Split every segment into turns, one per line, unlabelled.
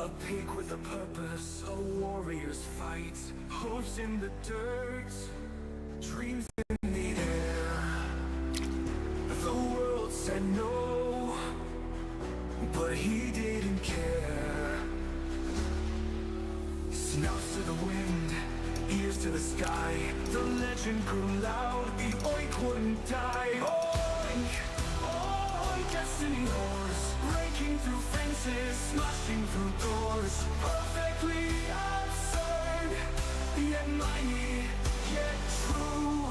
A pig with a purpose, a warrior's fight. Hooves in the dirt, dreams in the air. The world said no, but he didn't care. Snouts to the wind, ears to the sky. The legend grew loud, the oink wouldn't die. Oink, oink, destiny horse. Breaking through fences, smashing through doors. Perfectly absurd, yet mighty, yet true.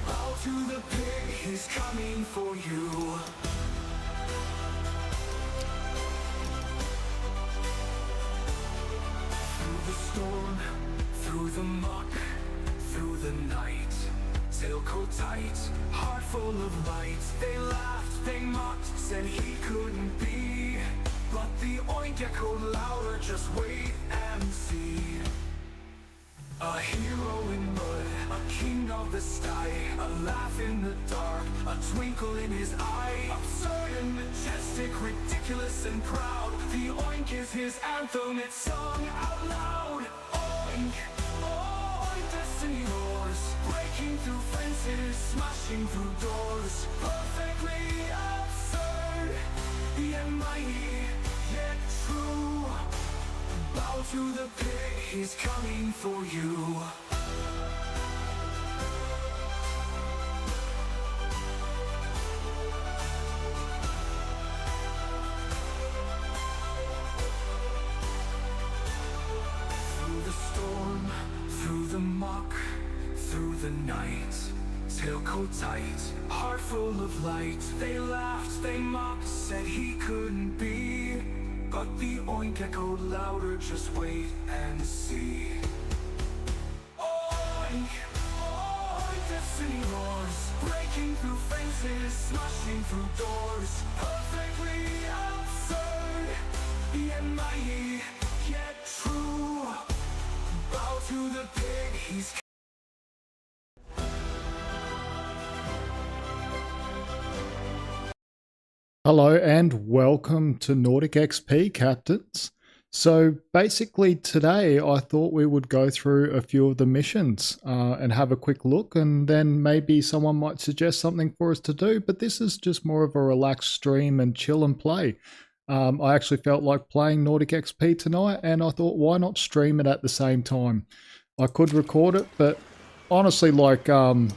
Bow to the pig, he's coming for you. Through the storm, through the muck, through the night. Tailcoat tight, heart full of light. They laughed, they mocked, said he couldn't be. But the oink echoed louder, just wait and see. A hero in mud, a king of the sky. A laugh in the dark, a twinkle in his eye. Absurd and majestic, ridiculous and proud. The oink is his anthem, it's sung out loud. Oink, oink, destiny roars. Breaking through fences, smashing through doors. Perfectly absurd, yet mighty, yet true. Bow to the pig, he's coming for you. Through the storm, through the muck, through the night. Tailcoat tight, heart full of light. They laughed, they mocked, said he couldn't be. But the oink echoed louder, just wait and see. Oink, oink, destiny roars. Breaking through fences, smashing through doors. Perfectly absurd, yet mighty, yet true. Bow to the pig, he's
Hello and welcome to Nautic XP, Captains. So basically today I thought we would go through a few of the missions and have a quick look, and then maybe someone might suggest something for us to do, but this is just more of a relaxed stream and chill and play. I actually felt like playing Nautic XP tonight, and I thought why not stream it at the same time. I could record it, but honestly like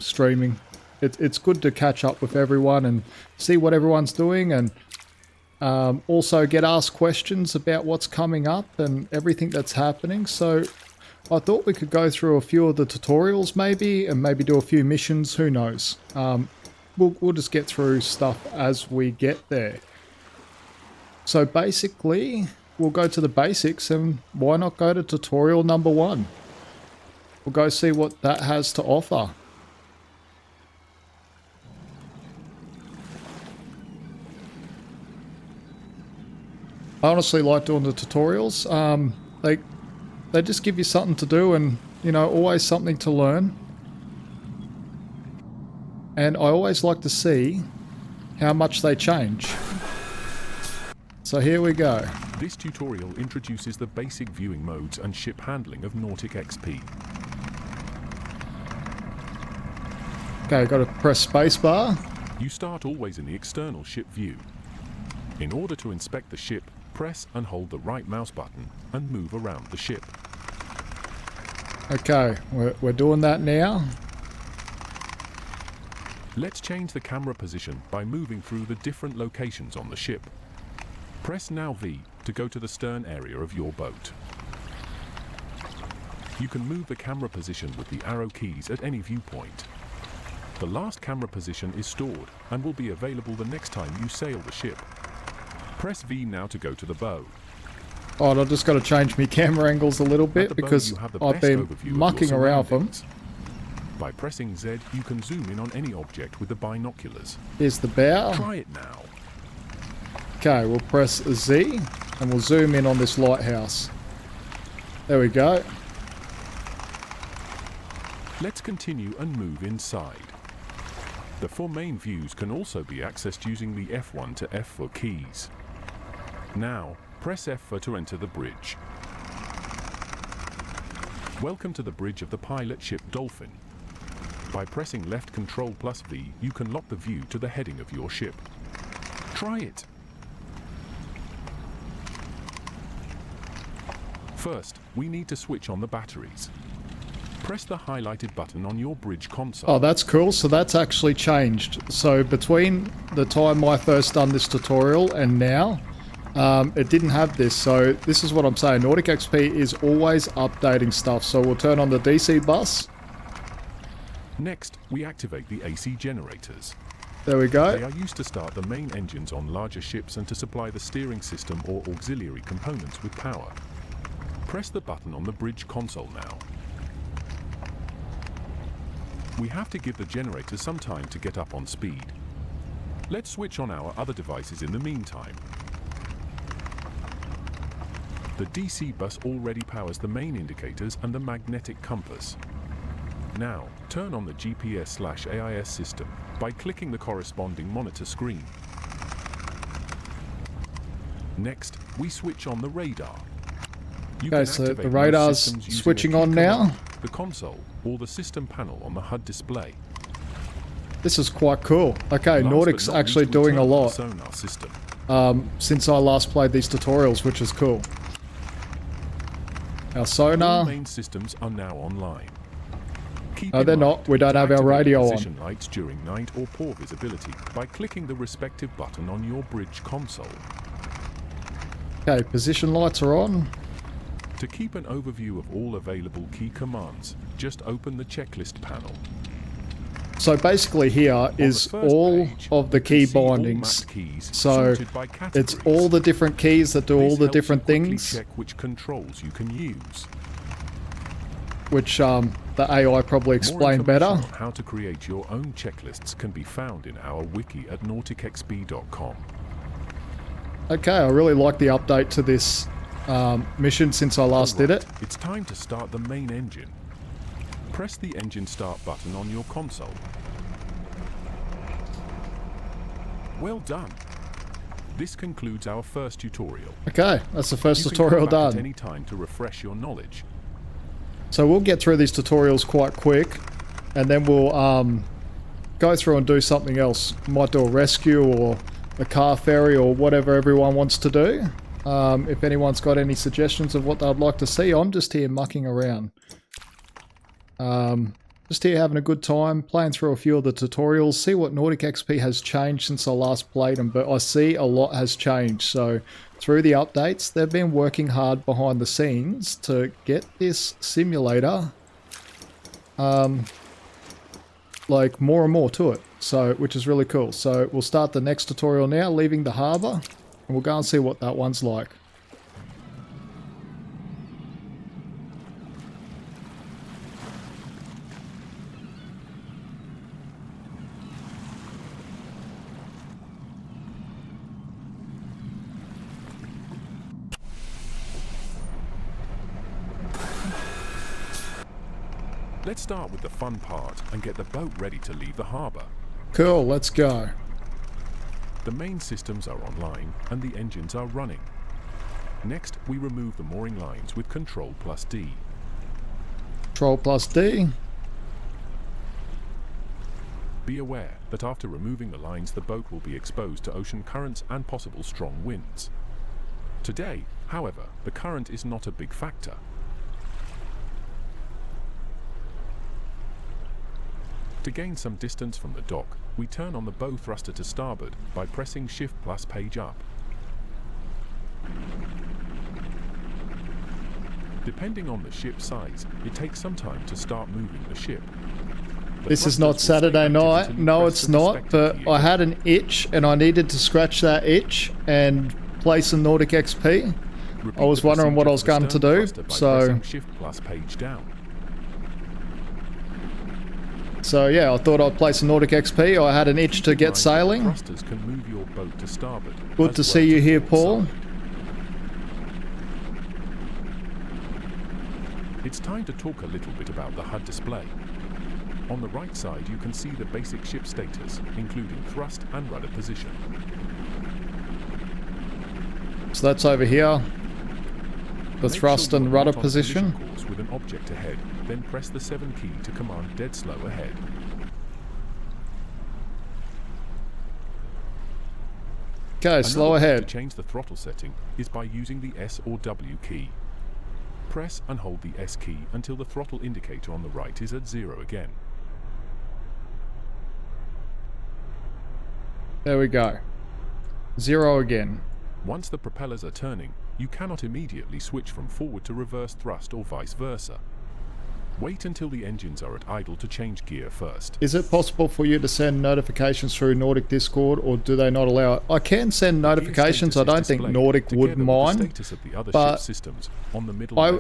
streaming. It's good to catch up with everyone and see what everyone's doing, and also get asked questions about what's coming up and everything that's happening. So I thought we could go through a few of the tutorials maybe, and maybe do a few missions, who knows. We'll just get through stuff as we get there. So basically we'll go to the basics, and why not go to tutorial number 1. We'll go see what that has to offer. I honestly like doing the tutorials. They just give you something to do, and you know, always something to learn. And I always like to see how much they change. So here we go.
This tutorial introduces the basic viewing modes and ship handling of Nautic XP.
Okay, got to press spacebar.
You start always in the external ship view. In order to inspect the ship, press and hold the right mouse button and move around the ship.
Okay, we're doing that now.
Let's change the camera position by moving through the different locations on the ship. Press now V to go to the stern area of your boat. You can move the camera position with the arrow keys at any viewpoint. The last camera position is stored and will be available the next time you sail the ship. Press V now to go to the bow.
Oh, and I've just got to change my camera angles a little bit because I've been mucking around with them.
By pressing Z, you can zoom in on any object with the binoculars.
Here's the bow.
Try it now.
Okay, we'll press Z and we'll zoom in on this lighthouse. There we go.
Let's continue and move inside. The 4 main views can also be accessed using the F1 to F4 keys. Now, Press F4 to enter the bridge. Welcome to the bridge of the pilot ship Dolphin. By pressing left Ctrl plus V, you can lock the view to the heading of your ship. Try it! First, we need to switch on the batteries. Press the highlighted button on your bridge console.
Oh, that's cool. So that's actually changed. So between the time I first done this tutorial and now, it didn't have this. So this is what I'm saying. Nautic XP is always updating stuff. So we'll turn on the DC bus.
Next, we activate the AC generators.
There we go.
They are used to start the main engines on larger ships and to supply the steering system or auxiliary components with power. Press the button on the bridge console now. We have to give the generators some time to get up on speed. Let's switch on our other devices in the meantime. The DC bus already powers the main indicators and the magnetic compass. Now, turn on the GPS/AIS system by clicking the corresponding monitor screen. Next, we switch on the radar.
Okay, so the radar's switching on now.
The console or the system panel on the HUD display.
This is quite cool. Okay, Nautic's actually doing a lot
Sonar system.
since I last played these tutorials, which is cool. Our sonar.
All main systems are now online. Keep
No,
in
they're
mind
not. We don't
to
have our
activate
radio on.
position lights during night or poor visibility by clicking the respective button on your bridge console.
Okay, position lights are on.
To keep an overview of all available key commands, just open the checklist panel.
So basically here is
first
all
page,
of the
you can
key
see all
bindings.
mapped keys
So
sorted by
it's
categories.
all the different keys that do
This
all the
helps you
different
quickly
things,
check which controls you can use.
which the AI probably
More
explained
information
better.
on how to create your own checklists can be found in our wiki at nauticxp.com.
Okay, I really like the update to this mission since I last did it.
It's time to start the main engine. Press the engine start button on your console. Well done. This concludes our first tutorial.
Okay, that's the first
You can
tutorial
come back at
done.
any time to refresh your knowledge.
So we'll get through these tutorials quite quick, and then we'll go through and do something else. Might do a rescue or a car ferry or whatever everyone wants to do. If anyone's got any suggestions of what they'd like to see, I'm just here mucking around. Just here having a good time, playing through a few of the tutorials, see what Nautic XP has changed since I last played them, but I see a lot has changed. So through the updates, they've been working hard behind the scenes to get this simulator like more and more to it, so which is really cool. So we'll start the next tutorial now, leaving the harbour, and we'll go and see what that one's like.
Let's start with the fun part and get the boat ready to leave the harbour.
Cool, let's go.
The main systems are online and the engines are running. Next, we remove the mooring lines with Ctrl plus D.
Control plus D.
Be aware that after removing the lines, the boat will be exposed to ocean currents and possible strong winds. Today, however, the current is not a big factor. To gain some distance from the dock, we turn on the bow thruster to starboard by pressing Shift plus page up. Depending on the ship size, it takes some time to start moving the ship.
This is not Saturday night. No, it's not. But I had an itch and I needed to scratch that itch and play some Nautic XP. I was wondering what I was going to do. So yeah, I thought I'd play some Nautic XP. I had an itch to get sailing.
Thrusters can move your boat to starboard.
Good to see you here, Paul.
It's time to talk a little bit about the HUD display. On the right side, you can see the basic ship status, including thrust and rudder position.
So that's over here. The
Make
thrust
sure you
and
are
rudder
not on
position.
collision course with an object ahead, then press the 7 key to command dead slow ahead.
Okay, slow
Another way
ahead.
to change the throttle setting is by using the S or W key. Press and hold the S key until the throttle indicator on the right is at 0 again.
There we go. 0 again.
Once the propellers are turning, you cannot immediately switch from forward to reverse thrust or vice versa. Wait until the engines are at idle to change gear first.
Is it possible for you to send notifications through Nautic Discord, or do they not allow it? I can send notifications. I don't think Nautic would mind, but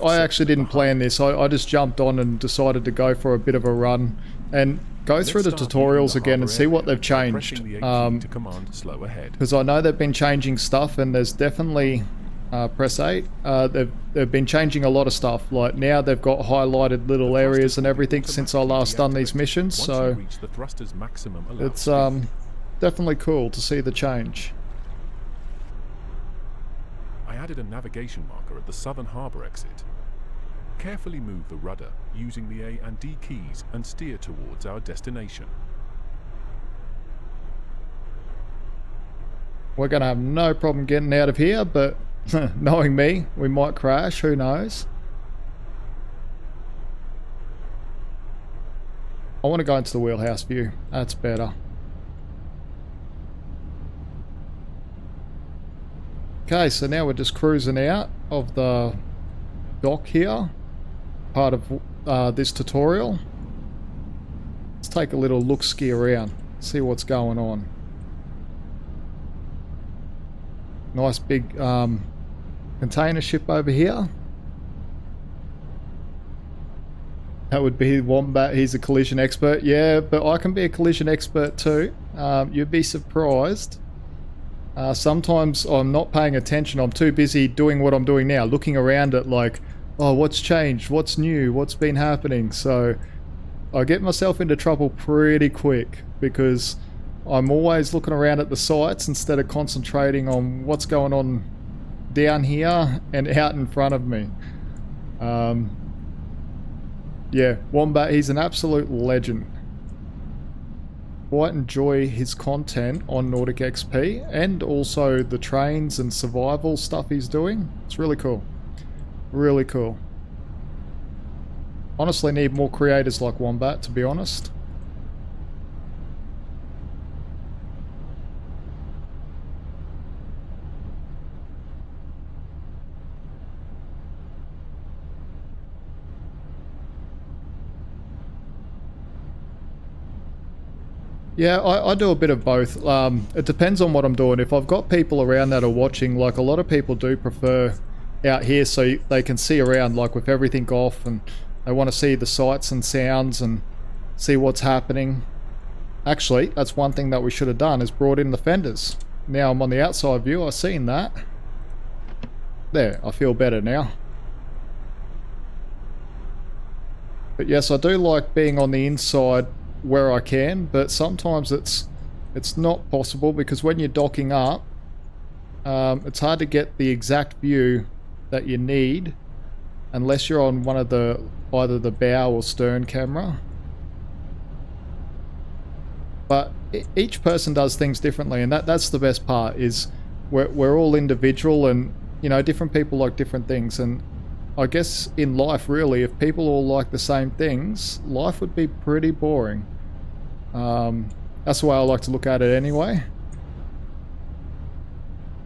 I actually didn't plan this. I just jumped on and decided to go for a bit of a run and go through the tutorials again and see what they've changed. Because I know they've been changing stuff, and there's definitely... press 8. They've been changing a lot of stuff. Like now they've got highlighted little areas and everything since I last done these missions, so it's definitely cool to see the change.
I added a navigation marker at the southern harbour exit. Carefully move the rudder using the A and D keys and steer towards our destination.
We're gonna have no problem getting out of here, but knowing me, we might crash, who knows. I want to go into the wheelhouse view. That's better. Okay, so now we're just cruising out of the dock here. Part of this tutorial. Let's take a little look-ski around. See what's going on. Nice big container ship over here. That would be Wombat. He's a collision expert. Yeah, but I can be a collision expert too. You'd be surprised. Sometimes I'm not paying attention. I'm too busy doing what I'm doing now, looking around at like, oh, what's changed? What's new? What's been happening? So I get myself into trouble pretty quick because I'm always looking around at the sights instead of concentrating on what's going on down here and out in front of me. Yeah, Wombat, he's an absolute legend. Quite enjoy his content on Nautic XP and also the trains and survival stuff he's doing. It's really cool. Really cool. Honestly need more creators like Wombat, to be honest. Yeah, I do a bit of both. It depends on what I'm doing. If I've got people around that are watching, like a lot of people do prefer out here so they can see around, like with everything off, and they want to see the sights and sounds and see what's happening. Actually, that's one thing that we should have done, is brought in the fenders. Now I'm on the outside view, I've seen that. There, I feel better now. But yes, I do like being on the inside where I can, but sometimes it's not possible because when you're docking up, it's hard to get the exact view that you need unless you're on one of the either the bow or stern camera. But each person does things differently, and that's the best part, is we're all individual, and you know, different people like different things. And I guess in life, really, if people all like the same things, life would be pretty boring. That's the way I like to look at it anyway.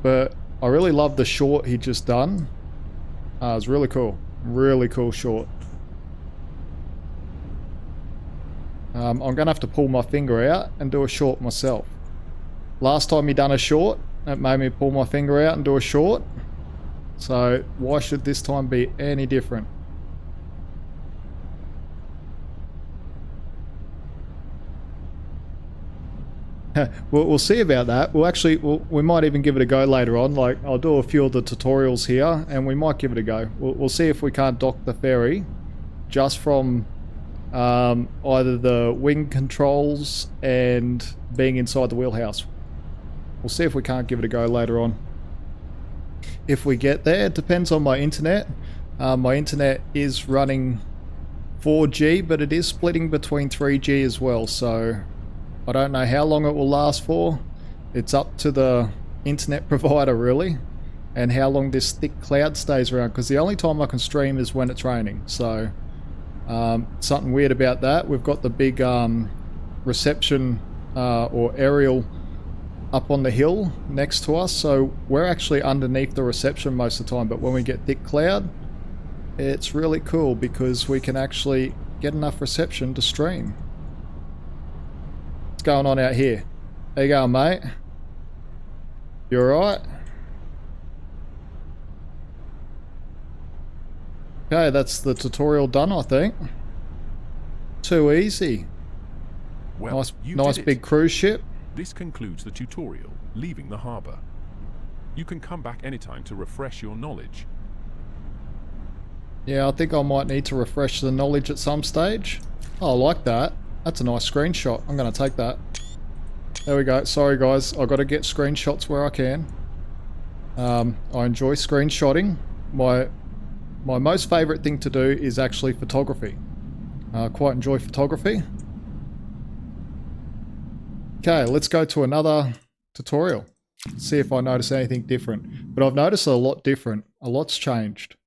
But I really love the short he just done. It was really cool. Really cool short. I'm going to have to pull my finger out and do a short myself. Last time he done a short, it made me pull my finger out and do a short. So why should this time be any different? We'll see about that. We might even give it a go later on. Like, I'll do a few of the tutorials here and we might give it a go. We'll see if we can't dock the ferry just from either the wing controls and being inside the wheelhouse. We'll see if we can't give it a go later on. if we get there. It depends on my internet. My internet is running 4G, but it is splitting between 3G as well, so I don't know how long it will last for. It's up to the internet provider really, and how long this thick cloud stays around, because the only time I can stream is when it's raining. So something weird about that. We've got the big reception or aerial up on the hill next to us, so we're actually underneath the reception most of the time, but when we get thick cloud, it's really cool because we can actually get enough reception to stream. What's going on out here? How you going, mate? You alright? Okay, that's the tutorial done, I think. Too easy.
Well,
nice big cruise ship.
This concludes the tutorial, leaving the harbour. You can come back anytime to refresh your knowledge.
Yeah, I think I might need to refresh the knowledge at some stage. Oh, I like that. That's a nice screenshot. I'm going to take that. There we go. Sorry guys, I've got to get screenshots where I can. I enjoy screenshotting. My most favourite thing to do is actually photography. I quite enjoy photography. Okay, let's go to another tutorial. See if I notice anything different. But I've noticed a lot different. A lot's changed.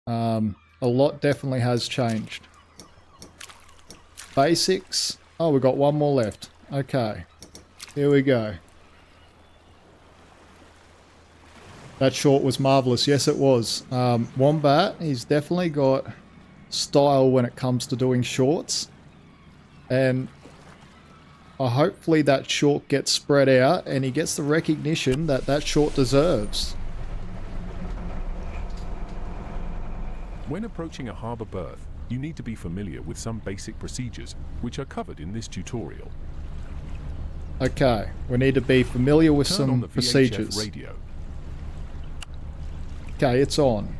A lot definitely has changed. Basics. Oh, we've got one more left. Okay. Here we go. That short was marvellous. Yes, it was. Wombat, he's definitely got style when it comes to doing shorts. And hopefully that short gets spread out and he gets the recognition that that short deserves.
When approaching a harbour berth, you need to be familiar with some basic procedures, which are covered in this tutorial.
Okay, we need to be familiar with
Turn
some
on the
procedures.
VHF radio.
Okay, it's on.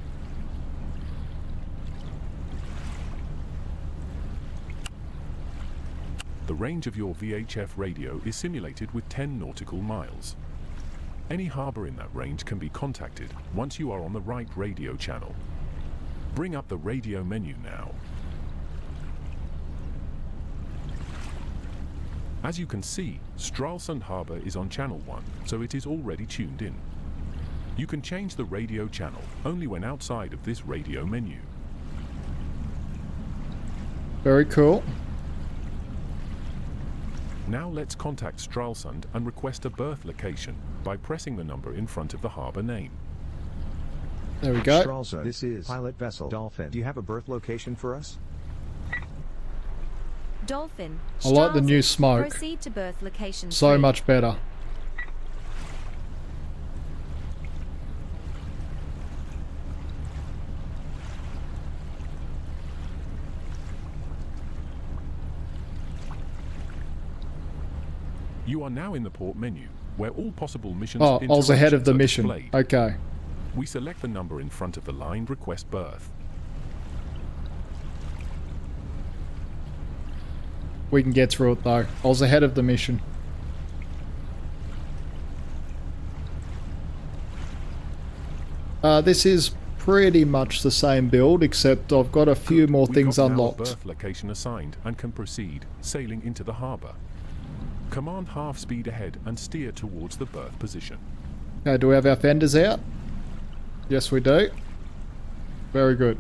The range of your VHF radio is simulated with 10 nautical miles. Any harbour in that range can be contacted once you are on the right radio channel. Bring up the radio menu now. As you can see, Stralsund Harbour is on channel 1, so it is already tuned in. You can change the radio channel only when outside of this radio menu.
Very cool.
Now let's contact Stralsund and request a berth location by pressing the number in front of the harbour name.
There we go.
Stralsund, this is pilot vessel Dolphin. Do you have a berth location for us?
Dolphin.
I like the new
Stralsund.
smoke.
Proceed to berth location
So
3.
much better.
You are now in the port menu, where all possible missions
Oh, I was ahead of the
interactions are
mission.
displayed.
Okay.
We select the number in front of the line request berth.
We can get through it though. I was ahead of the mission. This is pretty much the same build, except I've got a few more
We've
things
got now a
unlocked.
berth location assigned and can proceed, sailing into the harbour. Command half speed ahead and steer towards the berth position.
Okay, do we have our fenders out? Yes, we do. Very good.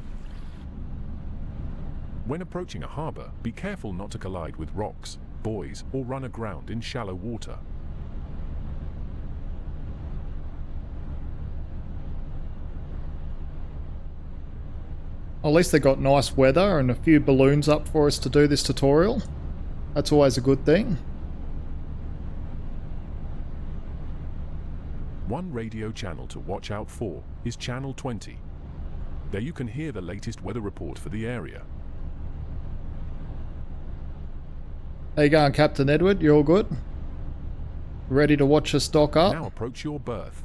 When approaching a harbour, be careful not to collide with rocks, buoys, or run aground in shallow water.
At least they got nice weather and a few balloons up for us to do this tutorial. That's always a good thing.
One radio channel to watch out for is channel 20. There you can hear the latest weather report for the area.
How you going, Captain Edward? You all good? Ready to watch us dock up?
Now approach your berth.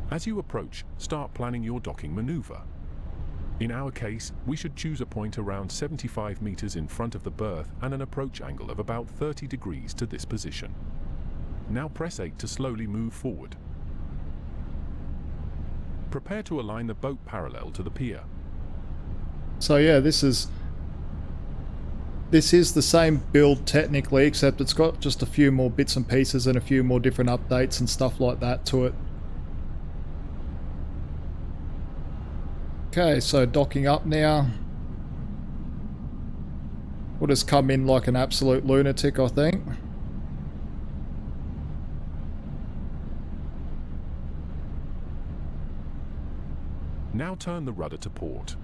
As you approach, start planning your docking maneuver. In our case, we should choose a point around 75 meters in front of the berth and an approach angle of about 30 degrees to this position. Now press 8 to slowly move forward. Prepare to align the boat parallel to the pier.
So yeah, this is the same build technically, except it's got just a few more bits and pieces and a few more different updates and stuff like that to it. Okay, so docking up now. We'll just come in like an absolute lunatic, I think.
Now turn the rudder to port.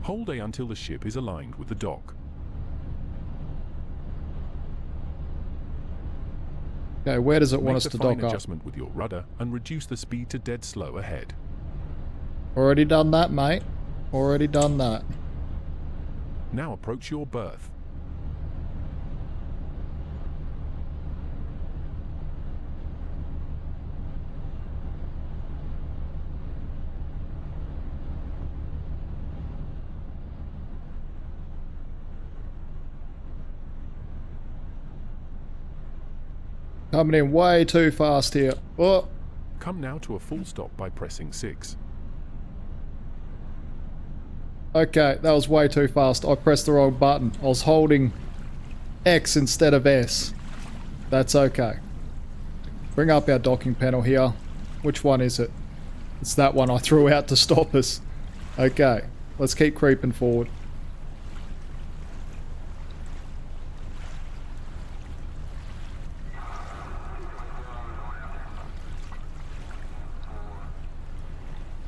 Hold A until the ship is aligned with the dock.
Okay, where does it want us
Make
to
the fine
dock up?
adjustment with your rudder and reduce the speed to dead slow ahead.
Already done that, mate. Already done that.
Now approach your berth.
Coming in way too fast here. Oh,
Come now to a full stop by pressing 6.
okay, that was way too fast. I pressed the wrong button. I was holding X instead of S. That's okay. Bring up our docking panel here. Which one is it? It's that one I threw out to stop us. Okay, let's keep creeping forward.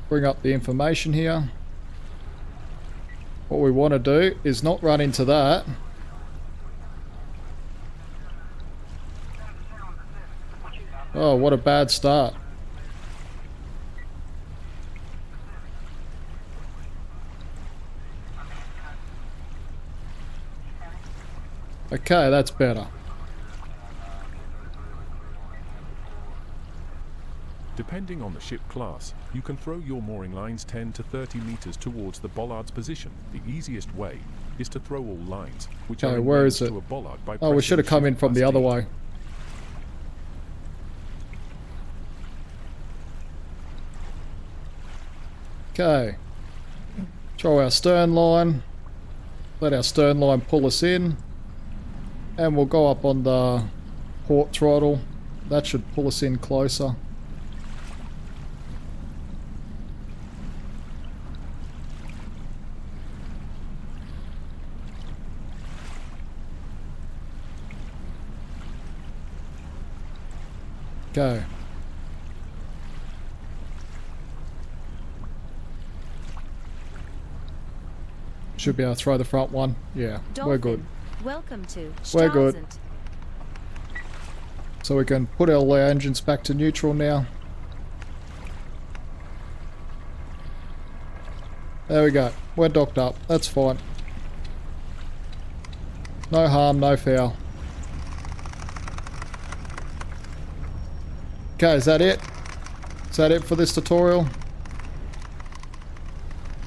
Bring up the information here. What we want to do is not run into that. Oh, what a bad start. Okay, that's better.
Depending on the ship class, you can throw your mooring lines 10 to 30 meters towards the bollard's position. The easiest way is to throw all lines, which
Okay,
are
where is
engaged
it?
to a bollard by
Oh, we
pressing
should have come in
Shift
from the
plus
other
D.
way. Okay. Throw our stern line. Let our stern line pull us in. And we'll go up on the port throttle. That should pull us in closer. Okay. Should be able to throw the front one. Yeah, we're good.
Dolphin, welcome to
We're good.
Stralsund.
So we can put our engines back to neutral now. There we go. We're docked up. That's fine. No harm, no foul. Okay, is that it? Is that it for this tutorial?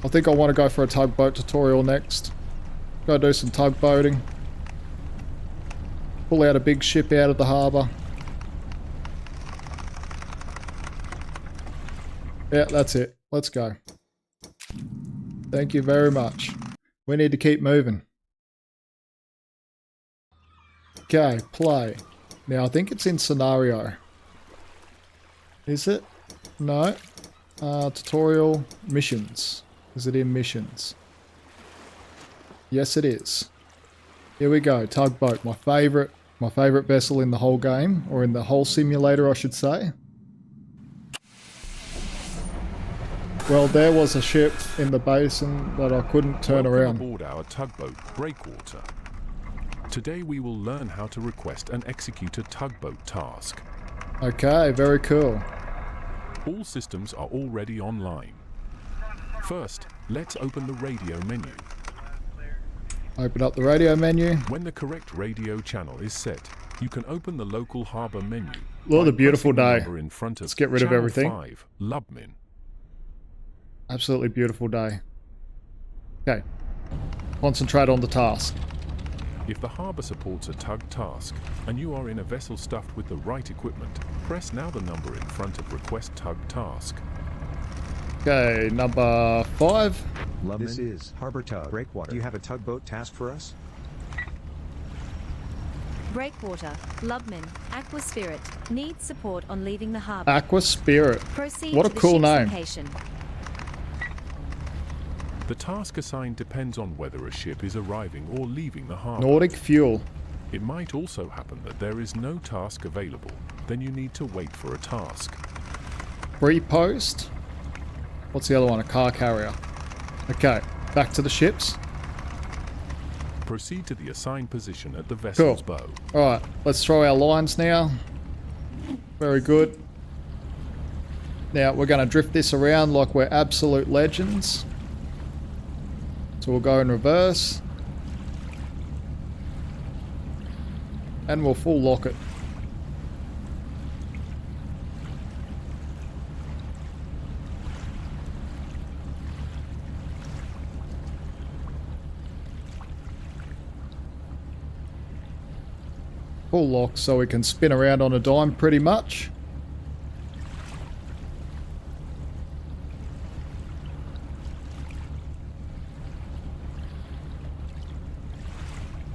I think I want to go for a tugboat tutorial next. Go do some tugboating. Pull out a big ship out of the harbour. Yeah, that's it. Let's go. Thank you very much. We need to keep moving. Okay, play. Now, I think it's in scenario. Is it? No. Tutorial missions. Is it in missions? Yes, it is. Here we go. Tugboat, my favorite vessel in the whole game, or in the whole simulator, I should say. Well, there was a ship in the basin that I couldn't turn
Welcome
around.
aboard our tugboat, Breakwater. Today we will learn how to request and execute a tugboat task.
Okay, very cool.
All systems are already online. First, let's open the radio menu.
Open up the radio menu.
When the correct radio channel is set, you can open the local harbour menu.
Look at the
by
beautiful
pressing the
day.
number in front of
Let's get rid of
Channel
everything.
5, Lubmin.
Absolutely beautiful day. Okay. Concentrate on the task.
If the harbour supports a tug task, and you are in a vessel stuffed with the right equipment, press now the number in front of Request Tug Task.
Okay, number 5.
Lubman. This is Harbor Tug Breakwater. Do you have a tugboat task for us?
Breakwater, Lubman, Aqua Spirit. Needs support on leaving the harbour.
Aqua Spirit.
Proceed
What a
to the
cool
ship's
name.
location.
The task assigned depends on whether a ship is arriving or leaving the harbour.
Nautic Fuel.
It might also happen that there is no task available, then you need to wait for a task.
Free post. What's the other one? A car carrier. Okay, back to the ships.
Proceed to the assigned position at the vessel's bow.
Alright, let's throw our lines now. Very good. Now we're going to drift this around like we're absolute legends. So we'll go in reverse. And we'll full lock it. Full lock so we can spin around on a dime pretty much.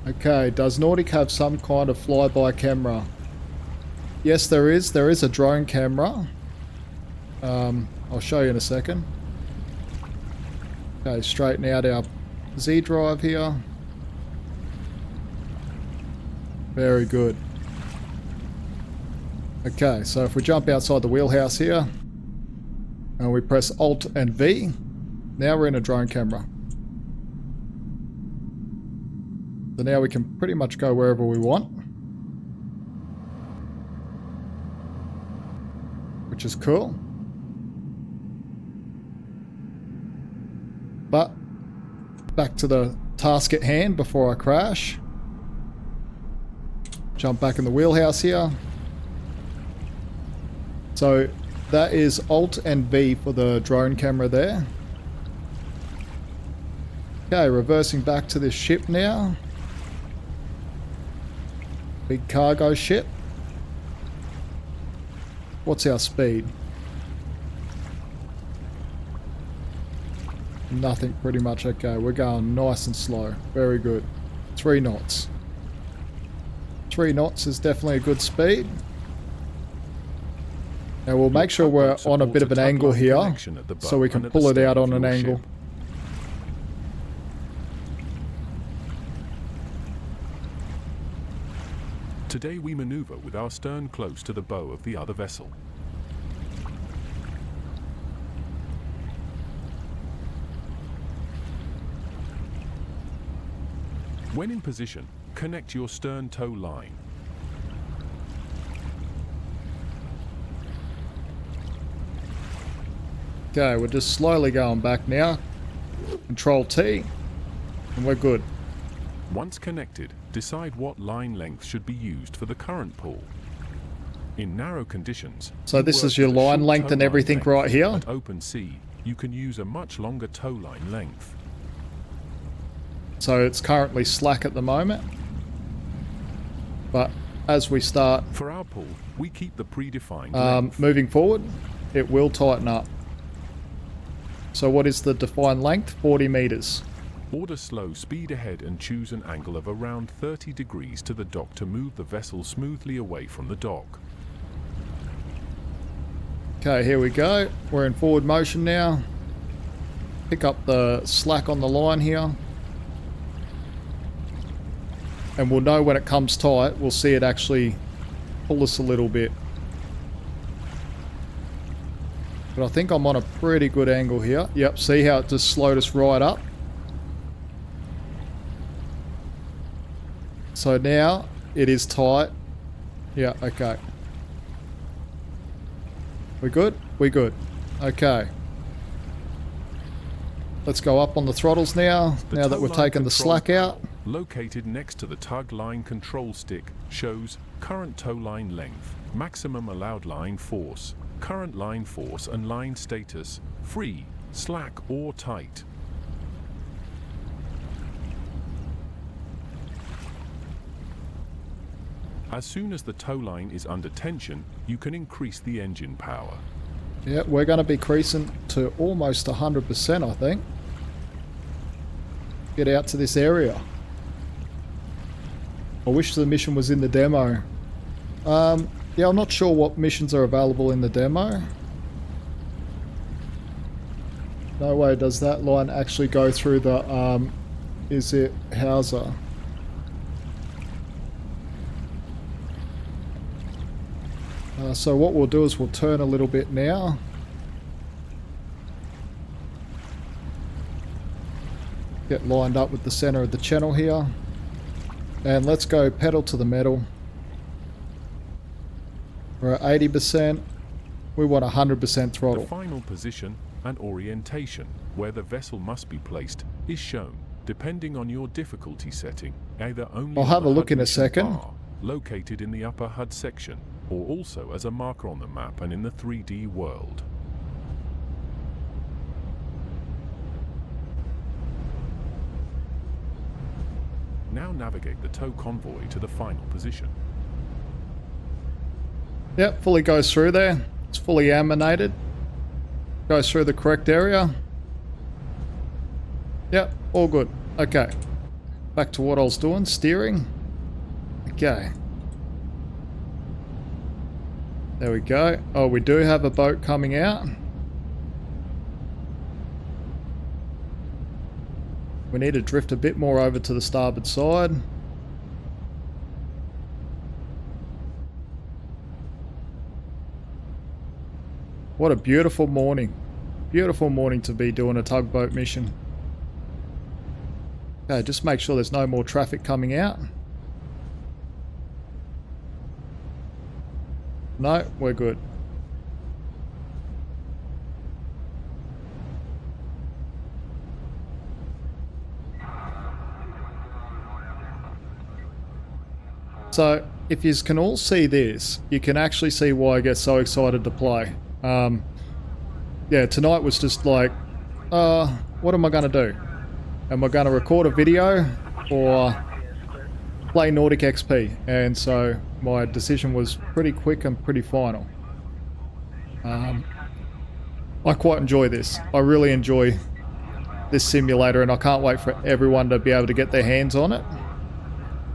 Okay, does Nautic have some kind of flyby camera? Yes, there is. There is a drone camera. I'll show you in a second. Okay, straighten out our Z drive here. Very good. Okay, so if we jump outside the wheelhouse here and we press Alt and V, now we're in a drone camera. So now we can pretty much go wherever we want, which is cool. But back to the task at hand before I crash. Jump back in the wheelhouse here. So that is Alt and V for the drone camera there. Okay, reversing back to this ship now. Big cargo ship. What's our speed? Nothing, pretty much. Okay, we're going nice and slow. Very good. 3 knots. 3 knots is definitely a good speed. Now we'll make sure we're on a bit of an angle here so we can pull it out on an angle.
Today we maneuver with our stern close to the bow of the other vessel. When in position, connect your stern tow line.
Okay, we're just slowly going back now. Control T, and we're good.
Once connected, decide what line length should be used for the current pull. In narrow conditions,
So this is your line length and everything right here.
At open sea, you can use a much longer tow line length.
So it's currently slack at the moment. But as we start
For our pull, we keep the predefined length.
moving forward, it will tighten up. So what is the defined length? 40 meters.
Order slow speed ahead and choose an angle of around 30 degrees to the dock to move the vessel smoothly away from the dock.
Okay, here we go. We're in forward motion now. Pick up the slack on the line here. And we'll know when it comes tight. We'll see it actually pull us a little bit. But I think I'm on a pretty good angle here. Yep, see how it just slowed us right up? So now it is tight. Yeah, okay. We good? We good. Okay. Let's go up on the throttles now, now that we've taken the slack out.
Located next to the tug line control stick shows current tow line length, maximum allowed line force, current line force and line status, free, slack or tight. As soon as the tow line is under tension, you can increase the engine power.
Yeah, we're going to be creasing to almost 100%, I think. Get out to this area. I wish the mission was in the demo. Yeah, I'm not sure what missions are available in the demo. No way does that line actually go through the, is it Hauser? So what we'll do is we'll turn a little bit now. Get lined up with the center of the channel here. And let's go pedal to the metal. We're at 80%. We want 100% throttle.
The final position and orientation where the vessel must be placed is shown depending on your difficulty setting, either only
I'll
on
have
the
a look
HUD
in a
mission
second.
bar, located in the upper HUD section, or also as a marker on the map and in the 3D world. Now navigate the tow convoy to the final position.
Yep, fully goes through there. It's fully animated. Goes through the correct area. Yep, all good. Okay. Back to what I was doing, steering. Okay. There we go. Oh, we do have a boat coming out. We need to drift a bit more over to the starboard side. What a beautiful morning. Beautiful morning to be doing a tugboat mission. Okay, just make sure there's no more traffic coming out. No, we're good. So, if you can all see this, you can actually see why I get so excited to play. Yeah, tonight was just like, what am I going to do? Am I going to record a video or play Nautic XP? And so my decision was pretty quick and pretty final. I quite enjoy this. I really enjoy this simulator, and I can't wait for everyone to be able to get their hands on it.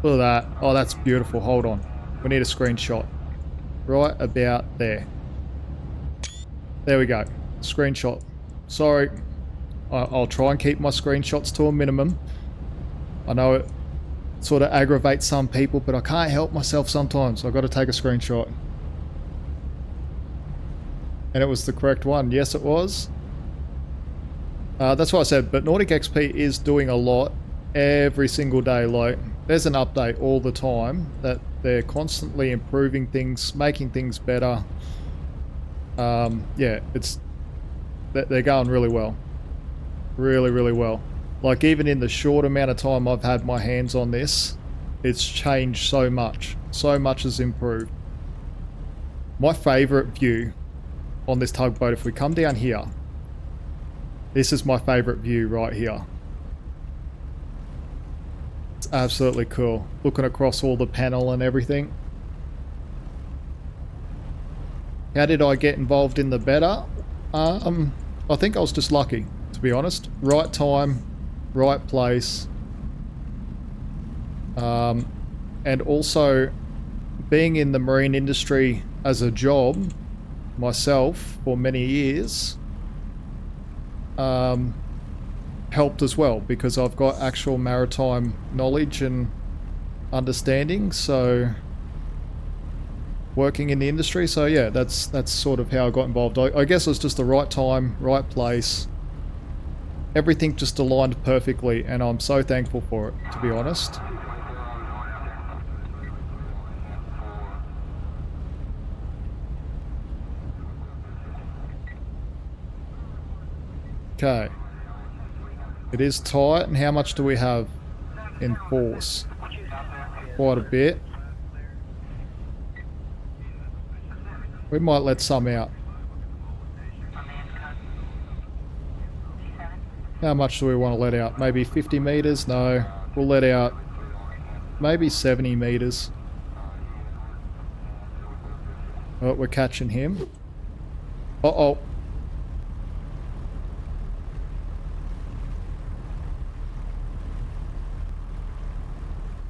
Look at that. Oh, that's beautiful. Hold on. We need a screenshot. Right about there. There we go. Screenshot. Sorry. I'll try and keep my screenshots to a minimum. I know it sort of aggravates some people, but I can't help myself sometimes. I've got to take a screenshot. And it was the correct one. Yes, it was. That's what I said. But Nautic XP is doing a lot every single day. Like, there's an update all the time that they're constantly improving things, making things better. Yeah, they're going really well. Really, really well. Like, even in the short amount of time I've had my hands on this, it's changed so much. So much has improved. My favorite view on this tugboat, if we come down here, this is my favorite view right here. It's absolutely cool. Looking across all the panel and everything. How did I get involved in the beta? I think I was just lucky, to be honest. Right time, right place. And also, being in the marine industry as a job myself for many years helped as well, because I've got actual maritime knowledge and understanding, so working in the industry. So yeah, that's sort of how I got involved. I guess it was just the right time, right place. Everything just aligned perfectly, and I'm so thankful for it, to be honest. Okay. It is tight, and how much do we have in force? Quite a bit. We might let some out. How much do we want to let out? Maybe 50 meters? No. We'll let out maybe 70 meters. Oh, we're catching him. Uh-oh.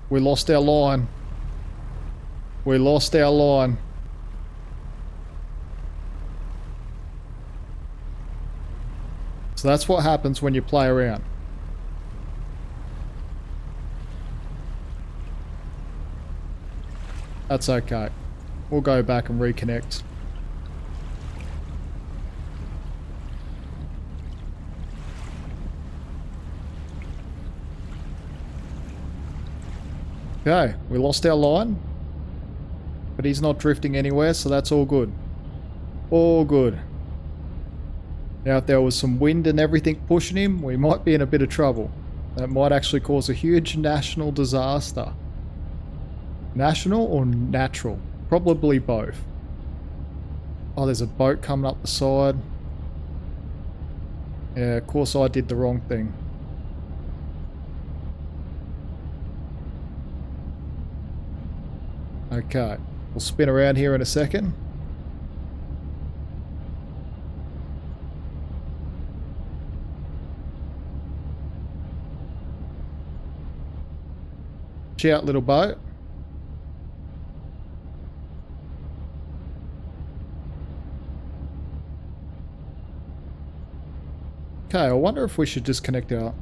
We lost our line. We lost our line. So that's what happens when you play around. That's okay. We'll go back and reconnect. Okay, we lost our line, but he's not drifting anywhere, so that's all good. All good. Now, if there was some wind and everything pushing him, we might be in a bit of trouble. That might actually cause a huge national disaster. National or natural? Probably both. Oh, there's a boat coming up the side. Yeah, of course I did the wrong thing. Okay, we'll spin around here in a second. Shout, little boat. Okay, I wonder if we should disconnect our...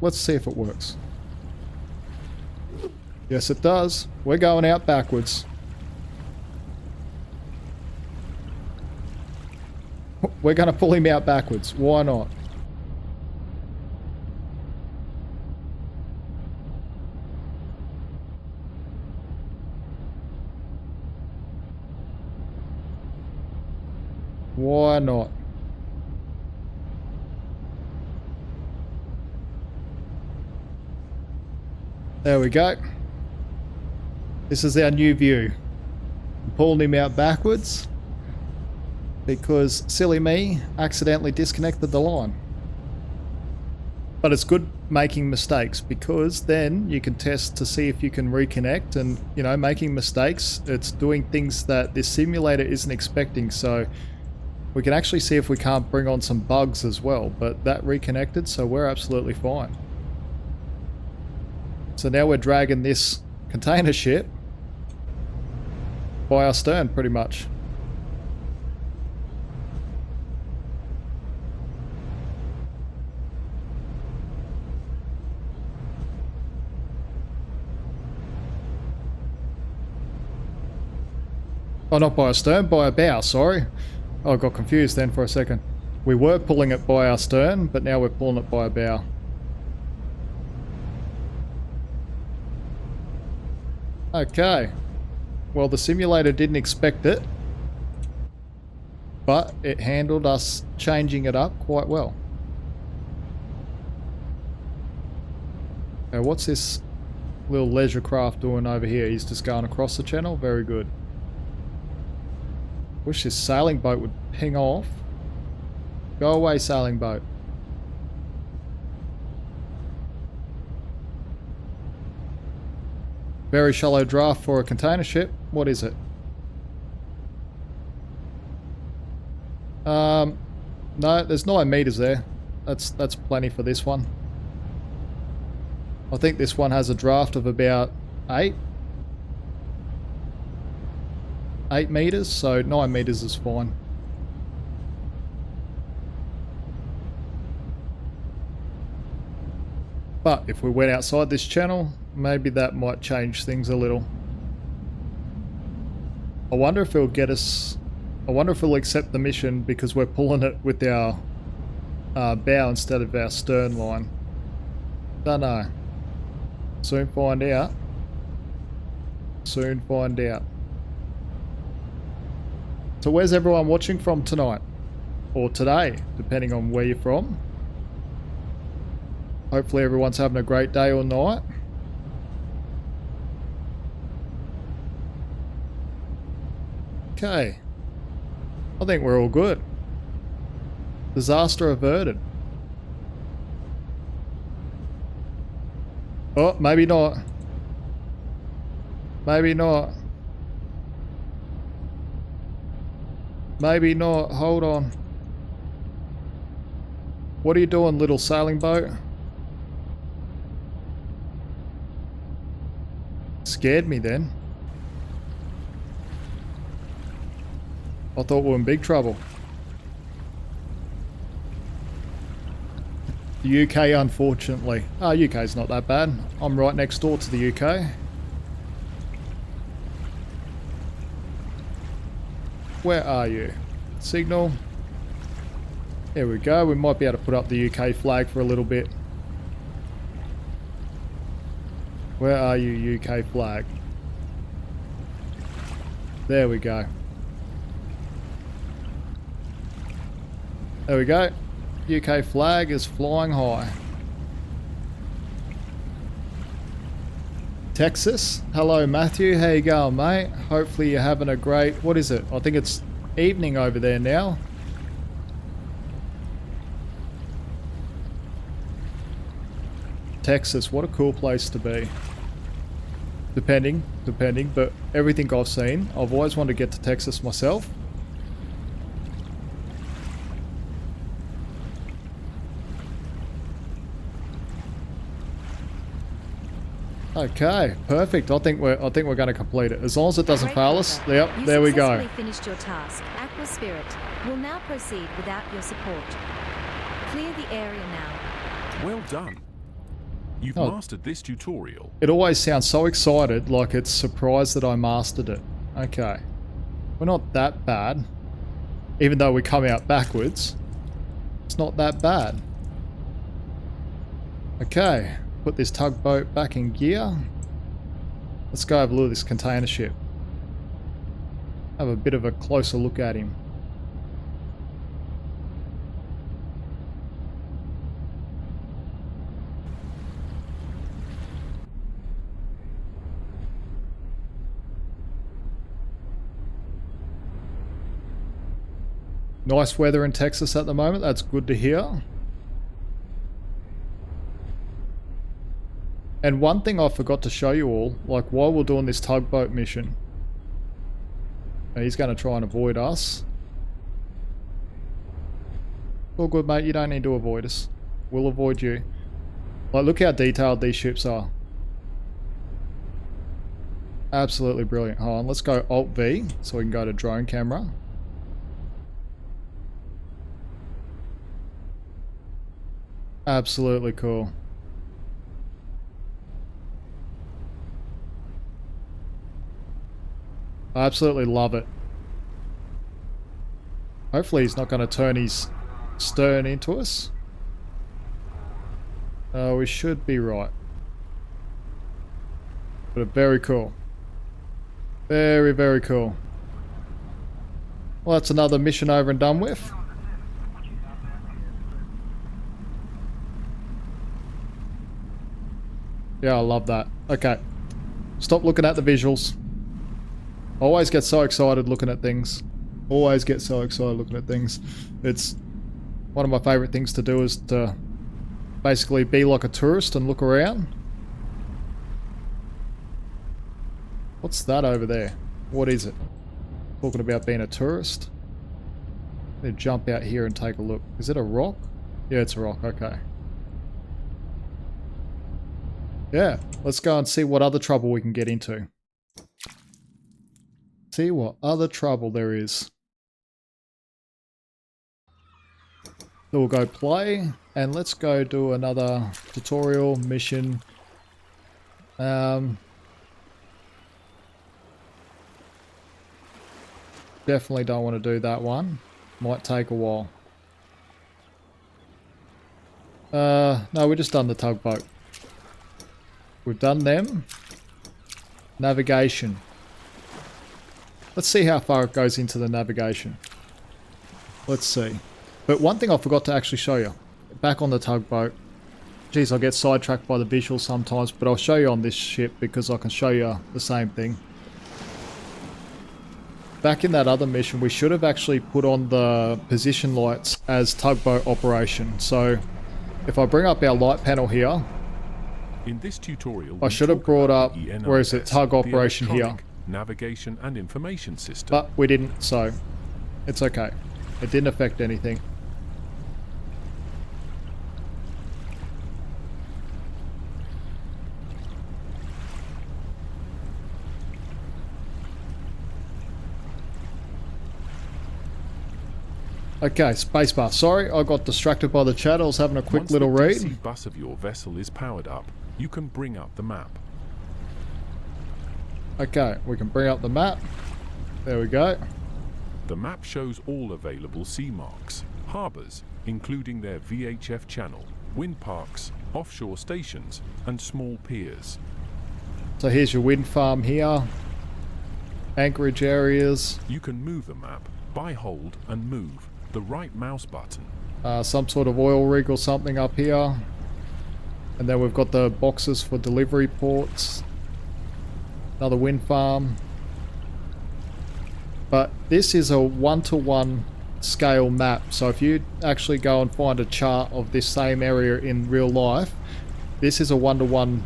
Let's see if it works. Yes, it does. We're going out backwards. We're going to pull him out backwards. Why not? Why not? There we go. This is our new view. I'm pulling him out backwards because silly me accidentally disconnected the line. But it's good making mistakes because then you can test to see if you can reconnect, and you know, making mistakes, it's doing things that this simulator isn't expecting, so we can actually see if we can't bring on some bugs as well. But that reconnected, so we're absolutely fine. So now we're dragging this container ship by our stern, pretty much. Oh, not by our stern, by our bow, sorry. Oh, I got confused then for a second. We were pulling it by our stern, but now we're pulling it by our bow. Okay. Well, the simulator didn't expect it, but it handled us changing it up quite well. Now, what's this little leisure craft doing over here? He's just going across the channel? Very good. Wish this sailing boat would ping off. Go away, sailing boat. Very shallow draft for a container ship. What is it? No, there's 9 meters there. That's plenty for this one. I think this one has a draft of about 8 meters, so 9 meters is fine. But if we went outside this channel, maybe that might change things a little. I wonder if it'll get us... I wonder if it'll accept the mission because we're pulling it with our bow instead of our stern line. Don't know. Soon find out. Soon find out. So where's everyone watching from tonight? Or today, depending on where you're from. Hopefully everyone's having a great day or night. Okay. I think we're all good. Disaster averted. Oh, maybe not. Maybe not. Maybe not. Hold on. What are you doing, little sailing boat? Scared me then. I thought we were in big trouble. The UK, unfortunately. Oh, UK's not that bad. I'm right next door to the UK. Where are you? Signal. There we go. We might be able to put up the UK flag for a little bit. Where are you, UK flag? There we go. There we go. UK flag is flying high. Texas. Hello, Matthew. How you going, mate? Hopefully you're having a great... What is it? I think it's evening over there now. Texas. What a cool place to be. Depending, but everything I've seen, I've always wanted to get to Texas myself. Okay, perfect. I think we're going to complete it as long as it doesn't fail us. Yep, there we go.
You successfully finished your task. Aqua Spirit will now proceed without your support. Clear the area now.
Well done. You've mastered this tutorial.
It always sounds so excited, like it's surprised that I mastered it. Okay. We're not that bad. Even though we come out backwards, it's not that bad. Okay. Put this tugboat back in gear. Let's go have a look at this container ship. Have a bit of a closer look at him. Nice weather in Texas at the moment. That's good to hear. And one thing I forgot to show you all, like while we're doing this tugboat mission. He's going to try and avoid us. All good, mate. You don't need to avoid us. We'll avoid you. Like, look how detailed these ships are. Absolutely brilliant. Hold on, let's go Alt-V so we can go to drone camera. Absolutely cool. I absolutely love it. Hopefully he's not going to turn his stern into us. We should be right. But very cool. Very, very cool. Well, that's another mission over and done with. Yeah, I love that. Okay. Stop looking at the visuals. I always get so excited looking at things. Always get so excited looking at things. It's one of my favourite things to do is to basically be like a tourist and look around. What's that over there? What is it? Talking about being a tourist. Let me jump out here and take a look. Is it a rock? Yeah, it's a rock. Okay. Yeah, let's go and see what other trouble we can get into. See what other trouble there is. So we'll go play and let's go do another tutorial mission. Definitely don't want to do that one. Might take a while. No, we just done the tugboat. We've done them. Navigation. Let's see how far it goes into the navigation. Let's see. But one thing I forgot to actually show you. Back on the tugboat. Geez, I get sidetracked by the visuals sometimes, but I'll show you on this ship because I can show you the same thing. Back in that other mission, we should have actually put on the position lights as tugboat operation. So, if I bring up our light panel here,
in this tutorial,
I should have brought up, where is it, tug
the
operation here.
navigation and information system.
But we didn't, so It's okay. It didn't affect anything. Okay, spacebar. Sorry, I got distracted by the chat. I was having a quick
Once
little
the
read.
DC bus of your vessel is powered up, you can bring up the map.
Okay, we can bring up the map. There we go.
The map shows all available sea marks, harbours, including their VHF channel, wind parks, offshore stations, and small piers.
So here's your wind farm here. Anchorage areas.
You can move the map by hold and move the right mouse button.
Some sort of oil rig or something up here. And then we've got the boxes for delivery ports. Another wind farm. But this is a one-to-one scale map. So if you actually go and find a chart of this same area in real life, this is a one-to-one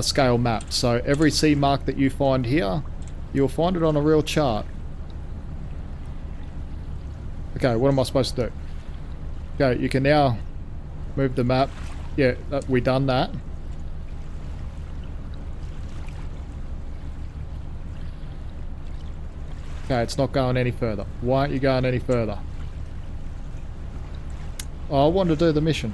scale map. So every sea mark that you find here, you'll find it on a real chart. Okay, what am I supposed to do? Okay, you can now move the map. Yeah, we done that. Okay, it's not going any further. Why aren't you going any further? Oh, I want to do the mission.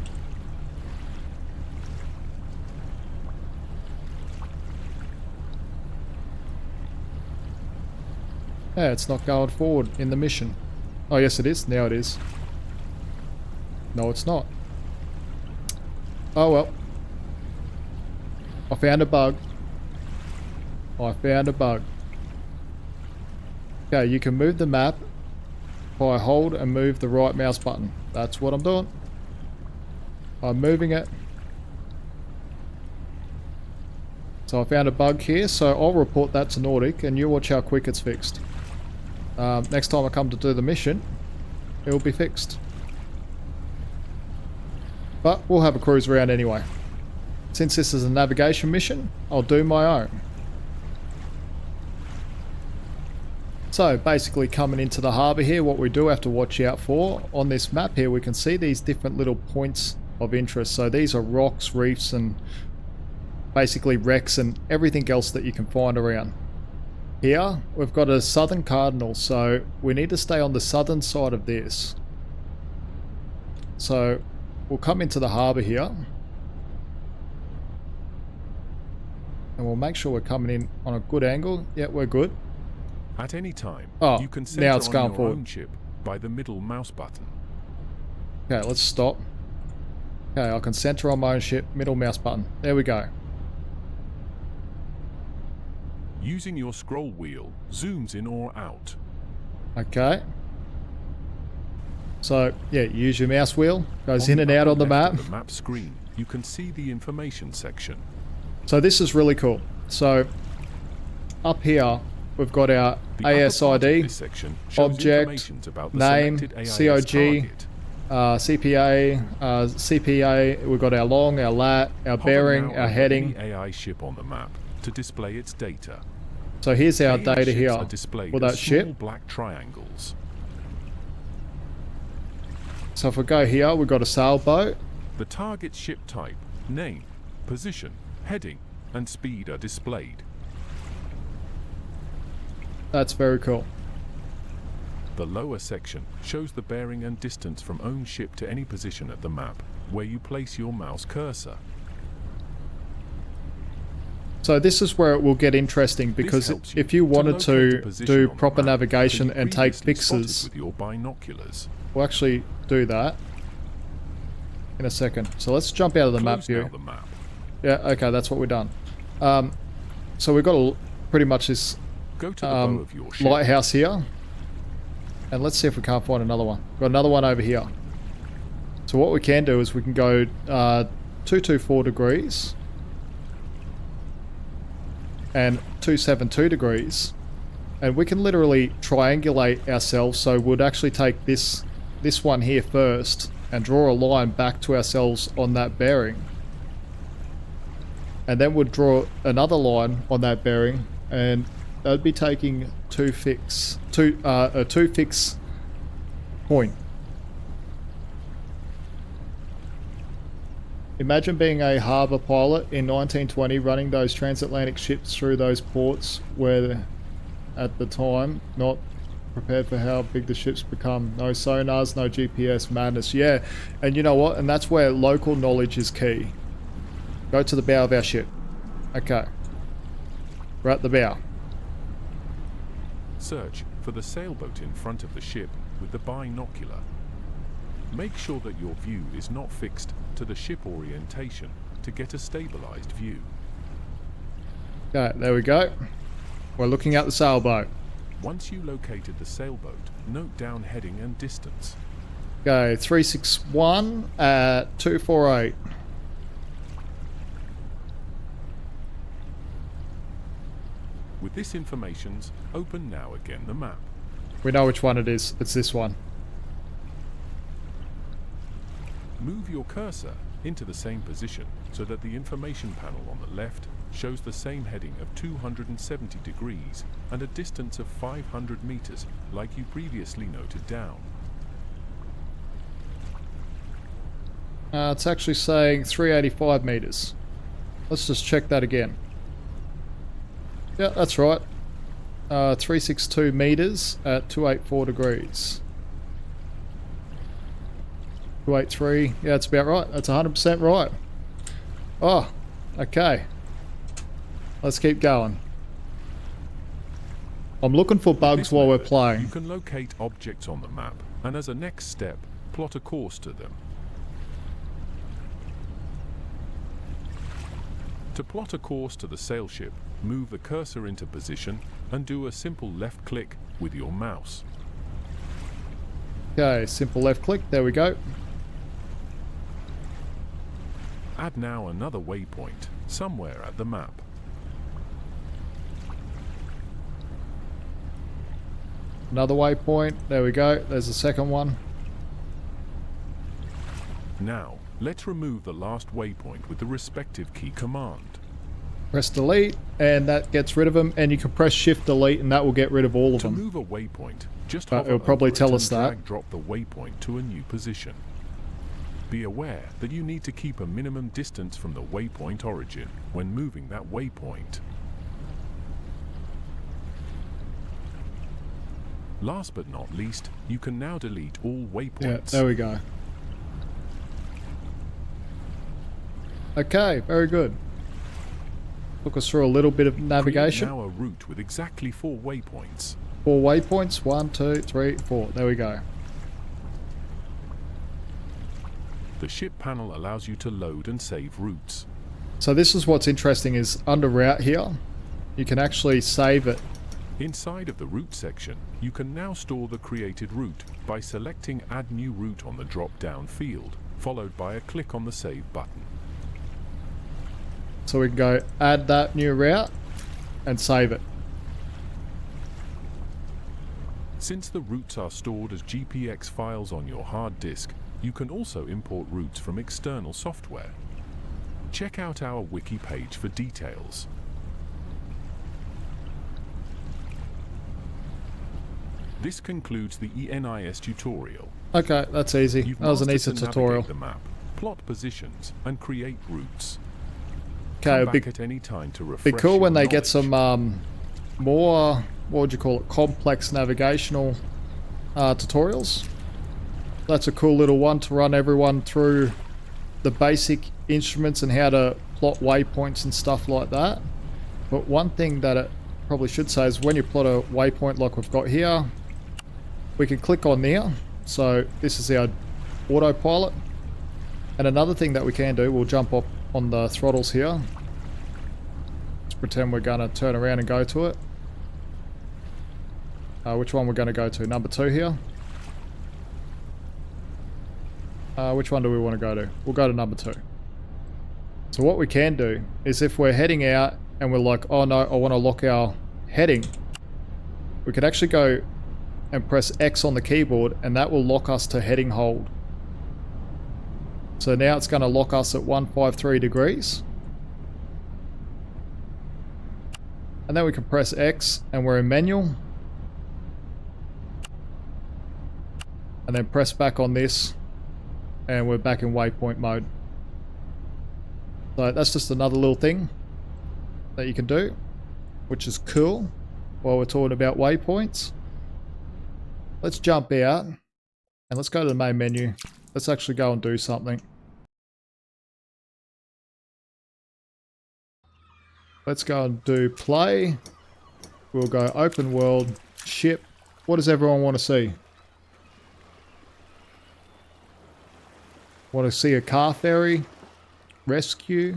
Yeah, it's not going forward in the mission. Oh, yes it is. Now it is. No, it's not. Oh, well. I found a bug. I found a bug. Okay, you can move the map by hold and move the right mouse button. That's what I'm doing. I'm moving it. So I found a bug here, so I'll report that to Nautic and you watch how quick it's fixed. Next time I come to do the mission, it will be fixed. But we'll have a cruise around anyway. Since this is a navigation mission, I'll do my own. So basically coming into the harbour here, what we do have to watch out for, on this map here we can see these different little points of interest. So these are rocks, reefs and basically wrecks and everything else that you can find around. Here we've got a southern cardinal, so we need to stay on the southern side of this. So we'll come into the harbour here and we'll make sure we're coming in on a good angle. Yeah, we're good.
At any time,
Oh,
you can
now
center
it's
on
going
your
forward.
own ship by the middle mouse button.
Okay, let's stop. Okay, I can center on my own ship, middle mouse button. There we go.
Using your scroll wheel zooms in or out.
Okay. So, yeah, use your mouse wheel. Goes
On
in
the
and out
upper
on the
left
map.
of the map screen, you can see the information section.
So this is really cool. So, up here, we've got our
The upper part of
ASID,
this section shows
object,
information about the
name,
selected AIS
COG,
target.
CPA, we've got our long, our lat, our
Hover
bearing,
now
our
over
heading.
any AI ship on the map to display its data.
So here's our
AI
data
ships
here
are displayed
for
as
that
small
ship.
black triangles.
So if we go here, we've got a sailboat.
The target ship type, name, position, heading, and speed are displayed.
That's very cool.
The lower section shows the bearing and distance from own ship to any position at the map, where you place your mouse cursor.
So this is where it will get interesting, because
helps
if you wanted
locate
to
a position
do
on the
proper
map
navigation
that you
and take
previously spotted
fixes,
with your binoculars.
we'll actually do that in a second. So let's jump out of the map
Close
view.
now the map.
Yeah, okay, that's what we've done. So we've got pretty much this
Go to the bow of your ship.
lighthouse here. And let's see if we can't find another one. Got another one over here. So what we can do is we can go 224 degrees and 272 degrees, and we can literally triangulate ourselves. So we'd actually take this one here first and draw a line back to ourselves on that bearing, and then we'd draw another line on that bearing, and that'd be taking two fix point. Imagine being a harbour pilot in 1920 running those transatlantic ships through those ports where at the time not prepared for how big the ships become. No sonars, no GPS, madness. Yeah, and you know what? And that's where local knowledge is key. Go to the bow of our ship. Okay. We're at the bow.
Search for the sailboat in front of the ship with the binocular. Make sure that your view is not fixed to the ship orientation to get a stabilized view.
Okay, there we go. We're looking at the sailboat.
Once you located the sailboat, note down heading and distance.
Okay, 361 at 248.
With this information, open now again the map.
We know which one it is. It's this one.
Move your cursor into the same position so that the information panel on the left shows the same heading of 270 degrees and a distance of 500 meters like you previously noted down.
It's actually saying 385 meters. Let's just check that again. Yeah, that's right. 362 meters at 284 degrees. 283. Yeah, that's about right. That's 100% right. Oh, okay. Let's keep going. I'm looking for bugs while we're
You
playing.
can locate objects on the map and as a next step, plot a course to them. To plot a course to the sail ship, move the cursor into position and do a simple left click with your mouse.
Okay, simple left click. There we go.
Add now another waypoint somewhere at the map.
Another waypoint. There we go. There's the second one.
Now, let's remove the last waypoint with the respective key command.
Press delete and that gets rid of them, and you can press shift delete and that will get rid of all of
To
them.
move a waypoint, just
But
hover
it'll probably
over it
tell
and
us that.
drag drop the waypoint to a new position. Be aware that you need to keep a minimum distance from the waypoint origin when moving that waypoint. Last but not least, you can now delete all
Yeah,
waypoints.
there we go. Okay, very good. Took us through a little bit of navigation.
Create now a route with exactly 4 waypoints.
4 waypoints. 1, 2, 3, 4. There we go.
The ship panel allows you to load and save routes.
So this is what's interesting is under route here, you can actually save it.
Inside of the route section, you can now store the created route by selecting Add New Route on the drop-down field, followed by a click on the Save button.
So we can go add that new route and save it.
Since the routes are stored as GPX files on your hard disk, you can also import routes from external software. Check out our wiki page for details. This concludes the ENIS tutorial.
Okay, that's easy.
You've
That was an
mastered
easy
to
tutorial.
navigate the map, plot positions, and create routes.
Okay,
Come
it'd
back
be,
at any time to
be
refresh
cool when
your
they get
knowledge.
some more, what would you call it, complex navigational tutorials. That's a cool little one to run everyone through the basic instruments and how to plot waypoints and stuff like that. But one thing that it probably should say is when you plot a waypoint like we've got here, we can click on there. So this is our autopilot. And another thing that we can do, we'll jump up on the throttles here. Let's pretend we're going to turn around and go to it. Which one we're going to go to? Number 2 here. Which one do we want to go to? We'll go to number 2. So what we can do is if we're heading out and we're like, oh no, I want to lock our heading, we could actually go and press X on the keyboard and that will lock us to heading hold. So now it's going to lock us at 153 degrees. And then we can press X and we're in manual. and then press back on this, and we're back in waypoint mode. So that's just another little thing that you can do, which is cool while we're talking about waypoints. Let's jump out and let's go to the main menu. Let's actually go and do something. Let's go and do play. We'll go open world, ship. What does everyone want to see? Want to see a car ferry, rescue,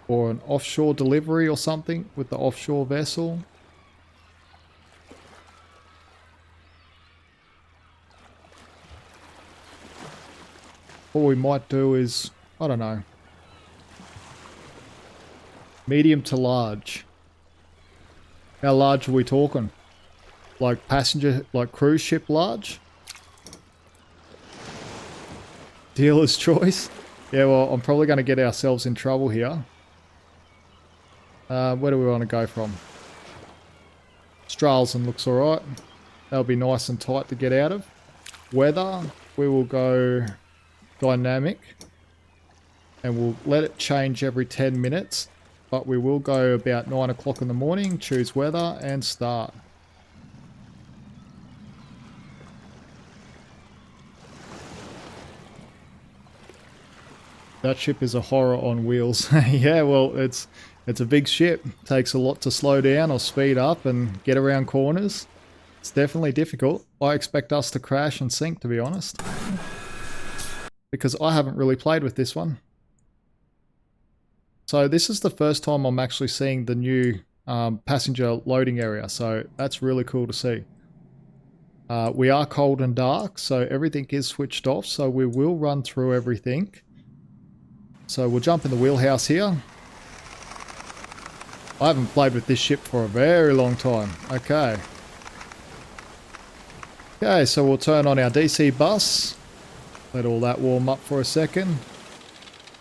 or an offshore delivery or something with the offshore vessel? What we might do is, I don't know, medium to large. How large are we talking? Like passenger, like cruise ship large? Dealer's choice? Yeah, well, I'm probably going to get ourselves in trouble here. Where do we want to go from? Stralsund looks alright. That'll be nice and tight to get out of. Weather, we will go dynamic. And we'll let it change every 10 minutes. But we will go about 9 o'clock in the morning, choose weather, and start. That ship is a horror on wheels. Yeah, well, it's a big ship. Takes a lot to slow down or speed up and get around corners. It's definitely difficult. I expect us to crash and sink, to be honest. Because I haven't really played with this one. So this is the first time I'm actually seeing the new passenger loading area. So that's really cool to see. We are cold and dark, so everything is switched off. So we will run through everything. So we'll jump in the wheelhouse here. I haven't played with this ship for a very long time. Okay. Okay, so we'll turn on our DC bus. Let all that warm up for a second.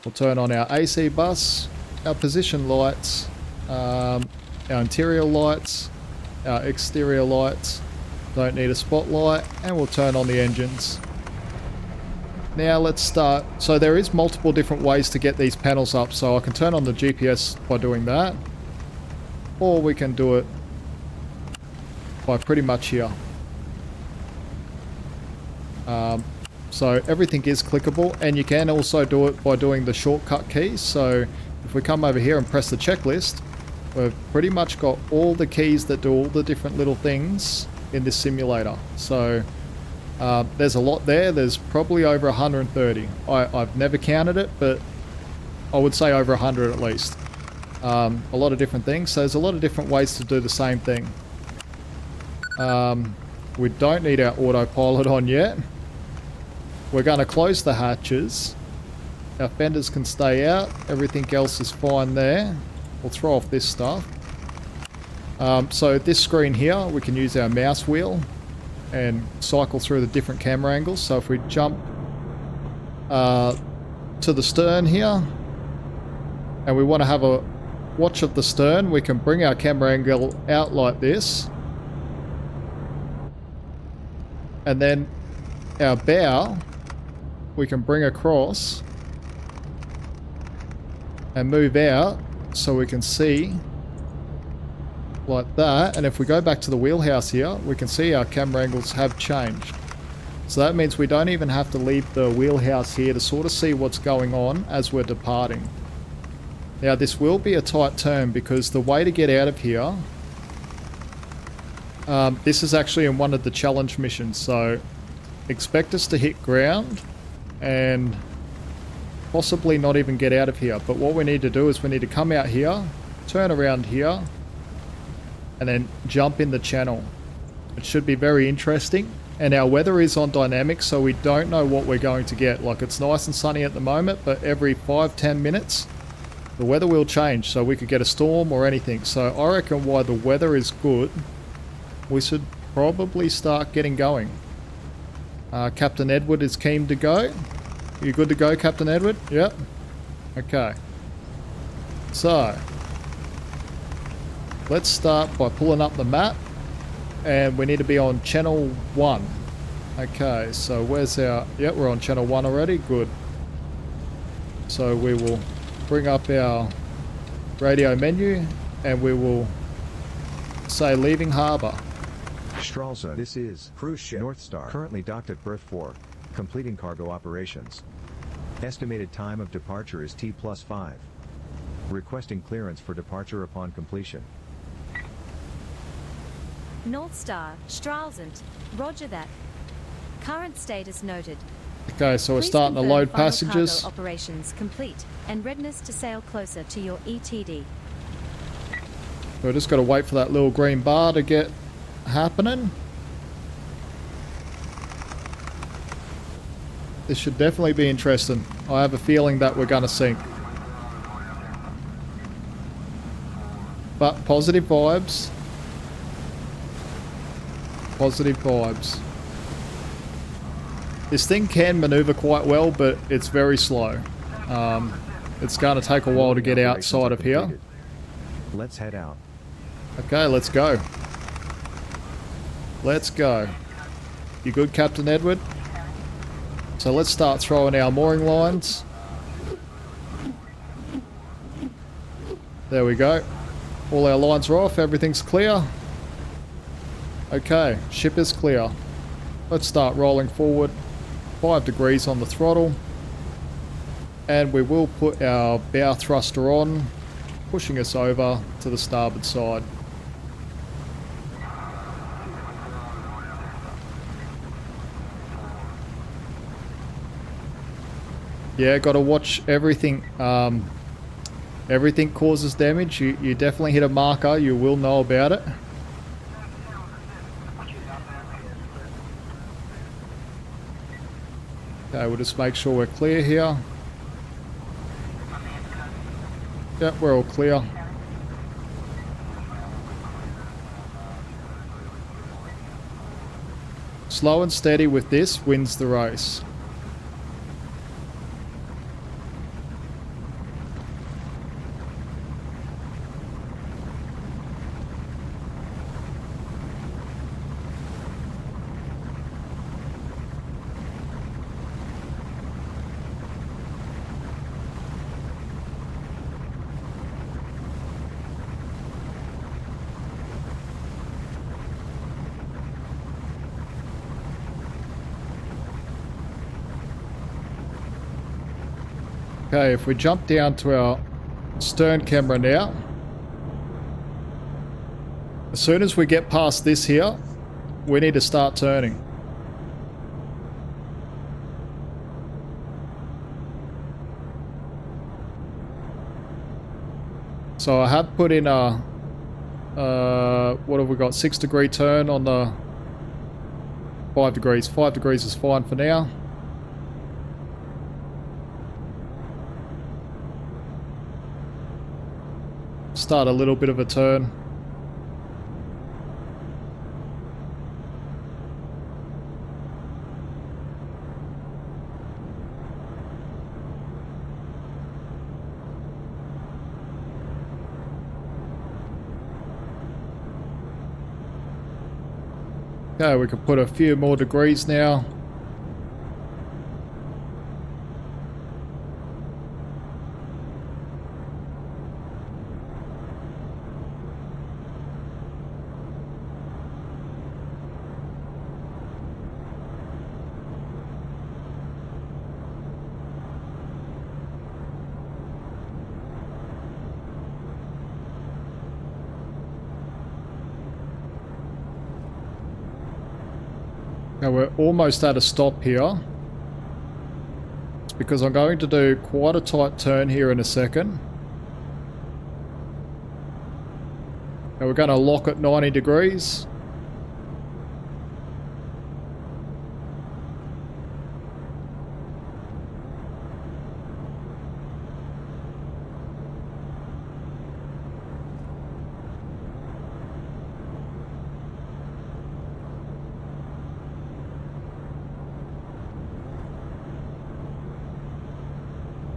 We'll turn on our AC bus, our position lights, our interior lights, our exterior lights. Don't need a spotlight, and we'll turn on the engines. Now let's start. So there is multiple different ways to get these panels up. So I can turn on the GPS by doing that, or we can do it by pretty much here. So everything is clickable, and you can also do it by doing the shortcut keys. So if we come over here and press the checklist, we've pretty much got all the keys that do all the different little things in this simulator. So there's a lot there. There's probably over 130. I've never counted it, but I would say over 100 at least. A lot of different things. So there's a lot of different ways to do the same thing. We don't need our autopilot on yet. We're going to close the hatches. Our fenders can stay out. Everything else is fine there. We'll throw off this stuff. So this screen here, we can use our mouse wheel and cycle through the different camera angles. So if we jump to the stern here, and we want to have a watch of the stern, we can bring our camera angle out like this. And then our bow, we can bring across and move out so we can see like that. And if we go back to the wheelhouse here, we can see our camera angles have changed. So that means we don't even have to leave the wheelhouse here to sort of see what's going on as we're departing. Now this will be a tight turn because the way to get out of here, this is actually in one of the challenge missions, so expect us to hit ground and possibly not even get out of here. But what we need to do is we need to come out here, turn around here, and then jump in the channel. It should be very interesting. And our weather is on dynamic, so we don't know what we're going to get. Like, it's nice and sunny at the moment, but every 5-10 minutes the weather will change, so we could get a storm or anything. So I reckon while the weather is good, we should probably start getting going. Captain Edward is keen to go. You good to go, Captain Edward? Yep. Okay. So let's start by pulling up the map, and we need to be on channel 1. Okay, so where's our... Yep, we're on channel 1 already. Good. So we will bring up our radio menu and we will say leaving harbour.
Stralsund. This is cruise ship North Star. Currently docked at berth 4. Completing cargo operations. Estimated time of departure is T+5. Requesting clearance for departure upon completion.
North Star, Stralsund. Roger that. Current status noted.
Okay, so we're
Please
starting to
confirm
load
final
passengers.
cargo operations complete and readiness to sail closer to your ETD.
We're just got to wait for that little green bar to get happening. This should definitely be interesting. I have a feeling that we're going to sink. But positive vibes. Positive vibes. This thing can maneuver quite well, but it's very slow. It's going to take a while to get outside of here.
Let's head out.
Okay, let's go. Let's go. You good, Captain Edward? So let's start throwing our mooring lines. There we go. All our lines are off, everything's clear. Okay, ship is clear. Let's start rolling forward. 5 degrees on the throttle. And we will put our bow thruster on, pushing us over to the starboard side. Yeah, got to watch everything. Everything causes damage. You definitely hit a marker, you will know about it. Okay, we'll just make sure we're clear here. Yep, we're all clear. Slow and steady with this wins the race. Okay, if we jump down to our stern camera now, as soon as we get past this here, we need to start turning. So I have put in a, what have we got, 6-degree turn on the 5 degrees. 5 degrees is fine for now. Start a little bit of a turn. Okay, we can put a few more degrees now. Now we're almost at a stop here. It's because I'm going to do quite a tight turn here in a second. Now we're going to lock at 90 degrees.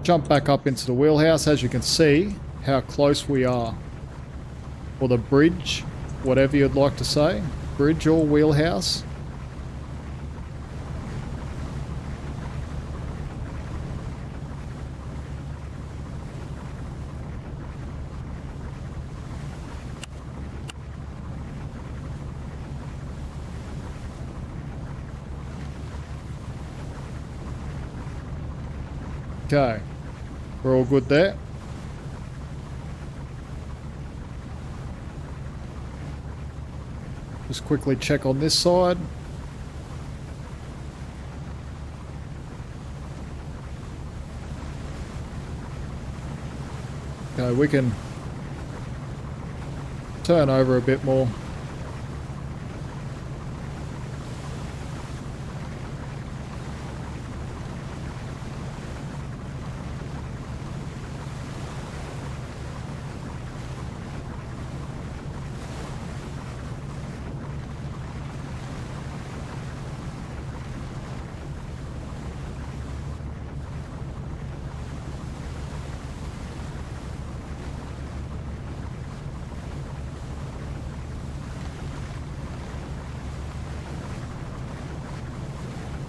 Jump back up into the wheelhouse. As you can see how close we are. Or the bridge, whatever you'd like to say. Bridge or wheelhouse. Okay. We're all good there. Just quickly check on this side. Okay, we can turn over a bit more.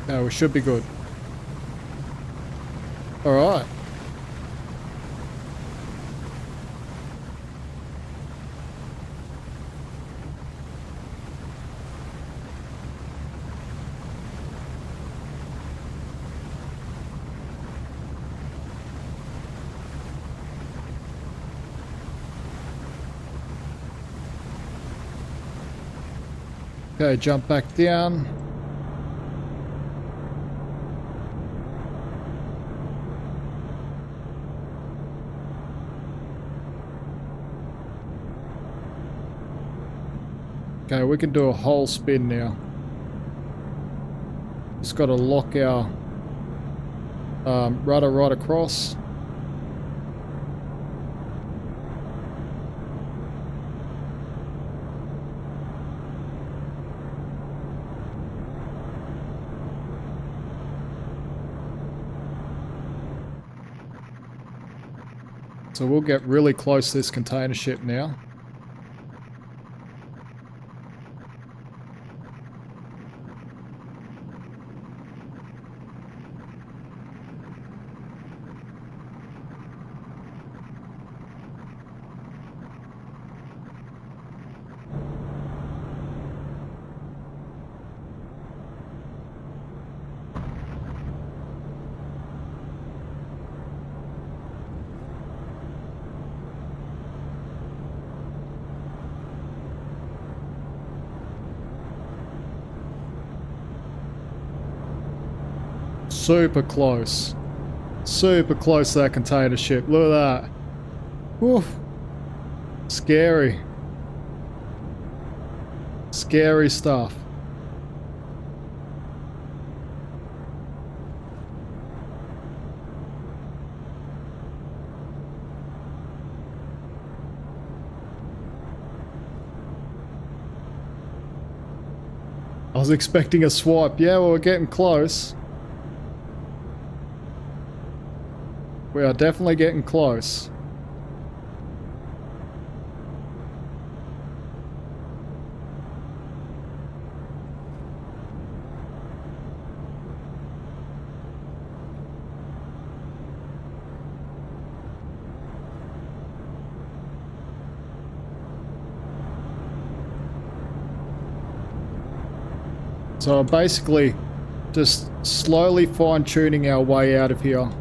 No, we should be good. Alright. Okay, jump back down. Okay, we can do a whole spin now. Just got to lock our rudder right across. So we'll get really close to this container ship now. Super close. Super close to that container ship. Look at that. Woof. Scary. Scary stuff. I was expecting a swipe. Yeah, well, we're getting close. We are definitely getting close. So I'm basically just slowly fine-tuning our way out of here.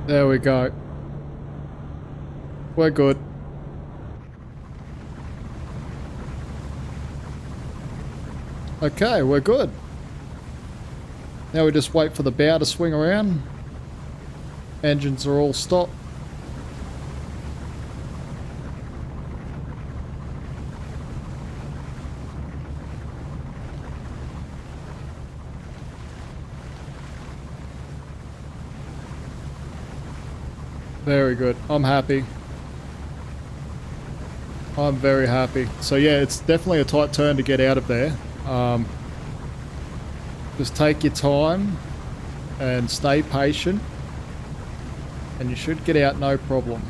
There we go. We're good. Okay, we're good. Now we just wait for the bow to swing around. Engines are all stopped. Very good. I'm happy. I'm very happy. So yeah, it's definitely a tight turn to get out of there. Just take your time and stay patient. And you should get out no problem.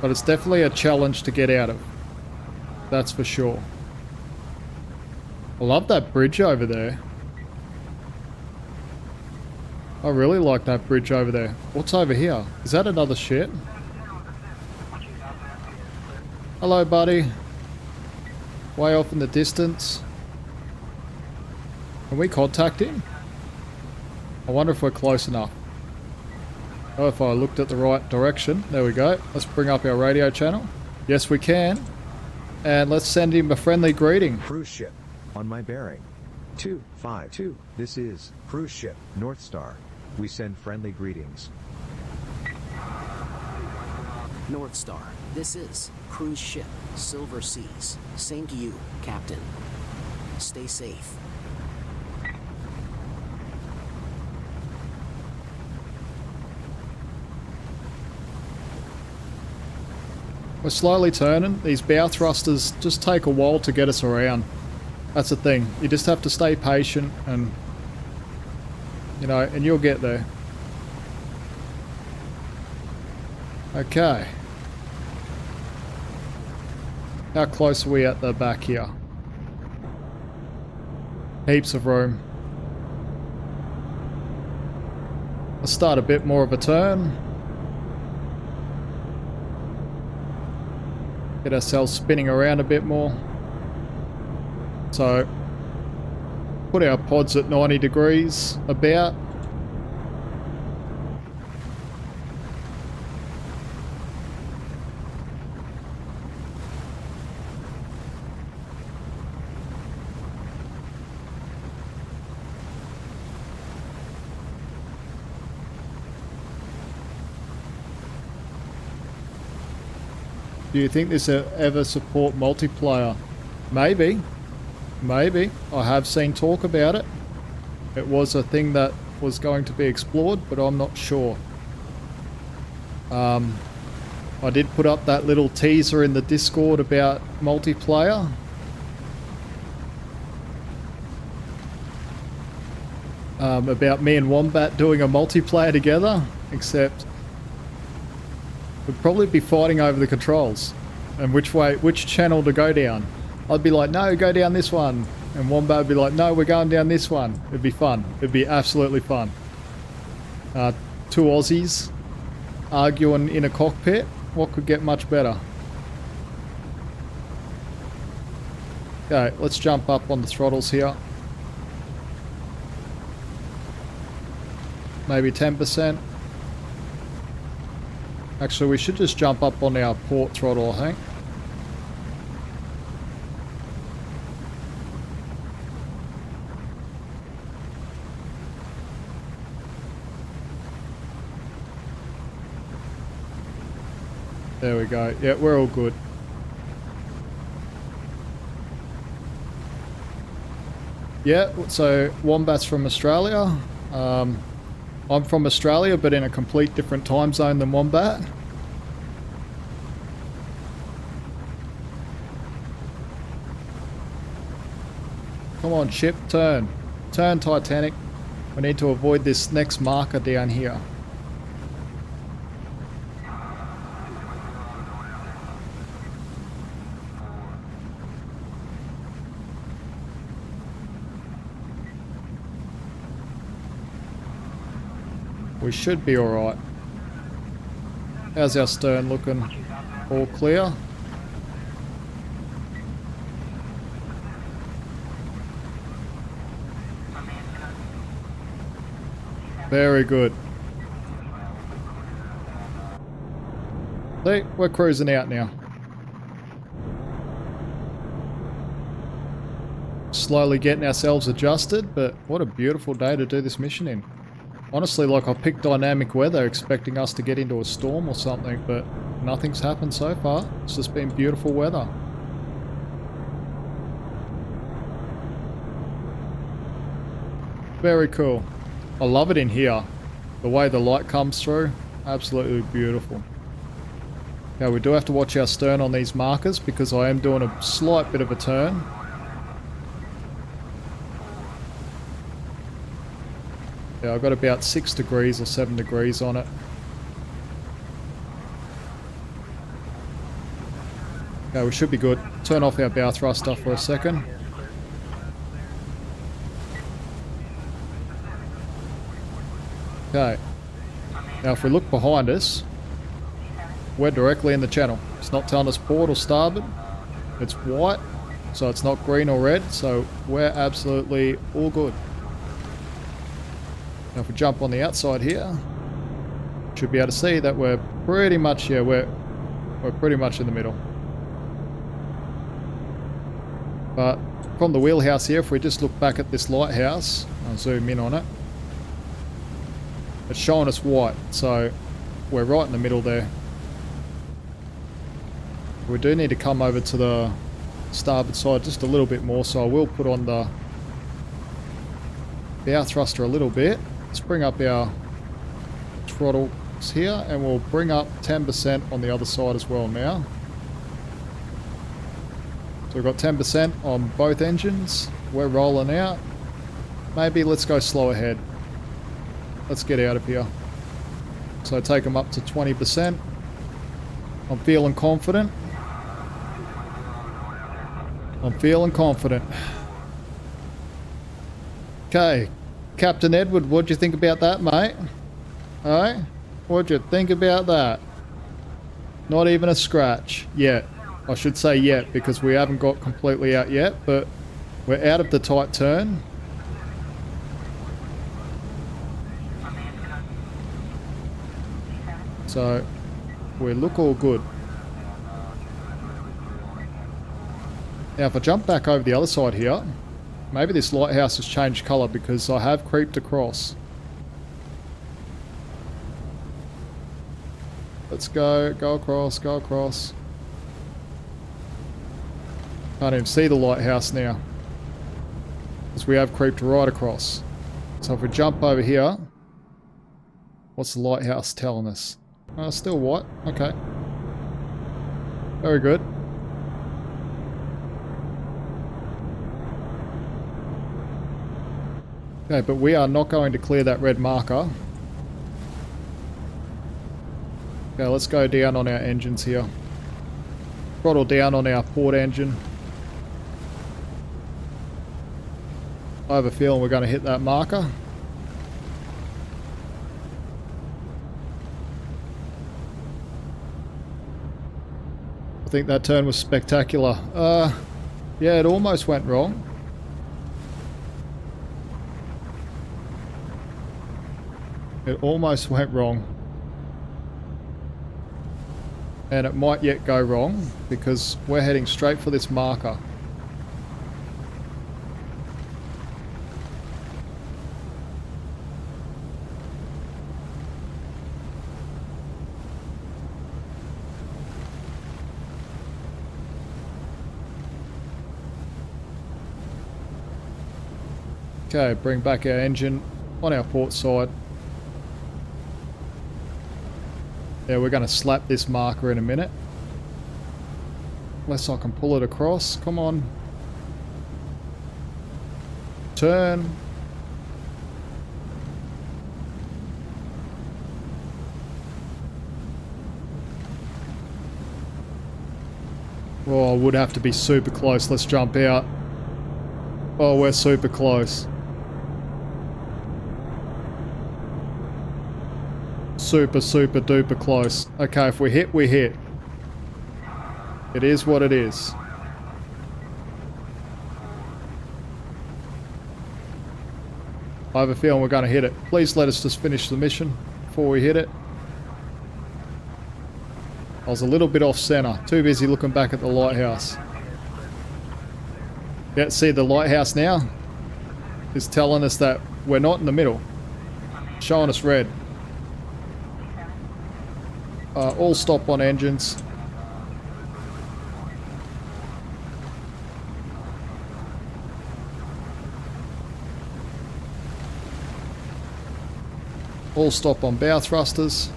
But it's definitely a challenge to get out of. That's for sure. I love that bridge over there. I really like that bridge over there. What's over here? Is that another ship? Hello, buddy. Way off in the distance. Can we contact him? I wonder if we're close enough. Oh, if I looked at the right direction. There we go. Let's bring up our radio channel. Yes, we can. And let's send him a friendly greeting.
Cruise ship. On my bearing. 252. This is cruise ship North Star. We send friendly greetings.
North Star, this is cruise ship Silver Seas. Same to you, Captain. Stay safe.
We're slowly turning. These bow thrusters just take a while to get us around. That's the thing. You just have to stay patient and, you know, and you'll get there. Okay. How close are we at the back here? Heaps of room. Let's start a bit more of a turn. Get ourselves spinning around a bit more. So, put our pods at 90 degrees about. Do you think this will ever support multiplayer? Maybe. Maybe. I have seen talk about it. It was a thing that was going to be explored, but I'm not sure. I did put up that little teaser in the Discord about multiplayer. About me and Wombat doing a multiplayer together, except we'd probably be fighting over the controls and which channel to go down. I'd be like, no, go down this one. And Wombat would be like, no, we're going down this one. It'd be fun. It'd be absolutely fun. Two Aussies arguing in a cockpit. What could get much better? Okay, let's jump up on the throttles here. Maybe 10%. Actually, we should just jump up on our port throttle, I think. There we go. Yeah, we're all good. Yeah, so Wombat's from Australia. I'm from Australia, but in a complete different time zone than Wombat. Come on, ship, turn. Turn, Titanic. We need to avoid this next marker down here. We should be alright. How's our stern looking? All clear? Very good. See, we're cruising out now. Slowly getting ourselves adjusted, but what a beautiful day to do this mission in. Honestly, like, I picked dynamic weather expecting us to get into a storm or something, but nothing's happened so far. It's just been beautiful weather. Very cool. I love it in here. The way the light comes through, absolutely beautiful. Now, we do have to watch our stern on these markers because I am doing a slight bit of a turn. Yeah, I've got about 6 degrees or 7 degrees on it. Okay, we should be good. Turn off our bow thruster for a second. Okay. Now if we look behind us, we're directly in the channel. It's not telling us port or starboard. It's white, so it's not green or red, so we're absolutely all good. Now if we jump on the outside here, should be able to see that we're pretty much, yeah, we're pretty much in the middle. But from the wheelhouse here, if we just look back at this lighthouse, I'll zoom in on it. It's showing us white, so we're right in the middle there. We do need to come over to the starboard side just a little bit more, so I will put on the bow thruster a little bit. Let's bring up our throttles here, and we'll bring up 10% on the other side as well now. So we've got 10% on both engines. We're rolling out. Maybe let's go slow ahead. Let's get out of here. So take them up to 20%. I'm feeling confident. I'm feeling confident. Okay, Captain Edward, what'd you think about that, mate? Alright? What'd you think about that? Not even a scratch yet. I should say yet, because we haven't got completely out yet, but we're out of the tight turn. So we look all good. Now if I jump back over the other side here, maybe this lighthouse has changed colour because I have creeped across. Let's go across, go across. Can't even see the lighthouse now, because we have creeped right across. So if we jump over here, what's the lighthouse telling us? Still white. Okay. Very good. Okay, but we are not going to clear that red marker. Okay, let's go down on our engines here. Throttle down on our port engine. I have a feeling we're going to hit that marker. I think that turn was spectacular. Yeah, it almost went wrong. It almost went wrong. And it might yet go wrong, because we're heading straight for this marker. Okay, bring back our engine on our port side. Yeah, we're going to slap this marker in a minute. Unless I can pull it across. Come on. Turn. Oh, I would have to be super close. Let's jump out. Oh, we're super close. Super duper close. Okay, if we hit, we hit. It is what it is. I have a feeling we're going to hit it. Please let us just finish the mission before we hit it. I was a little bit off center. Too busy looking back at the lighthouse. Yeah, see the lighthouse now is telling us that we're not in the middle. Showing us red. All stop on engines. All stop on bow thrusters.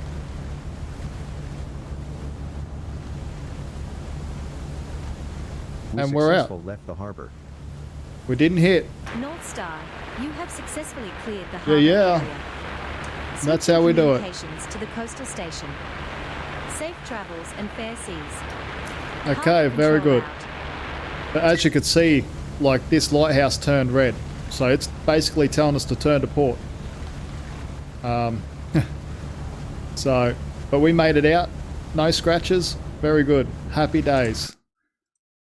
We
And we're out.
left the harbor.
We didn't hit.
North Star, you have successfully cleared the harbour
Yeah.
area.
That's how we do it.
Communications to the coastal station. Safe travels and fair seas.
Okay,
Harbour
very
control
good.
out.
But as you can see, like this lighthouse turned red. So it's basically telling us to turn to port. But we made it out. No scratches. Very good. Happy days.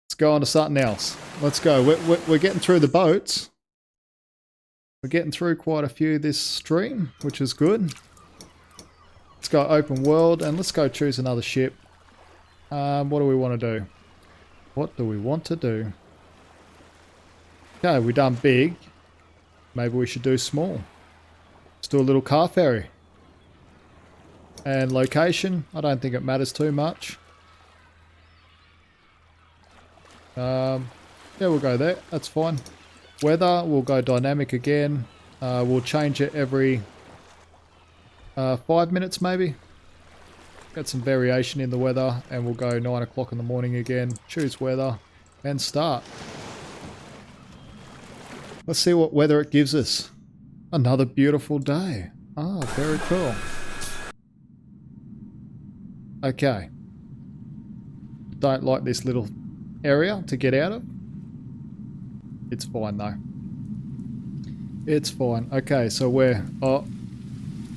Let's go on to something else. Let's go. We're getting through the boats. We're getting through quite a few this stream, which is good. Let's go open world and let's go choose another ship. What do we want to do? What do we want to do? Okay, we done big. Maybe we should do small. Let's do a little car ferry. And location, I don't think it matters too much. Yeah, we'll go there. That's fine. Weather, we'll go dynamic again. We'll change it every 5 minutes maybe. Get some variation in the weather and we'll go 9 o'clock in the morning again. Choose weather and start. Let's see what weather it gives us. Another beautiful day. Ah, very cool. Okay. Don't like this little area to get out of. It's fine though. It's fine. Okay, so we're... Oh.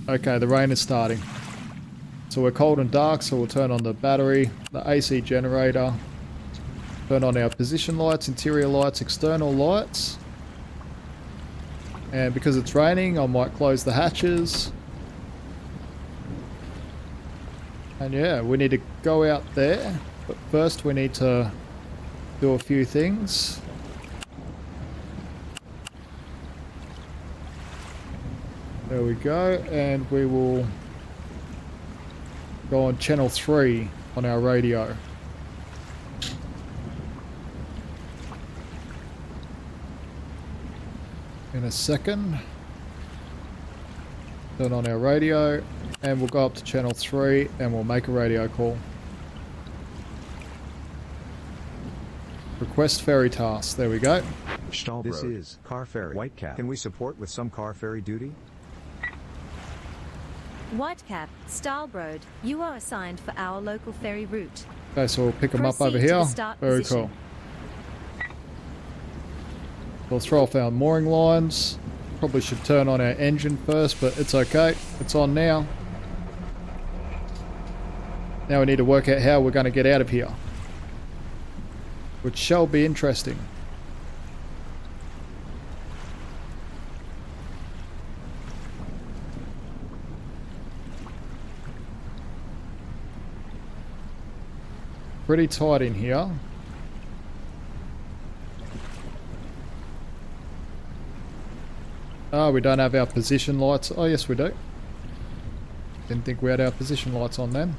Okay, the rain is starting. So we're cold and dark, so we'll turn on the battery, the AC generator. Turn on our position lights, interior lights, external lights. And because it's raining, I might close the hatches. And yeah, we need to go out there. But first we need to do a few things. There we go. And we will go on channel 3 on our radio. In a second. Turn on our radio. And we'll go up to channel 3 and we'll make a radio call. Request ferry task. There we go.
Stahlbrod. This is Car Ferry. Whitecap. Can we support with some car ferry duty?
Whitecap, Stahlbrod, you are assigned for our local ferry route.
Okay, so we'll pick them up
Proceed
over
to the
here.
start
Very
position.
cool. We'll throw off our mooring lines. Probably should turn on our engine first, but it's okay. It's on now. Now we need to work out how we're going to get out of here. Which shall be interesting. Pretty tight in here. Oh, we don't have our position lights. Oh, yes, we do. Didn't think we had our position lights on then.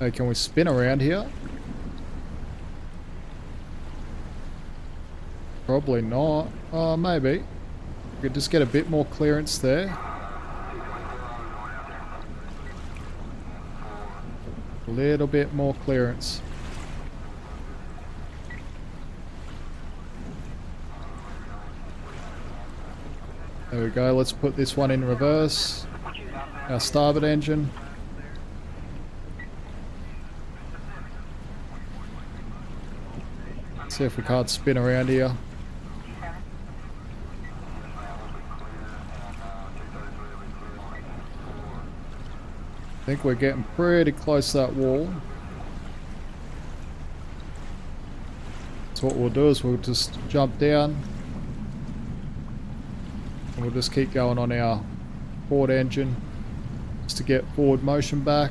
Okay, can we spin around here? Probably not. Oh, maybe. We could just get a bit more clearance there. A little bit more clearance. There we go. Let's put this one in reverse. Our starboard engine. See if we can't spin around here. I think we're getting pretty close to that wall. So what we'll do is we'll just jump down. And we'll just keep going on our forward engine. Just to get forward motion back.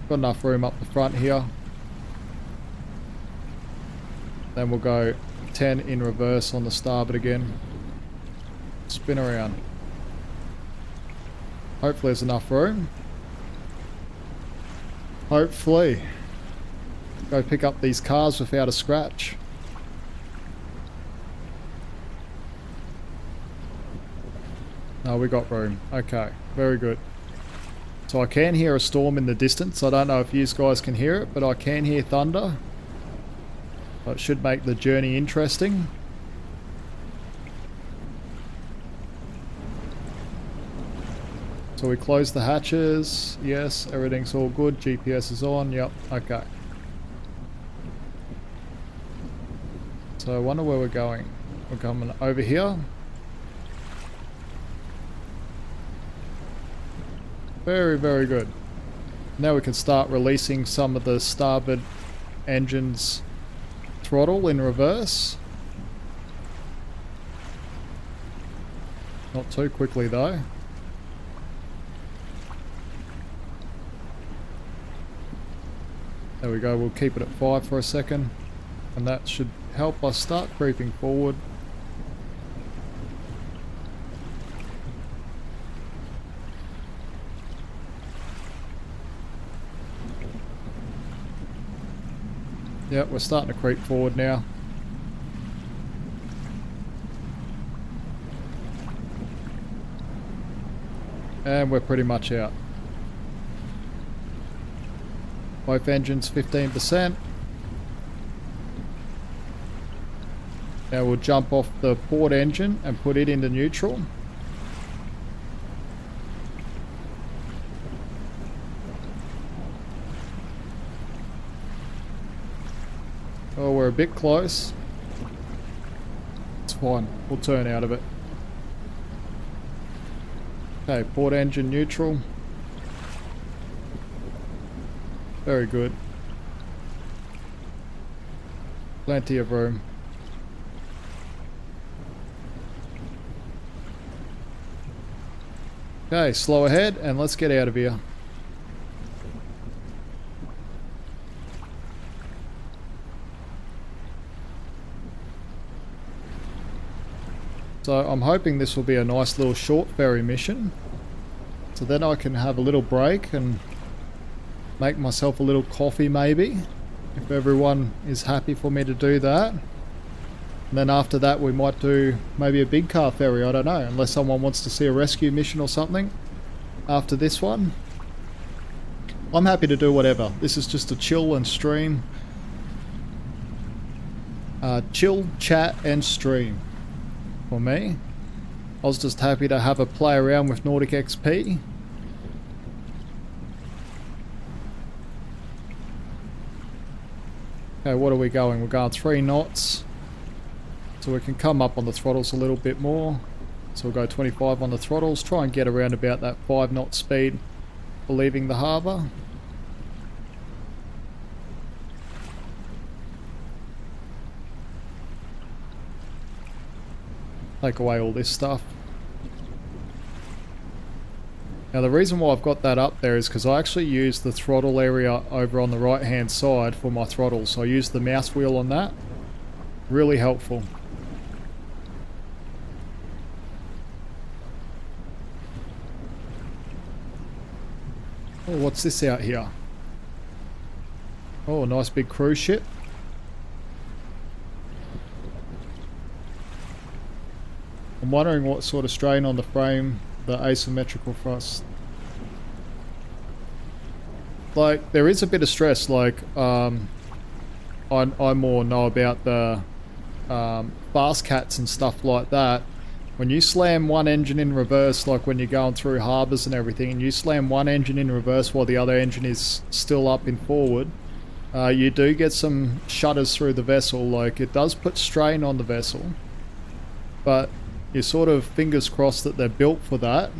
Got enough room up the front here. Then we'll go 10 in reverse on the starboard again. Spin around. Hopefully there's enough room. Hopefully. Go pick up these cars without a scratch. No, we got room. Okay, very good. So I can hear a storm in the distance. I don't know if you guys can hear it, but I can hear thunder. So it should make the journey interesting. So we close the hatches. Yes, everything's all good. GPS is on. Yep, okay. So I wonder where we're going. We're coming over here. Very, very good. Now we can start releasing some of the starboard engine's throttle in reverse. Not too quickly though. There we go, we'll keep it at 5 for a second. And that should help us start creeping forward. Yep, we're starting to creep forward now. And we're pretty much out. Both engines 15%. Now we'll jump off the port engine and put it into neutral. Oh, we're a bit close. It's fine. We'll turn out of it. Okay, port engine neutral. Very good. Plenty of room. Okay, slow ahead and let's get out of here. So I'm hoping this will be a nice little short ferry mission. So then I can have a little break and make myself a little coffee maybe, if everyone is happy for me to do that. And then after that we might do maybe a big car ferry, I don't know, unless someone wants to see a rescue mission or something after this one. I'm happy to do whatever. This is just a chill and stream. Chill, chat and stream for me. I was just happy to have a play around with Nautic XP. Okay, what are we going? We're going 3 knots. So we can come up on the throttles a little bit more. So we'll go 25 on the throttles. Try and get around about that 5 knot speed for leaving the harbour. Take away all this stuff. Now the reason why I've got that up there is because I actually use the throttle area over on the right hand side for my throttle. So I use the mouse wheel on that. Really helpful. Oh, what's this out here? Oh, a nice big cruise ship. I'm wondering what sort of strain on the frame the asymmetrical thrust. Like, there is a bit of stress, like, I more know about the fast cats and stuff like that. When you slam one engine in reverse, like when you're going through harbours and everything, and you slam one engine in reverse while the other engine is still up and forward, you do get some shudders through the vessel. Like, it does put strain on the vessel, but you're sort of fingers crossed that they're built for that.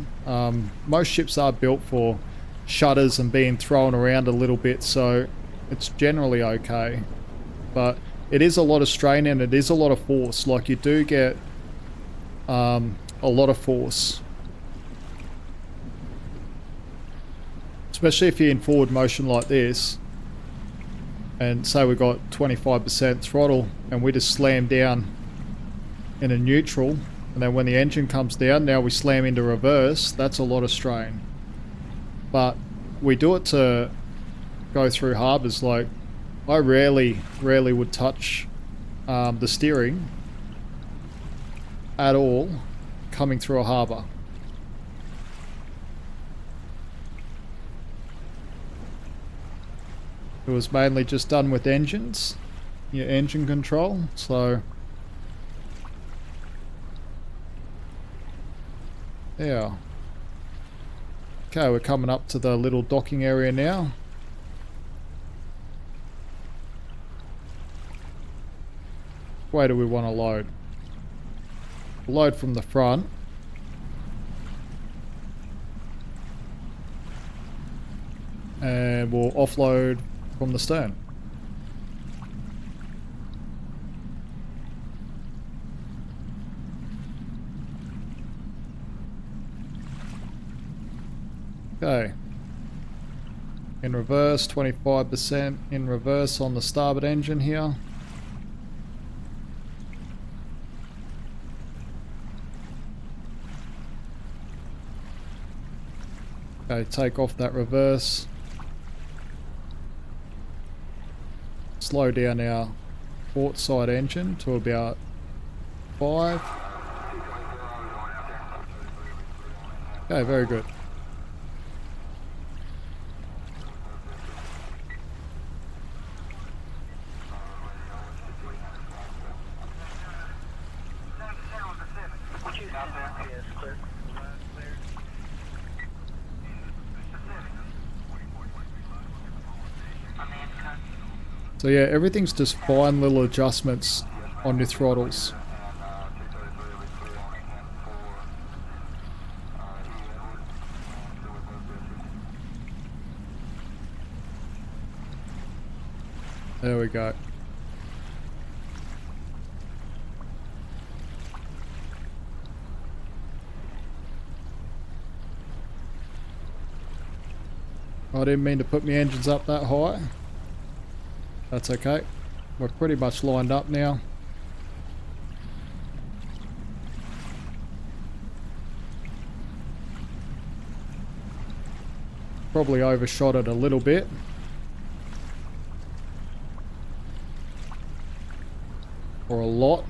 Most ships are built for shudders and being thrown around a little bit, so it's generally okay. But it is a lot of strain and it is a lot of force. Like, you do get a lot of force, especially if you're in forward motion like this, and say we got 25% throttle and we just slam down in a neutral, and then when the engine comes down, now we slam into reverse. That's a lot of strain. But we do it to go through harbours. Like, I rarely would touch the steering at all coming through a harbour. It was mainly just done with engines, your engine control, so yeah. Okay, we're coming up to the little docking area now. Where do we want to load? Load from the front. And we'll offload from the stern. Okay. In reverse, 25% in reverse on the starboard engine here. Okay, take off that reverse. Slow down our port side engine to about 5. Okay, very good. So yeah, everything's just fine little adjustments on your throttles. There we go. I didn't mean to put my engines up that high. That's okay. We're pretty much lined up now. Probably overshot it a little bit. Or a lot.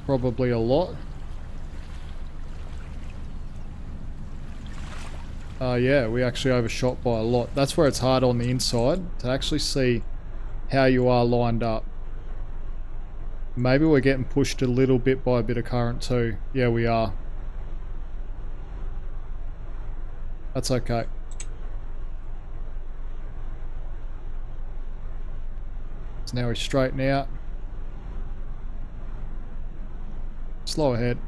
Probably a lot. Yeah, we actually overshot by a lot. That's where it's hard on the inside to actually see how you are lined up. Maybe we're getting pushed a little bit by a bit of current too. Yeah, we are. That's okay. So now we straighten out. Slow ahead.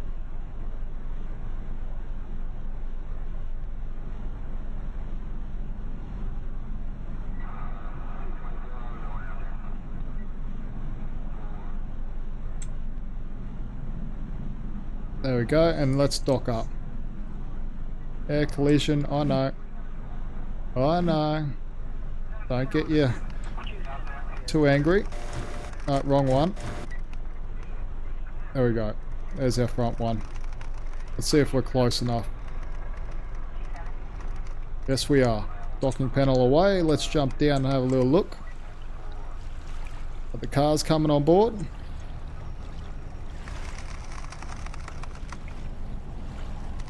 There we go, and let's dock up. Air collision, I know. I know. Don't get you too angry. Wrong one. There we go. There's our front one. Let's see if we're close enough. Yes, we are. Docking panel away. Let's jump down and have a little look. But the car's coming on board.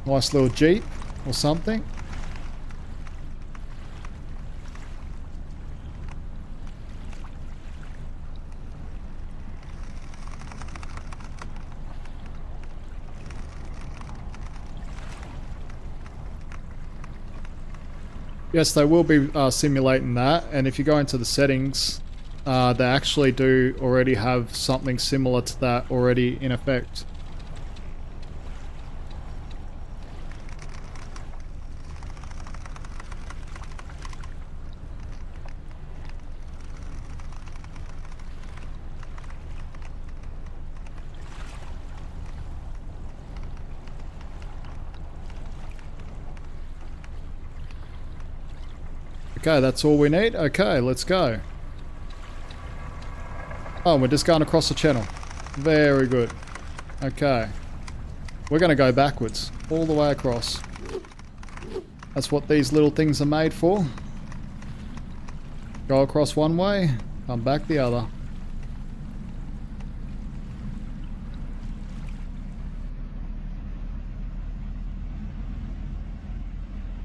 Nice little Jeep or something. Yes, they will be simulating that, and if you go into the settings, they actually do already have something similar to that already in effect. Okay, that's all we need. Okay, let's go. Oh, we're just going across the channel. Very good. Okay. We're going to go backwards. All the way across. That's what these little things are made for. Go across one way, come back the other.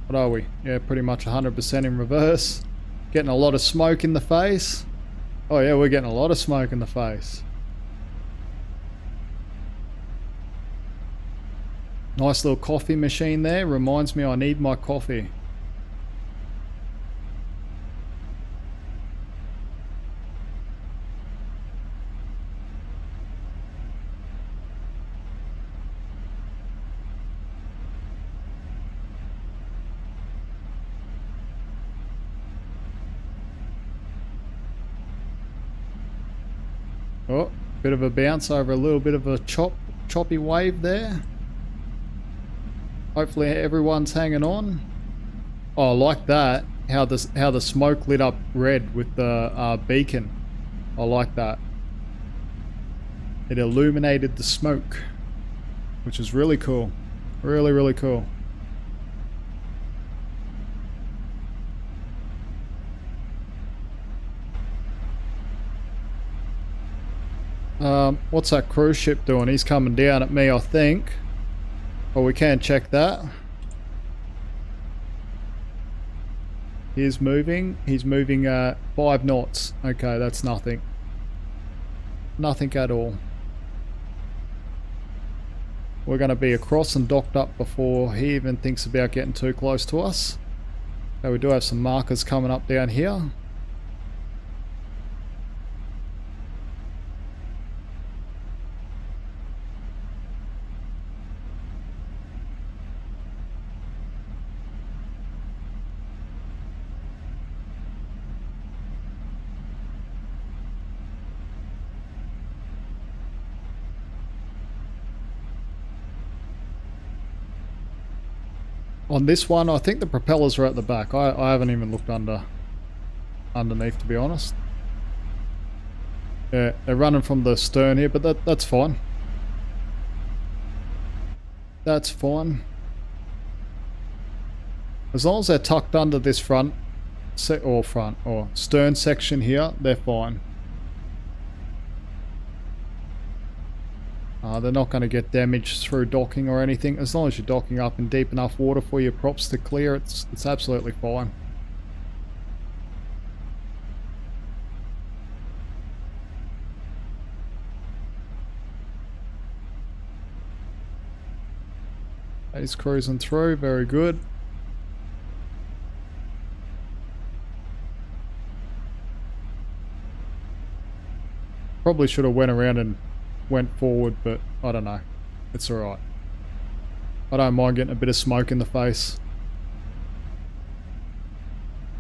What are we? Yeah, pretty much 100% in reverse. Getting a lot of smoke in the face. Oh yeah, we're getting a lot of smoke in the face. Nice little coffee machine there. Reminds me I need my coffee. Oh, bit of a bounce over a little bit of a choppy wave there. Hopefully everyone's hanging on. Oh, I like that. How the smoke lit up red with the beacon. I like that. It illuminated the smoke, which is really cool. Really, really cool. What's that cruise ship doing? He's coming down at me, I think. Well, we can check that. He's moving. He's moving 5 knots. Okay, that's nothing. Nothing at all. We're going to be across and docked up before he even thinks about getting too close to us. Okay, we do have some markers coming up down here. On this one, I think the propellers are at the back. I haven't even looked underneath, to be honest. Yeah, they're running from the stern here, but that's fine. That's fine. As long as they're tucked under this front or stern section here, they're fine. They're not going to get damaged through docking or anything. As long as you're docking up in deep enough water for your props to clear, it's absolutely fine. He's cruising through, very good. Probably should have went around and went forward, but I don't know. It's alright. I don't mind getting a bit of smoke in the face.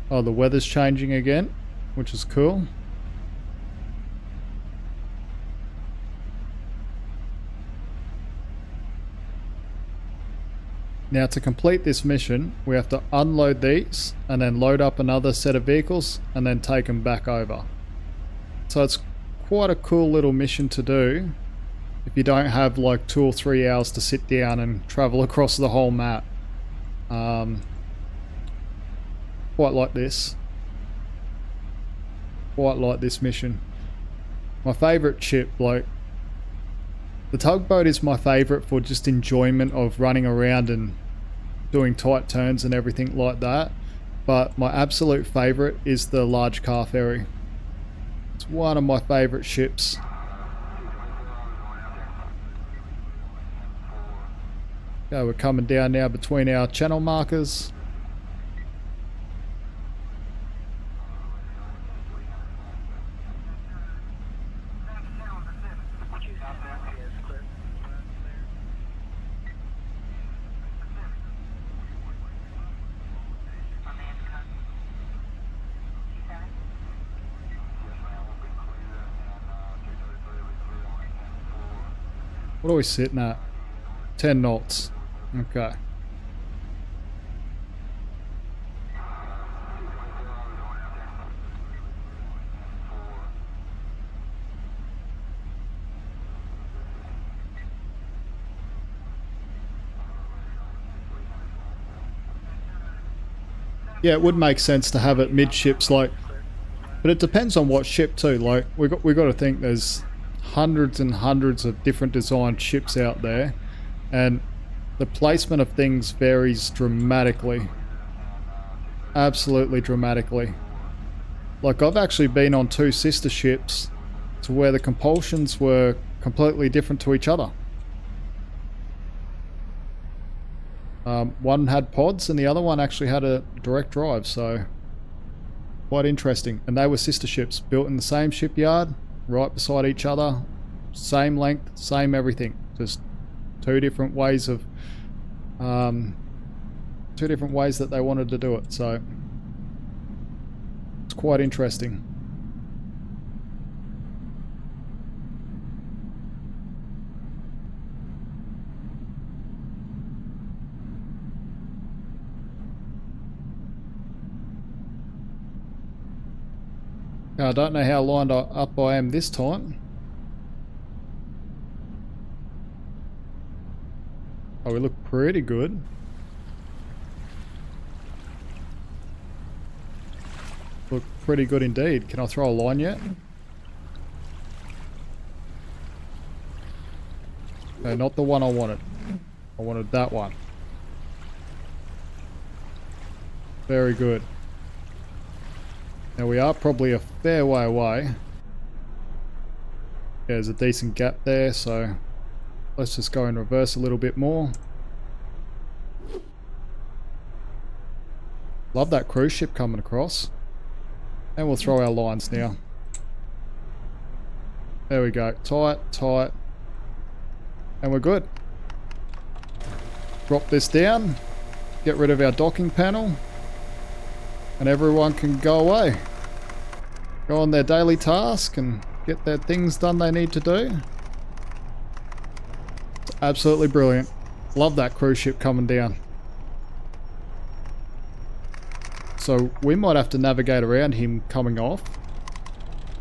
Oh, the weather's changing again, which is cool. Now to complete this mission, we have to unload these and then load up another set of vehicles and then take them back over. So it's quite a cool little mission to do if you don't have like 2 or 3 hours to sit down and travel across the whole map. Quite like this. Quite like this mission. My favourite ship, like the tugboat is my favourite for just enjoyment of running around and doing tight turns and everything like that, but my absolute favourite is the large car ferry. It's one of my favourite ships. Okay, we're coming down now between our channel markers. What are we sitting at? 10 knots. Okay. Yeah, it would make sense to have it midships, like, but it depends on what ship too. Like we got to think there's hundreds and hundreds of different designed ships out there, and the placement of things varies dramatically. Absolutely dramatically. Like, I've actually been on 2 sister ships to where the compulsions were completely different to each other. One had pods and the other one actually had a direct drive, so quite interesting. And they were sister ships, built in the same shipyard, right beside each other, same length, same everything. Just 2 different ways of, 2 different ways that they wanted to do it. So it's quite interesting. I don't know how lined up I am this time. Oh, we look pretty good. Look pretty good indeed. Can I throw a line yet? No, not the one I wanted. I wanted that one. Very good. Now we are probably a fair way away. Yeah, there's a decent gap there, so let's just go in reverse a little bit more. Love that cruise ship coming across. And we'll throw our lines now. There we go. Tight, tight. And we're good. Drop this down. Get rid of our docking panel. And everyone can go away. Go on their daily task and get their things done they need to do. It's absolutely brilliant. Love that cruise ship coming down. So we might have to navigate around him coming off.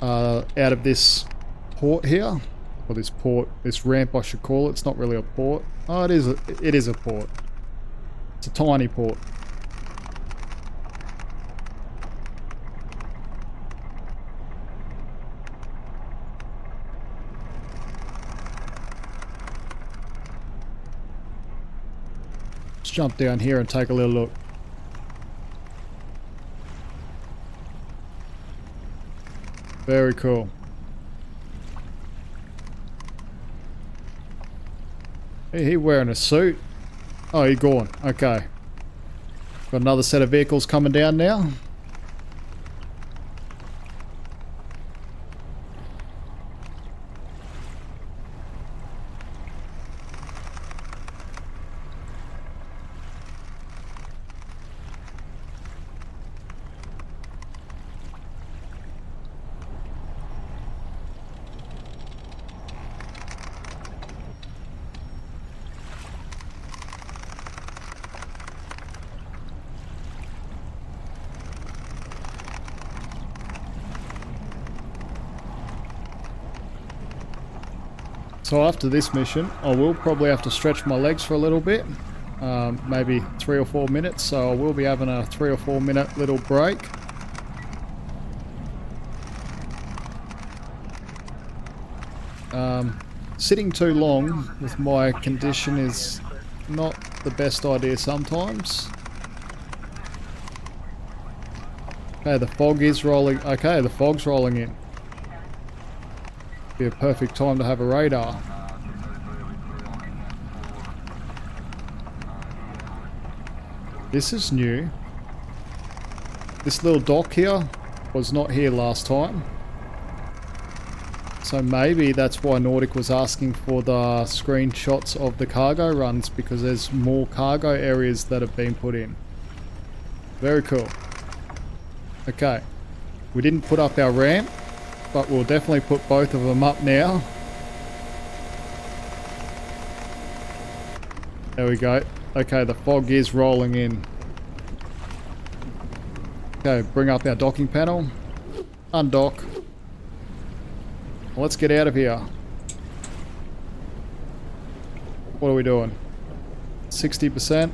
Out of this port here. Or this port, this ramp I should call it. It's not really a port. Oh, it is a port. It's a tiny port. Jump down here and take a little look. Very cool. Hey, he wearing a suit. Oh, he gone. Okay. Got another set of vehicles coming down now. So after this mission, I will probably have to stretch my legs for a little bit, maybe 3 or 4 minutes, so I will be having a 3 or 4 minute little break. Sitting too long with my condition is not the best idea sometimes. Okay, the fog is rolling. Okay, the fog's rolling in. Be a perfect time to have a radar. This is new. This little dock here was not here last time. So maybe that's why Nautic was asking for the screenshots of the cargo runs, because there's more cargo areas that have been put in. Very cool. Okay. We didn't put up our ramp, but we'll definitely put both of them up now. There we go. Okay, the fog is rolling in. Okay, bring up our docking panel. Undock. Let's get out of here. What are we doing? 60%.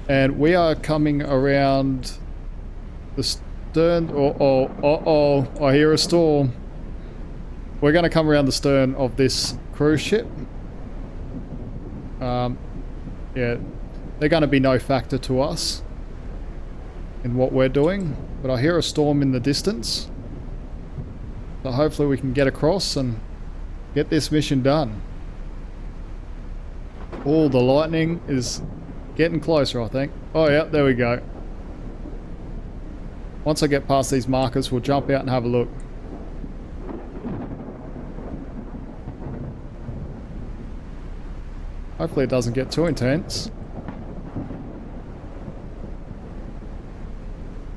And we are coming around the stern. Oh, I hear a storm. We're going to come around the stern of this cruise ship. Yeah, they're going to be no factor to us. in what we're doing, but I hear a storm in the distance. So hopefully we can get across and get this mission done. Oh, the lightning is getting closer, I think. Oh yeah, there we go. Once I get past these markers, we'll jump out and have a look. Hopefully it doesn't get too intense.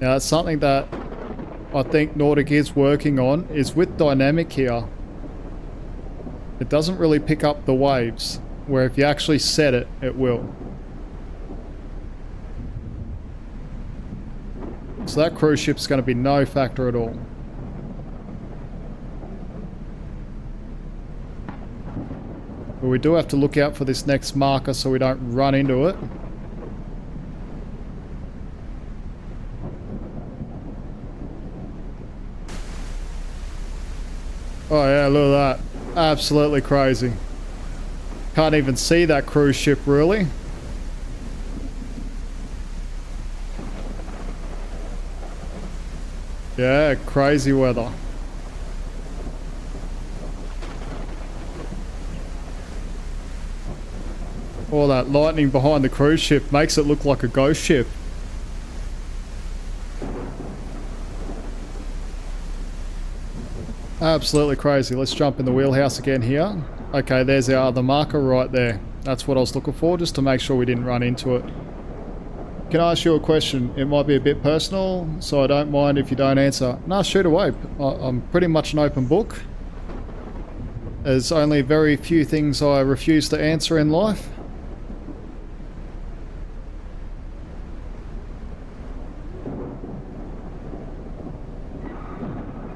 Now that's something that I think Nautic is working on, is with dynamic here. It doesn't really pick up the waves, where if you actually set it, it will. So that cruise ship's going to be no factor at all. But we do have to look out for this next marker so we don't run into it. Oh yeah, look at that. Absolutely crazy. Can't even see that cruise ship really. Yeah, crazy weather. All that lightning behind the cruise ship makes it look like a ghost ship. Absolutely crazy. Let's jump in the wheelhouse again here. Okay, there's our other marker right there. That's what I was looking for, just to make sure we didn't run into it. Can I ask you a question? It might be a bit personal, so I don't mind if you don't answer. No, shoot away. I'm pretty much an open book. There's only very few things I refuse to answer in life.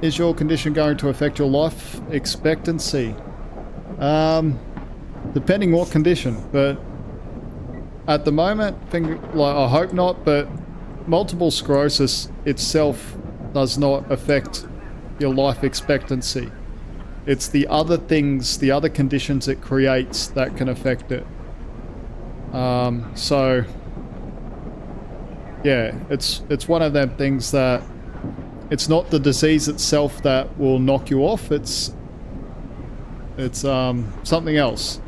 Is your condition going to affect your life expectancy? Depending what condition, but at the moment, I hope not, but multiple sclerosis itself does not affect your life expectancy. It's the other things, the other conditions it creates that can affect it. So yeah, it's one of them things that it's not the disease itself that will knock you off, it's something else.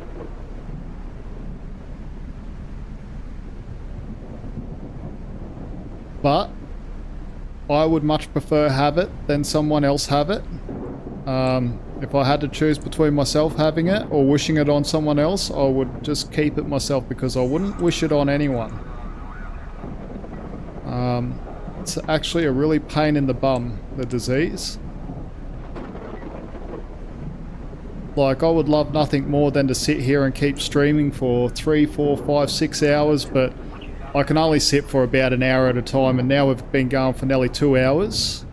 But I would much prefer have it than someone else have it. If I had to choose between myself having it or wishing it on someone else, I would just keep it myself because I wouldn't wish it on anyone. It's actually a really pain in the bum, the disease. Like, I would love nothing more than to sit here and keep streaming for 3, 4, 5, 6 hours, but I can only sit for about an hour at a time, and now we've been going for nearly 2 hours.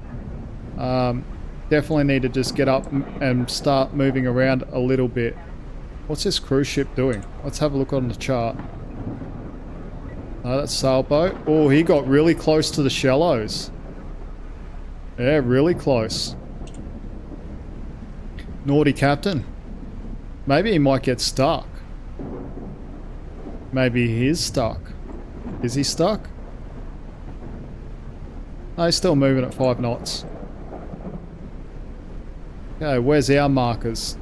Definitely need to just get up and start moving around a little bit. What's this cruise ship doing? Let's have a look on the chart. Oh, that's sailboat. Oh, he got really close to the shallows. Yeah, really close. Naughty captain. Maybe he might get stuck. Maybe he is stuck. Is he stuck? No, he's still moving at 5 knots. Okay, where's our markers?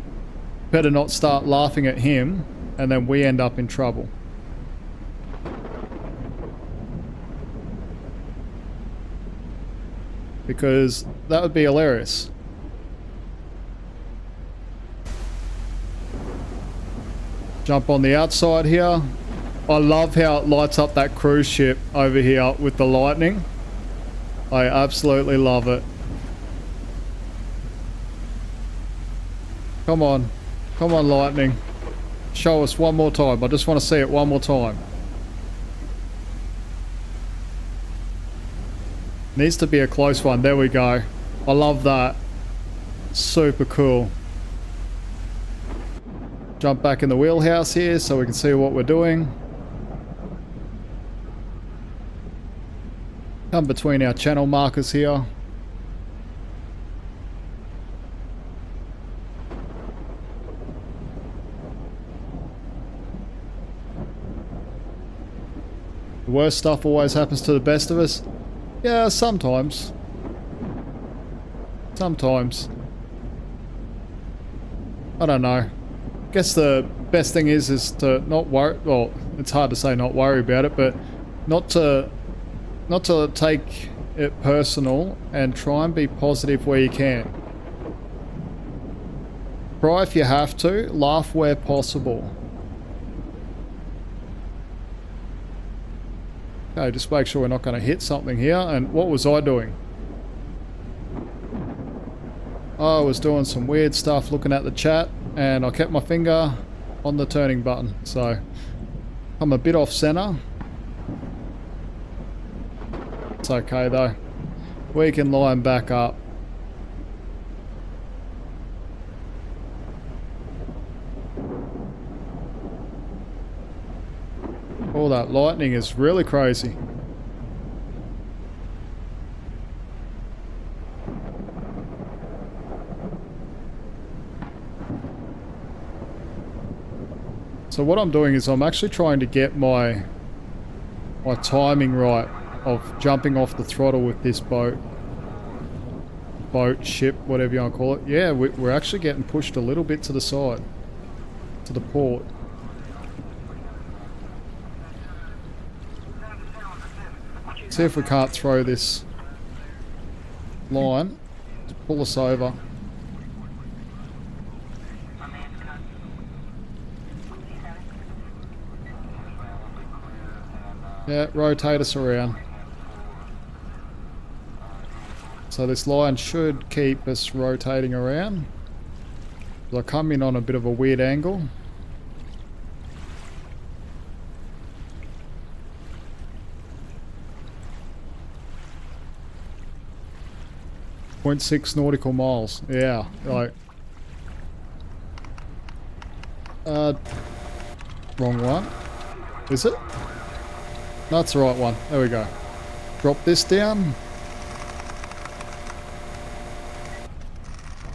Better not start laughing at him, and then we end up in trouble. Because that would be hilarious. Jump on the outside here. I love how it lights up that cruise ship over here with the lightning. I absolutely love it. Come on. Come on, lightning. Show us one more time. I just want to see it one more time. Needs to be a close one. There we go. I love that. Super cool. Jump back in the wheelhouse here so we can see what we're doing. Come between our channel markers here. The worst stuff always happens to the best of us. Yeah, sometimes. Sometimes. I don't know. Guess the best thing is to not worry. Well, it's hard to say not worry about it, but not to take it personal and try and be positive where you can. Cry if you have to, laugh where possible. Okay, just make sure we're not going to hit something here. And what was I doing? I was doing some weird stuff looking at the chat, and I kept my finger on the turning button. So I'm a bit off center. It's okay though. We can line back up. All that lightning is really crazy. So what I'm doing is I'm actually trying to get my timing right of jumping off the throttle with this boat, ship, whatever you want to call it. Yeah, we're actually getting pushed a little bit to the side, to the port. See if we can't throw this line to pull us over. Yeah, rotate us around. So this line should keep us rotating around. I come in on a bit of a weird angle. .6 nautical miles. Yeah, like... wrong one. Is it? No, that's the right one. There we go. Drop this down.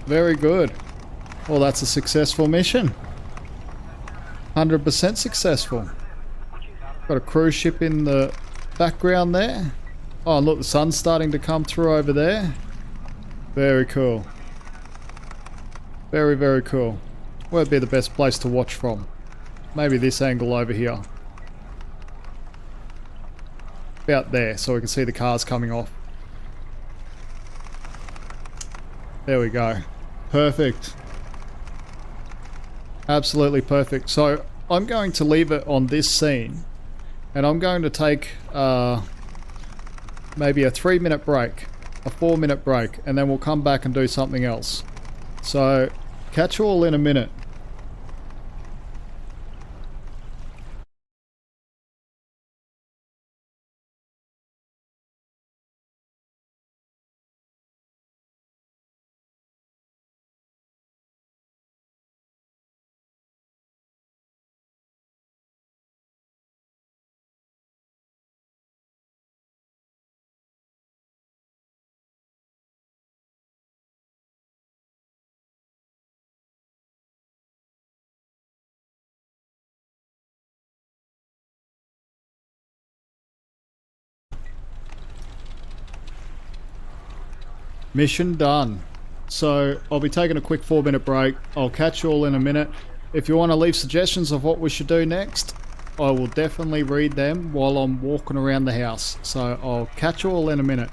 Very good. Well, that's a successful mission. 100% successful. Got a cruise ship in the background there. Oh, and look, the sun's starting to come through over there. Very cool. Very, very cool. Where'd be the best place to watch from? Maybe this angle over here. About there, so we can see the cars coming off. There we go. Perfect. Absolutely perfect. So I'm going to leave it on this scene, and I'm going to take maybe a 3-minute break, a 4-minute break, and then we'll come back and do something else. So catch you all in a minute. Mission done. So I'll be taking a quick 4-minute break. I'll catch you all in a minute. If you want to leave suggestions of what we should do next, I will definitely read them while I'm walking around the house. So I'll catch you all in a minute.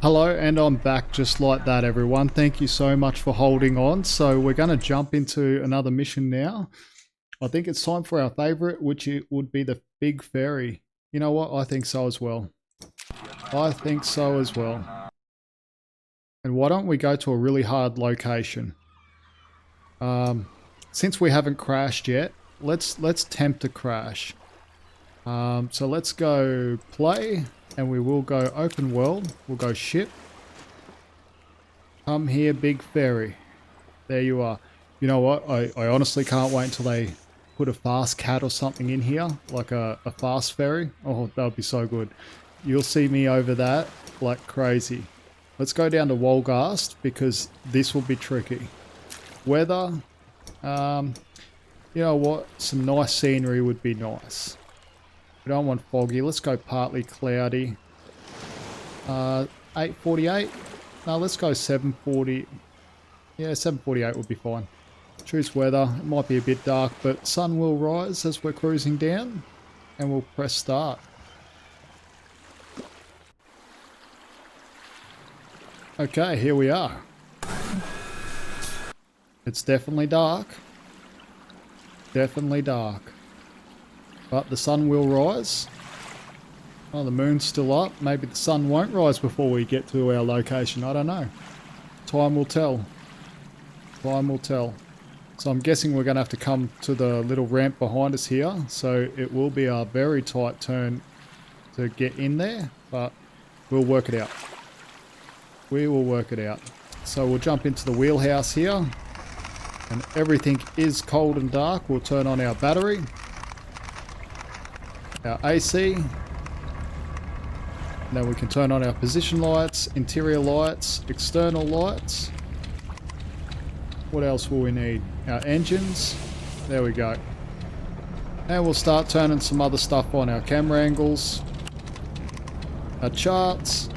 Hello, and I'm back just like that, everyone. Thank you so much for holding on. So we're going to jump into another mission now. I think it's time for our favorite, which it would be the big ferry. You know what? I think so as well. I think so as well. And why don't we go to a really hard location? Since we haven't crashed yet, let's tempt a crash. So let's go play, and we will go open world. We'll go ship. Come here, big ferry. There you are. You know what? I honestly can't wait until they put a fast cat or something in here, like a fast ferry. Oh, that would be so good. You'll see me over that like crazy. Let's go down to Wolgast because this will be tricky. Weather. You know what? Some nice scenery would be nice. We don't want foggy. Let's go partly cloudy. 848. No, let's go 740. Yeah, 748 would be fine. Choose weather. It might be a bit dark, but sun will rise as we're cruising down. And we'll press start. Okay, here we are. It's definitely dark. Definitely dark. But the sun will rise. Oh, the moon's still up. Maybe the sun won't rise before we get to our location. I don't know. Time will tell. Time will tell. So I'm guessing we're going to have to come to the little ramp behind us here. So it will be a very tight turn to get in there. But we'll work it out. We will work it out. So we'll jump into the wheelhouse here. And everything is cold and dark. We'll turn on our battery. Our AC. Now we can turn on our position lights, interior lights, external lights. What else will we need? Our engines. There we go. And we'll start turning some other stuff on. Our camera angles. Our charts.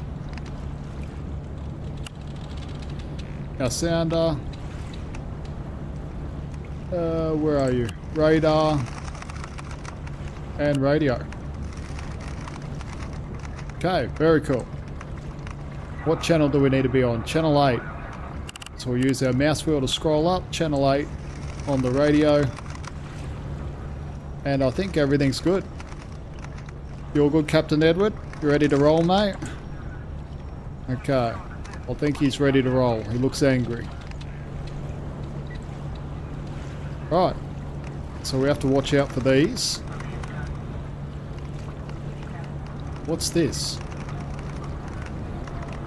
Our sounder. Where are you? Radar. And radio. Okay, very cool. What channel do we need to be on? Channel 8. So we'll use our mouse wheel to scroll up. Channel 8 on the radio. And I think everything's good. You all good, Captain Edward? You ready to roll, mate? Okay. I think he's ready to roll. He looks angry. Right. So we have to watch out for these. What's this?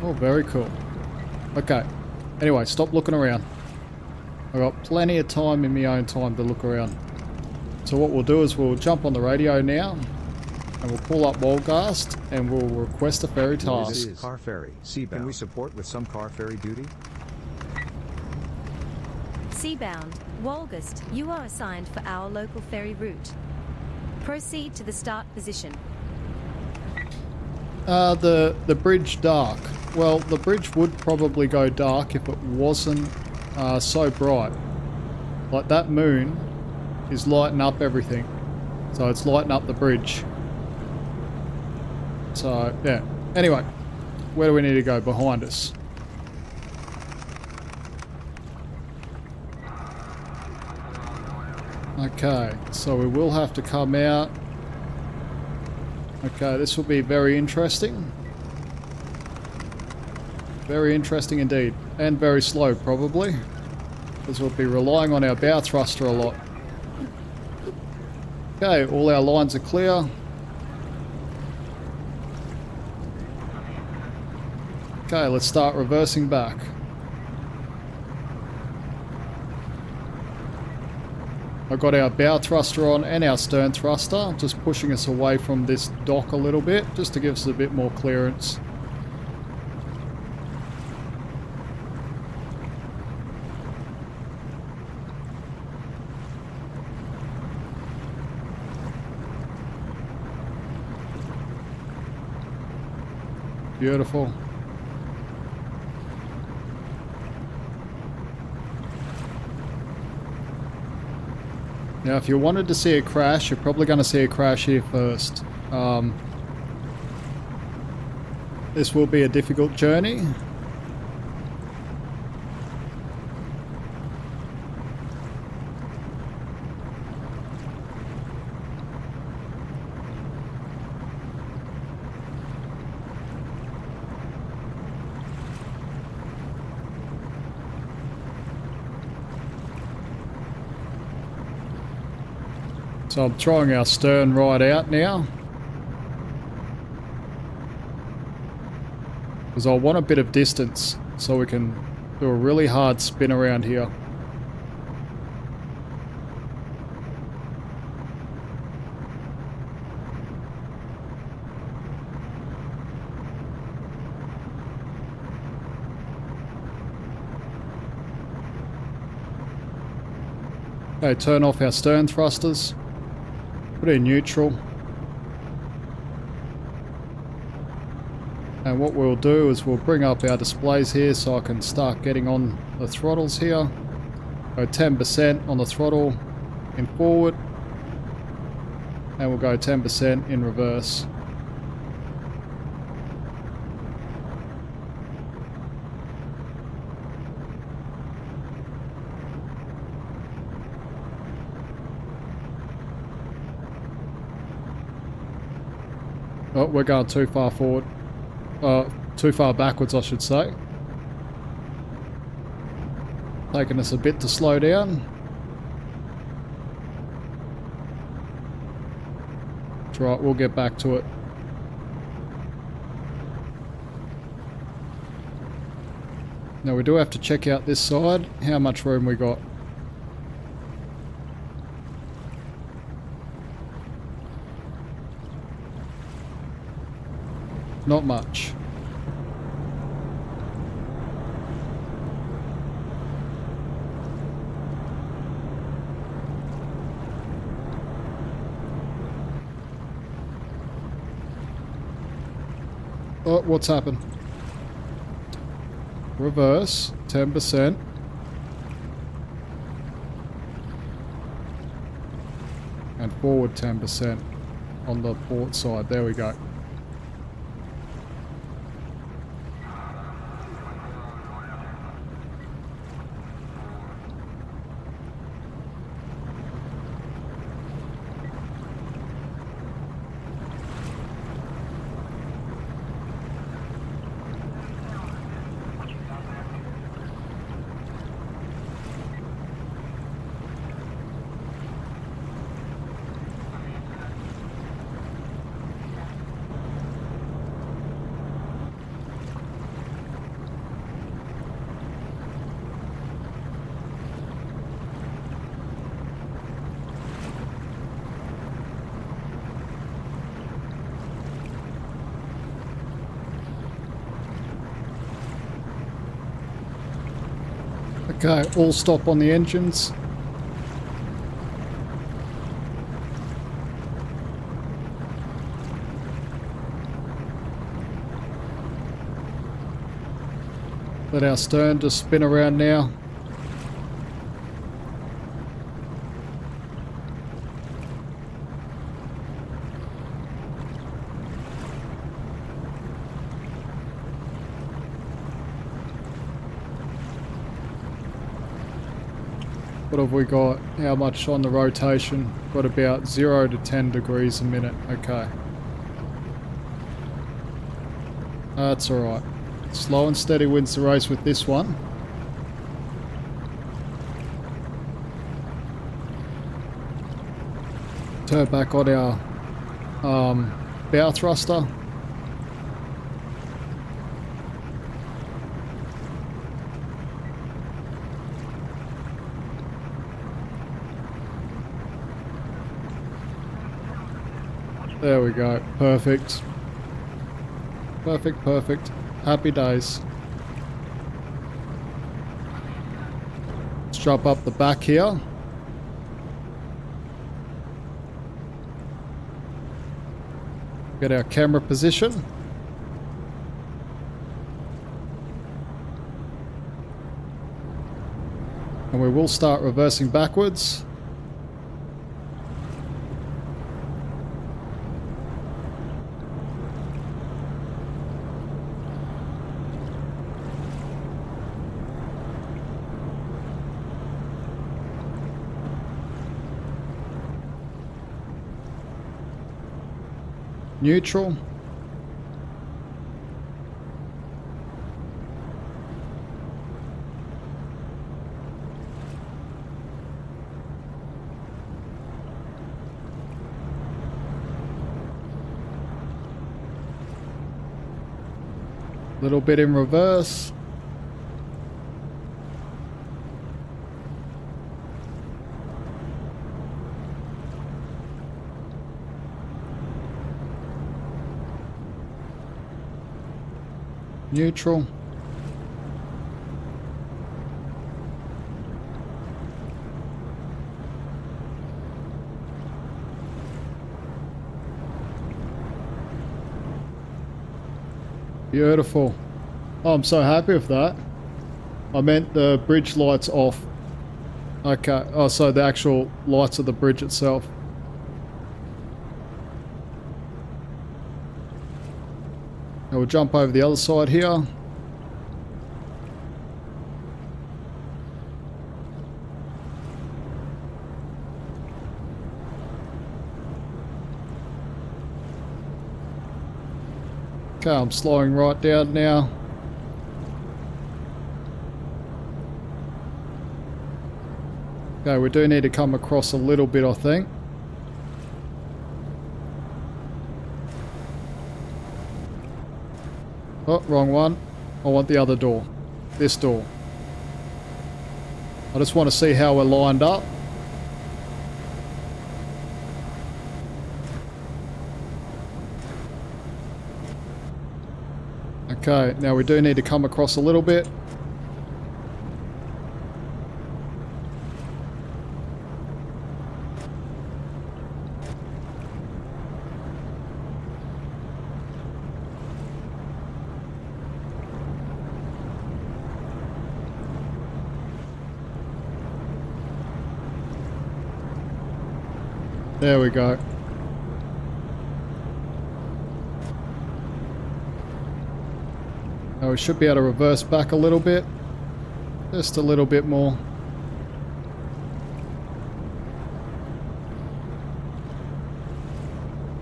Oh, very cool. Okay. Anyway, stop looking around. I've got plenty of time in my own time to look around. So what we'll do is we'll jump on the radio now. And we'll pull up Wolgast and we'll request a ferry task.
This is Car Ferry. Seabound. Can we support with some car ferry duty?
Seabound, Wolgast, you are assigned for our local ferry route. Proceed to the start position.
The bridge dark. Well, the bridge would probably go dark if it wasn't so bright. Like that moon is lighting up everything. So it's lighting up the bridge. So, yeah. Anyway, where do we need to go? Behind us. Okay, so we will have to come out. Okay, this will be very interesting. Very interesting indeed. And very slow, probably. Because we'll be relying on our bow thruster a lot. Okay, all our lines are clear. Okay, let's start reversing back. I've got our bow thruster on and our stern thruster, just pushing us away from this dock a little bit, just to give us a bit more clearance. Beautiful. Now, if you wanted to see a crash, you're probably going to see a crash here first. This will be a difficult journey. So I'm trying our stern right out now, because I want a bit of distance so we can do a really hard spin around here. Okay, turn off our stern thrusters. Put it in neutral. And what we'll do is we'll bring up our displays here so I can start getting on the throttles here. Go 10% on the throttle in forward. And we'll go 10% in reverse. Oh, we're going too far forward. Too far backwards, I should say. Taking us a bit to slow down. That's right, we'll get back to it. Now we do have to check out this side, how much room we got. Not much. Oh, what's happened? Reverse, 10%. And forward 10% on the port side. There we go. Okay, all stop on the engines. Let our stern just spin around now. What have we got? How much on the rotation? Got about 0 to 10 degrees a minute. Okay. That's alright. Slow and steady wins the race with this one. Turn back on our bow thruster. There we go. Perfect. Perfect, perfect. Happy days. Let's drop up the back here. Get our camera position. And we will start reversing backwards. neutral. Little bit in reverse. Neutral. Beautiful. Oh, I'm so happy with that. I meant the bridge lights off. Okay. Oh, so the actual lights of the bridge itself. Now we'll jump over the other side here. Okay, I'm slowing right down now. Okay, we do need to come across a little bit, I think. Oh, wrong one. I want the other door. This door. I just want to see how we're lined up. Okay, now we do need to come across a little bit. There we go. Now we should be able to reverse back a little bit. Just a little bit more.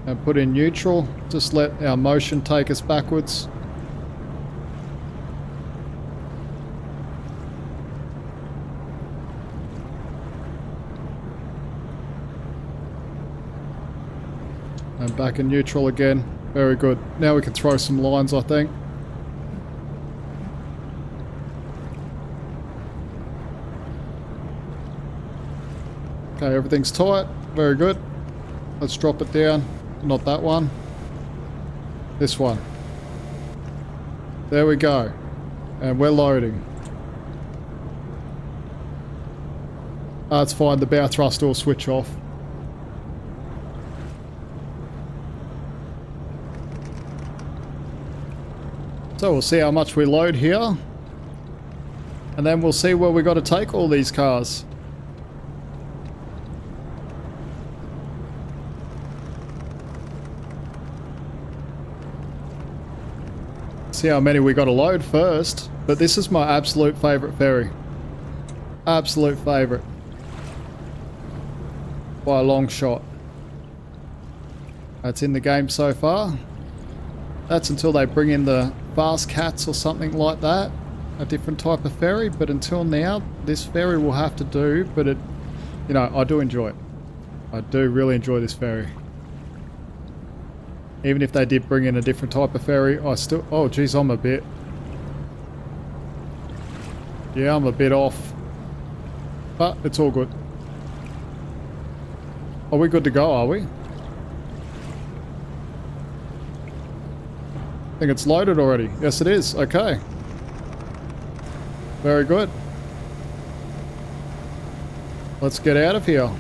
And put in neutral. Just let our motion take us backwards. And back in neutral again. Very good. Now we can throw some lines, I think. Okay, everything's tight. Very good. Let's drop it down. Not that one. This one. There we go. And we're loading. That's fine. The bow thruster will switch off. So we'll see how much we load here. And then we'll see where we got to take all these cars. See how many we got to load first. But this is my absolute favorite ferry. Absolute favorite. By a long shot. That's in the game so far. That's until they bring in the fast cats or something like that. A different type of ferry. But until now, this ferry will have to do. But it, you know, I do enjoy it. I do really enjoy this ferry. Even if they did bring in a different type of ferry, I still... Oh, geez, I'm a bit... Yeah, I'm a bit off. But it's all good. Are we good to go, are we? I think it's loaded already. Yes, it is. Okay. Very good. Let's get out of here.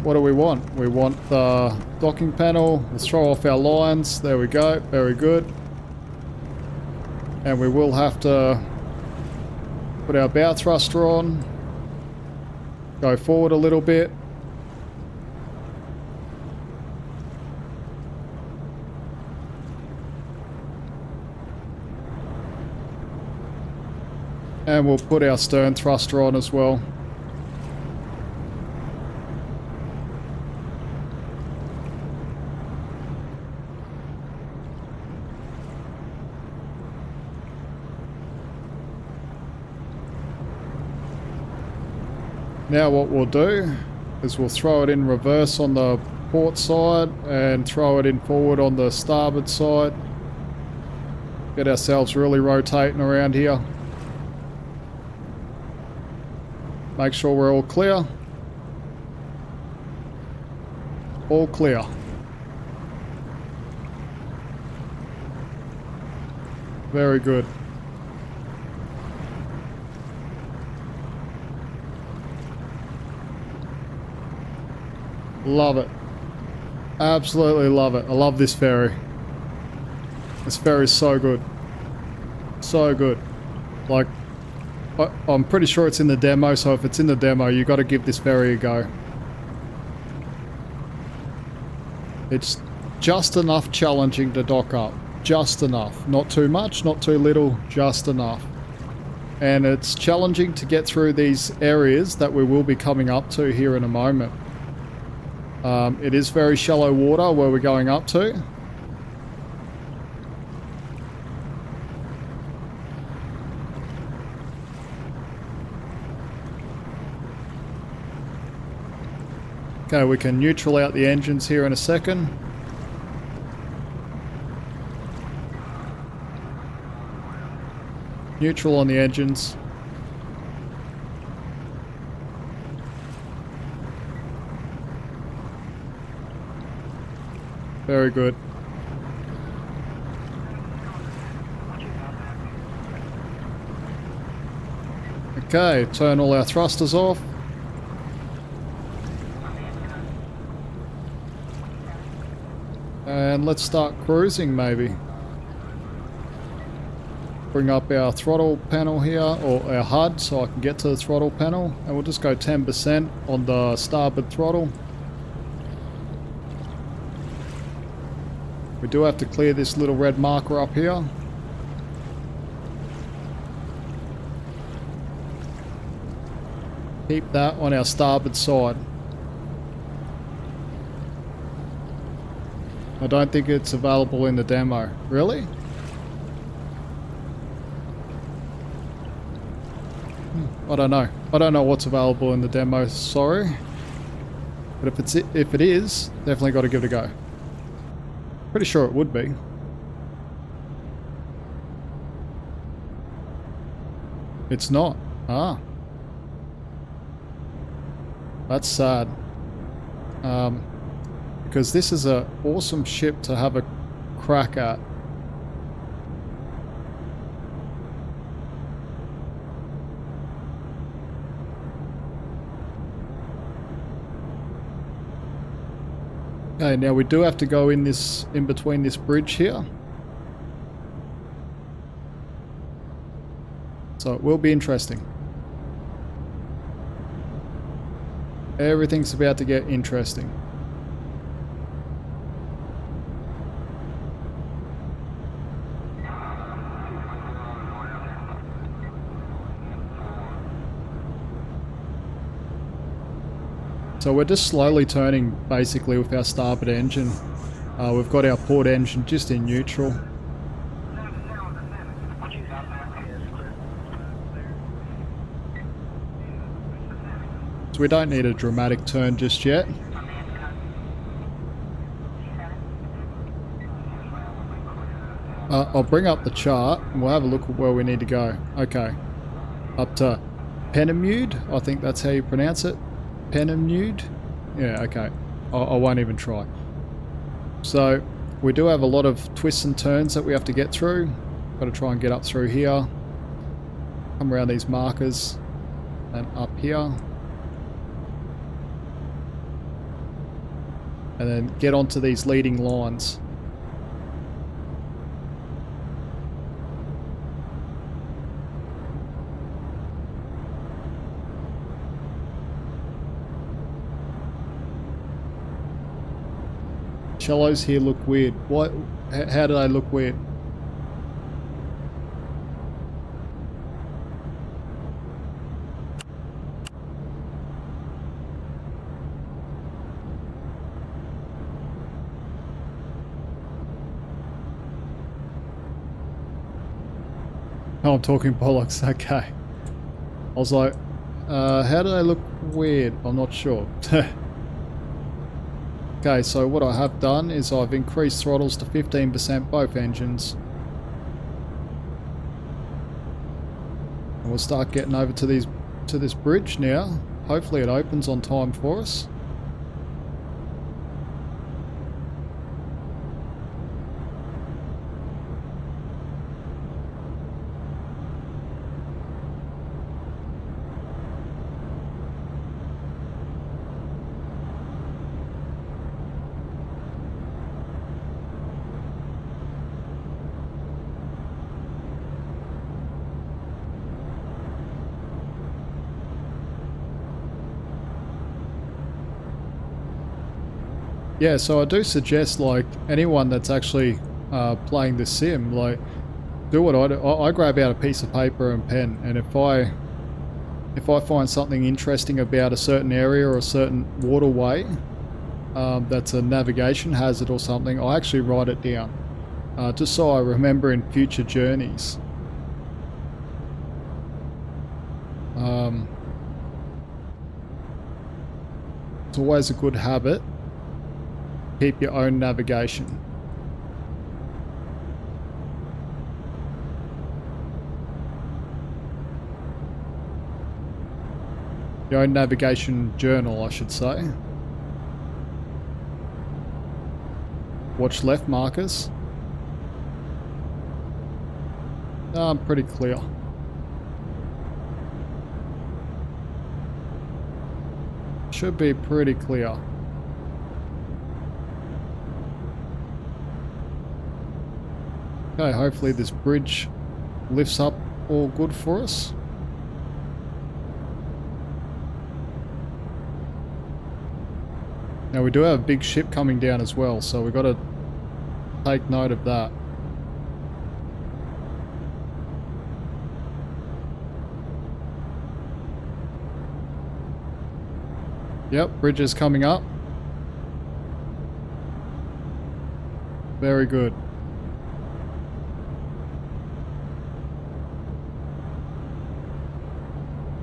What do we want? We want the docking panel. Let's throw off our lines. There we go. Very good. And we will have to put our bow thruster on. Go forward a little bit. And we'll put our stern thruster on as well. Now what we'll do is we'll throw it in reverse on the port side and throw it in forward on the starboard side. Get ourselves really rotating around here. Make sure we're all clear. All clear. Very good. Love it. Absolutely love it. I love this ferry. This ferry is so good. So good. Like, I'm pretty sure it's in the demo, so if it's in the demo, you got to give this ferry a go. It's just enough challenging to dock up. Just enough. Not too much, not too little, just enough. And it's challenging to get through these areas that we will be coming up to here in a moment. It is very shallow water where we're going up to. Okay, we can neutral out the engines here in a second. Neutral on the engines. Very good. Okay, turn all our thrusters off. And let's start cruising maybe. Bring up our throttle panel here, or our HUD, so I can get to the throttle panel. And we'll just go 10% on the starboard throttle. We do have to clear this little red marker up here. Keep that on our starboard side. I don't think it's available in the demo. Really? I don't know. I don't know what's available in the demo, sorry. But if it is, definitely got to give it a go. Pretty sure it would be. It's not. Ah. That's sad. Because this is an awesome ship to have a crack at. Okay, now we do have to go in between this bridge here. So it will be interesting. Everything's about to get interesting. So we're just slowly turning basically with our starboard engine. We've got our port engine just in neutral. So we don't need a dramatic turn just yet. I'll bring up the chart and we'll have a look at where we need to go. Okay. Up to Penemude, I think that's how you pronounce it. Penemude? Yeah, okay. I won't even try. So, we do have a lot of twists and turns that we have to get through. Got to try and get up through here. Come around these markers. And up here. And then get onto these leading lines. Shallows here look weird. What? How do they look weird? Oh, I'm talking bollocks. Okay. I was like, how do they look weird. I'm not sure. Okay, so what I have done is I've increased throttles to 15% both engines. And we'll start getting over to this bridge now. Hopefully it opens on time for us. Yeah, so I do suggest, like, anyone that's actually playing the sim, like, do what I do. I grab out a piece of paper and pen, and if I find something interesting about a certain area or a certain waterway that's a navigation hazard or something, I actually write it down, just so I remember in future journeys. It's always a good habit. Keep your own navigation. Your own navigation journal, I should say. Watch left markers. I'm pretty clear. Should be pretty clear. Okay, hopefully this bridge lifts up all good for us. Now we do have a big ship coming down as well, so we've got to take note of that. Yep, bridge is coming up. Very good.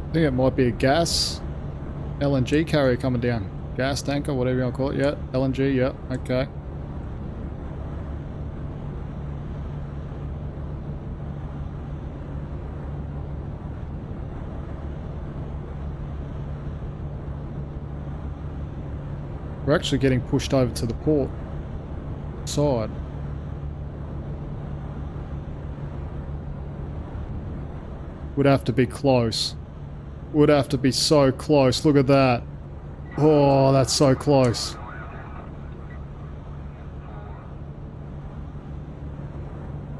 I think it might be a gas LNG carrier coming down. Gas tanker, whatever you want to call it. Yeah, LNG, yeah, okay. We're actually getting pushed over to the port side. Would have to be close. Would have to be so close. Look at that. Oh, that's so close.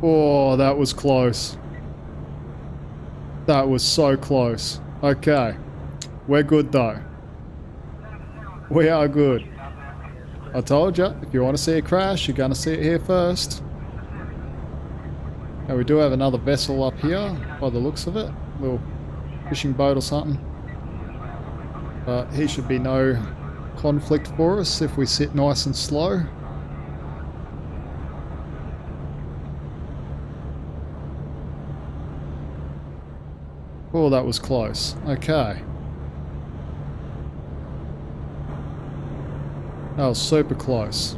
Oh, that was close. That was so close. Okay. We're good though. We are good. I told you, if you want to see a crash, you're going to see it here first. Now we do have another vessel up here, by the looks of it. Little fishing boat or something. But he should be no conflict for us if we sit nice and slow. Oh, that was close. Okay. That was super close.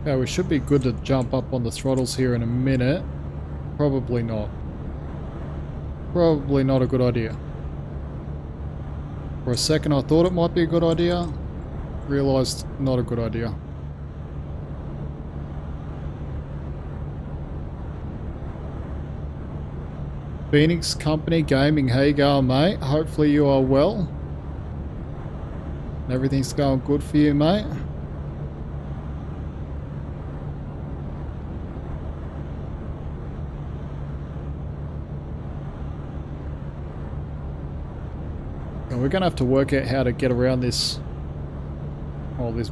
Okay, we should be good to jump up on the throttles here in a minute. Probably not. Probably not a good idea. For a second I thought it might be a good idea. Realised not a good idea. Phoenix Company Gaming, how you going, mate? Hopefully you are well. Everything's going good for you, mate. And we're going to have to work out how to get around this, this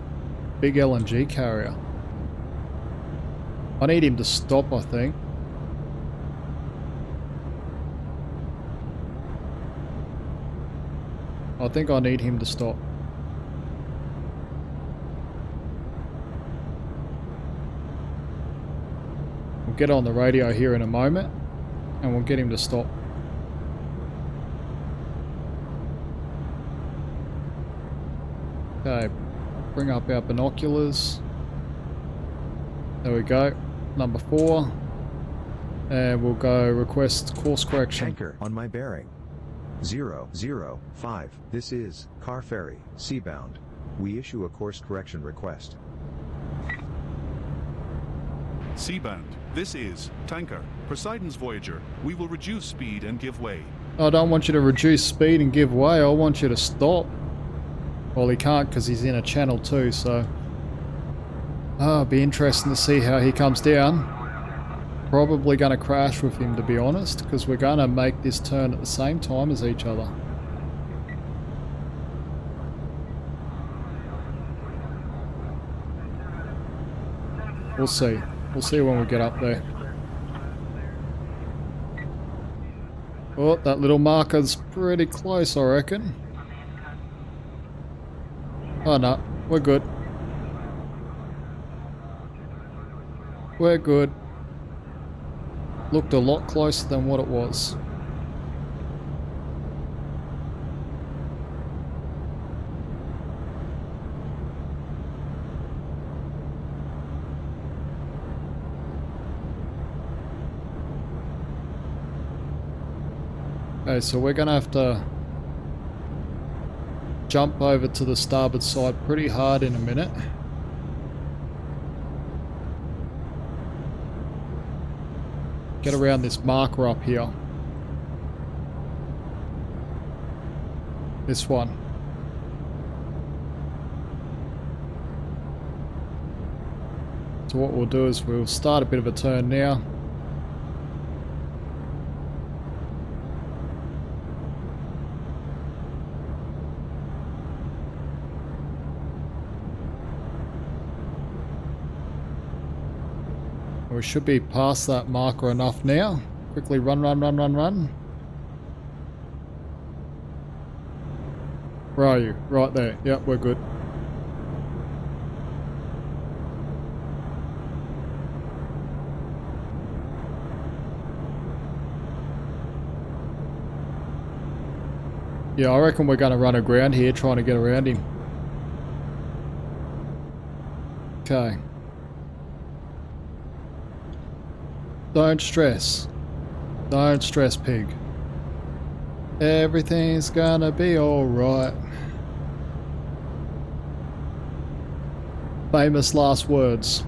big LNG carrier. I need him to stop, I think. I need him to stop. We'll get on the radio here in a moment and we'll get him to stop. Okay, bring up our binoculars. There we go, number 4. And we'll go request course correction.
Tanker on my bearing. 005. This is Car Ferry, Seabound. We issue a course correction request.
Seabound, this is Tanker, Poseidon's Voyager. We will reduce speed and give way.
I don't want you to reduce speed and give way, I want you to stop. Well, he can't because he's in a channel 2, so... it'll be interesting to see how he comes down. Probably going to crash with him, to be honest, because we're going to make this turn at the same time as each other. We'll see. We'll see when we get up there. Oh, that little marker's pretty close, I reckon. Oh no, we're good. We're good. Looked a lot closer than what it was. Okay, so we're gonna have to jump over to the starboard side pretty hard in a minute. Get around this marker up here. This one. So what we'll do is we'll start a bit of a turn now. We should be past that marker enough now. Quickly run. Where are you? Right there. Yep, we're good. Yeah, I reckon we're going to run aground here trying to get around him. Okay. Don't stress. Don't stress, pig. Everything's gonna be alright. Famous last words.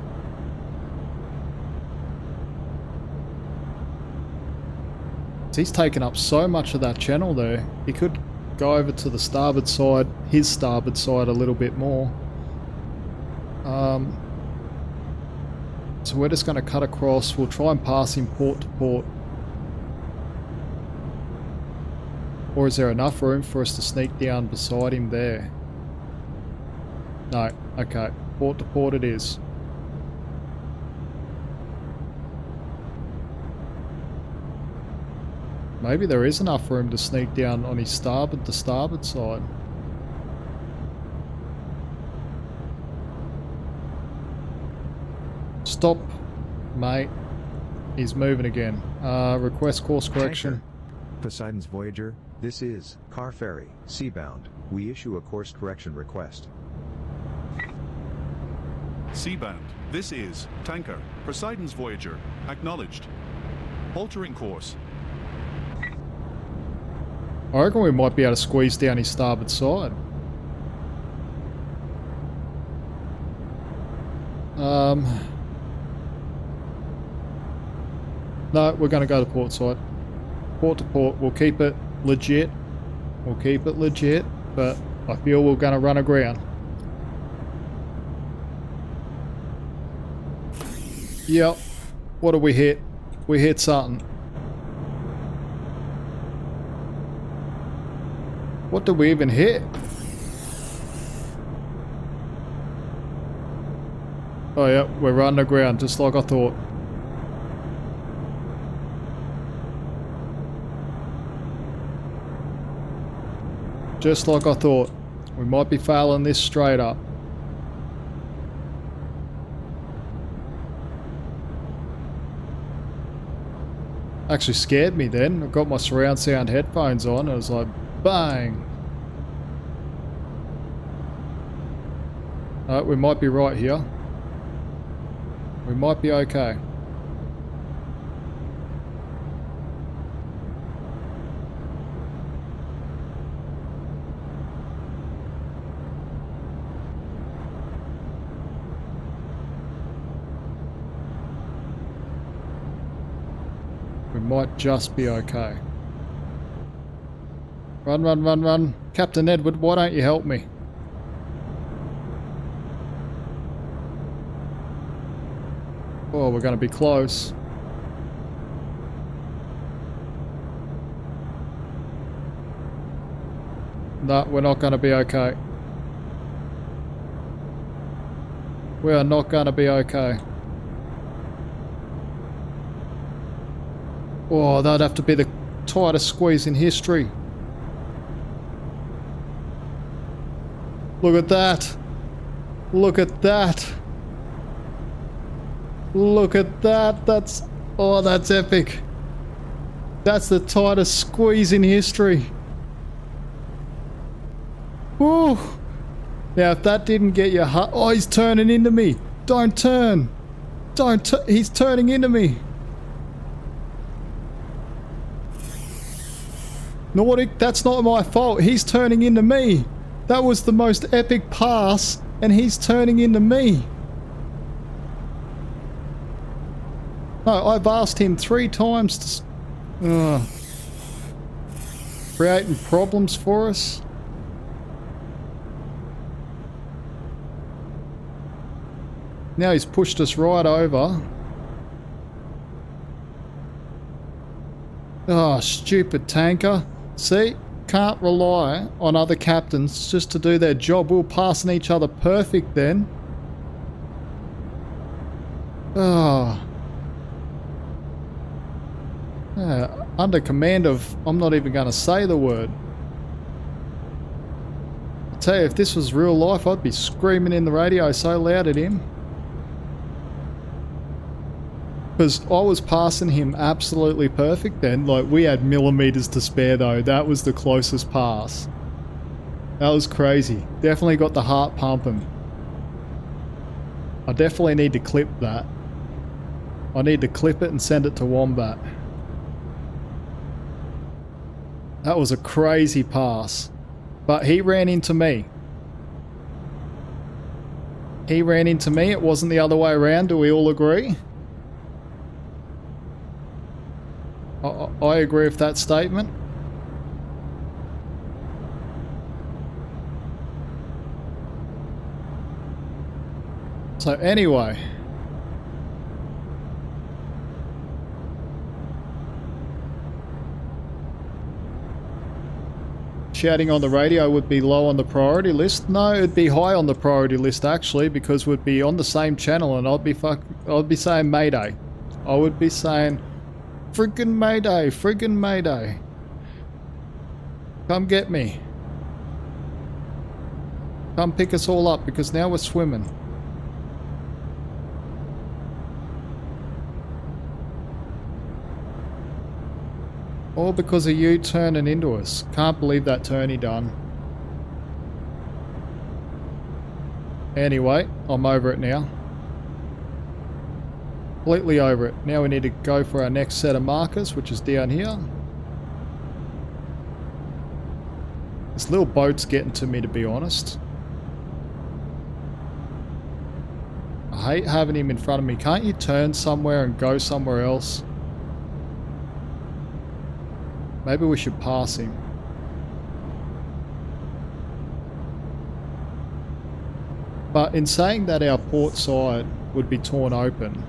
He's taken up so much of that channel there. He could go over to the starboard side, his starboard side a little bit more. So we're just going to cut across. We'll try and pass him port to port. Or is there enough room for us to sneak down beside him there? No. Okay. Port to port it is. Maybe there is enough room to sneak down on his starboard to starboard side. Stop, mate. He's moving again. Request course correction.
Tanker, Poseidon's Voyager, this is Car Ferry, Seabound. We issue a course correction request.
Seabound, this is Tanker, Poseidon's Voyager. Acknowledged. Altering course.
I reckon we might be able to squeeze down his starboard side. No, we're going to go to port side. Port to port. We'll keep it legit. We'll keep it legit, but I feel we're going to run aground. Yep. What do we hit? We hit something. What did we even hit? Oh yeah, we're running aground just like I thought. Just like I thought. We might be failing this straight up. Actually scared me then. I got my surround sound headphones on and it was like, bang! Alright, we might be right here. We might be okay. We might just be okay. Run, run, run, run. Captain Edward, why don't you help me? Oh, we're going to be close. No, we're not going to be okay. We are not going to be okay. Oh, that'd have to be the tightest squeeze in history. Look at that. Look at that. Look at that. That's... oh, that's epic. That's the tightest squeeze in history. Woo. Now, if that didn't get your heart... oh, he's turning into me. Don't turn. Don't turn. He's turning into me. Nautic, that's not my fault. He's turning into me. That was the most epic pass, and he's turning into me. No, I've asked him 3 times to... creating problems for us. Now he's pushed us right over. Oh, stupid tanker. See? Can't rely on other captains just to do their job. We were passing each other perfect then. Oh. Yeah, under command of... I'm not even going to say the word. I tell you, if this was real life, I'd be screaming in the radio so loud at him. Because I was passing him absolutely perfect then. Like, we had millimeters to spare though. That was the closest pass. That was crazy. Definitely got the heart pumping. I definitely need to clip that. I need to clip it and send it to Wombat. That was a crazy pass. But he ran into me. He ran into me. It wasn't the other way around. Do we all agree? I agree with that statement. So anyway. Shouting on the radio would be low on the priority list. No, it'd be high on the priority list actually, because we'd be on the same channel and I'd be saying Mayday. I would be saying friggin' Mayday, friggin' Mayday. Come get me. Come pick us all up because now we're swimming. All because of you turning into us. Can't believe that turn he done. Anyway, I'm over it now. Completely over it. Now we need to go for our next set of markers, which is down here. This little boat's getting to me, to be honest. I hate having him in front of me. Can't you turn somewhere and go somewhere else? Maybe we should pass him. But in saying that our port side would be torn open,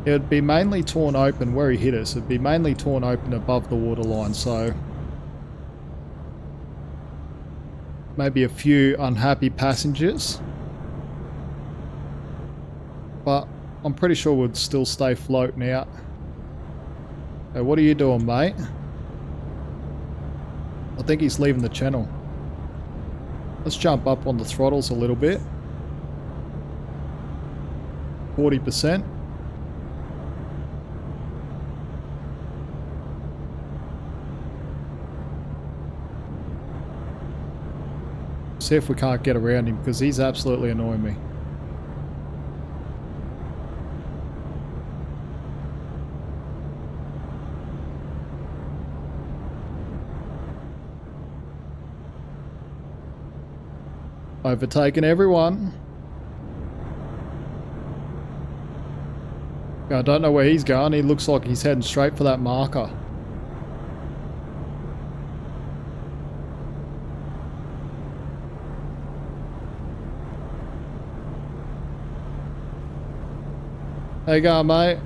it would be mainly torn open where he hit us. It would be mainly torn open above the waterline, so maybe a few unhappy passengers. But I'm pretty sure we'd still stay floating out. Hey, what are you doing, mate? I think he's leaving the channel. Let's jump up on the throttles a little bit. 40%. See if we can't get around him, because he's absolutely annoying me. Overtaking everyone. I don't know where he's going. He looks like he's heading straight for that marker. How you going, mate?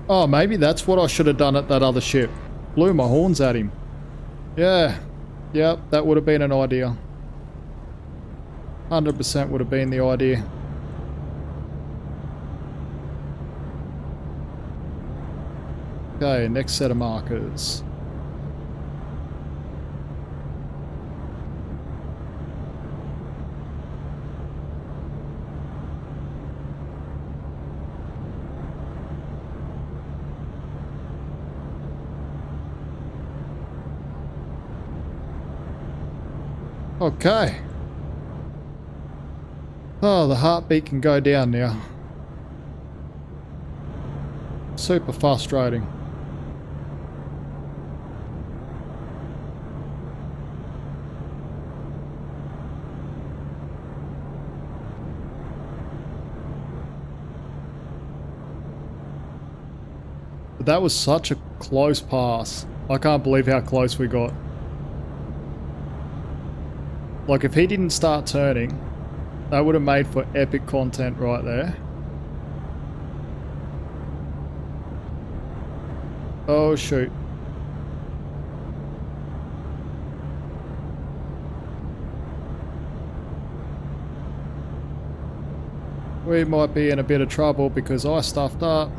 Oh, maybe that's what I should have done at that other ship. Blew my horns at him. Yeah. Yep, that would have been an idea. 100% would have been the idea. Okay, next set of markers. Okay. Oh, the heartbeat can go down now. Super frustrating. But that was such a close pass. I can't believe how close we got. Like, if he didn't start turning, that would have made for epic content right there. Oh, shoot. We might be in a bit of trouble because I stuffed up.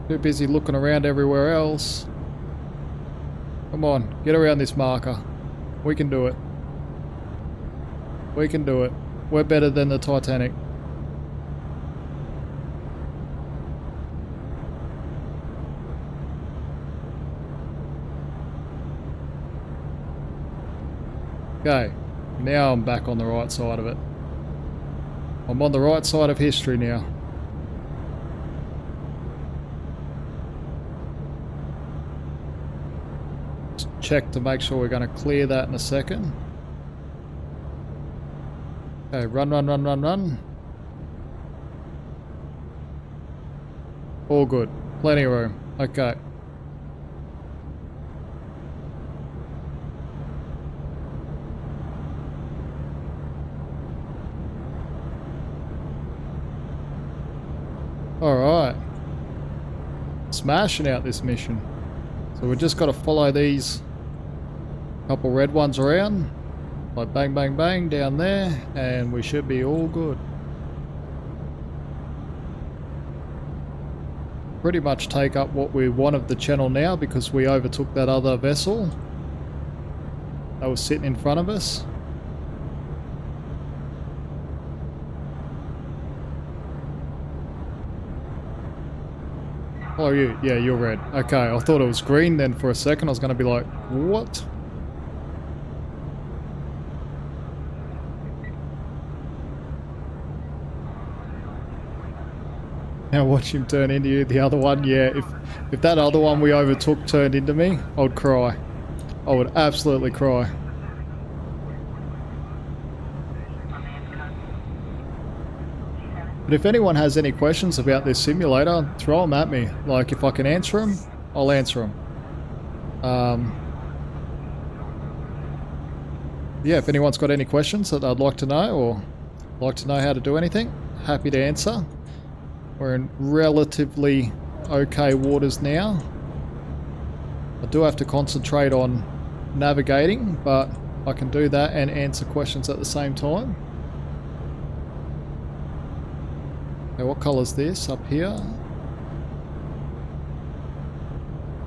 Too busy looking around everywhere else. Come on, get around this marker. We can do it. We can do it. We're better than the Titanic. Okay, now I'm back on the right side of it. I'm on the right side of history now. Check to make sure we're going to clear that in a second. Okay, run, run, run, run, run. All good. Plenty of room. Okay. Alright. Smashing out this mission. So we just got to follow these couple red ones around, like bang bang bang down there, and we should be all good. Pretty much take up what we want of the channel now because we overtook that other vessel that was sitting in front of us. Oh, yeah, you're red. Okay, I thought it was green then for a second. I was going to be like, what? Now watch him turn into you. The other one, yeah, if that other one we overtook turned into me, I would cry. I would absolutely cry. But if anyone has any questions about this simulator, throw them at me. Like, if I can answer them, I'll answer them. Yeah, if anyone's got any questions that I'd like to know, or like to know how to do anything, happy to answer. We're in relatively okay waters now. I do have to concentrate on navigating, but I can do that and answer questions at the same time. Okay, what colour is this up here?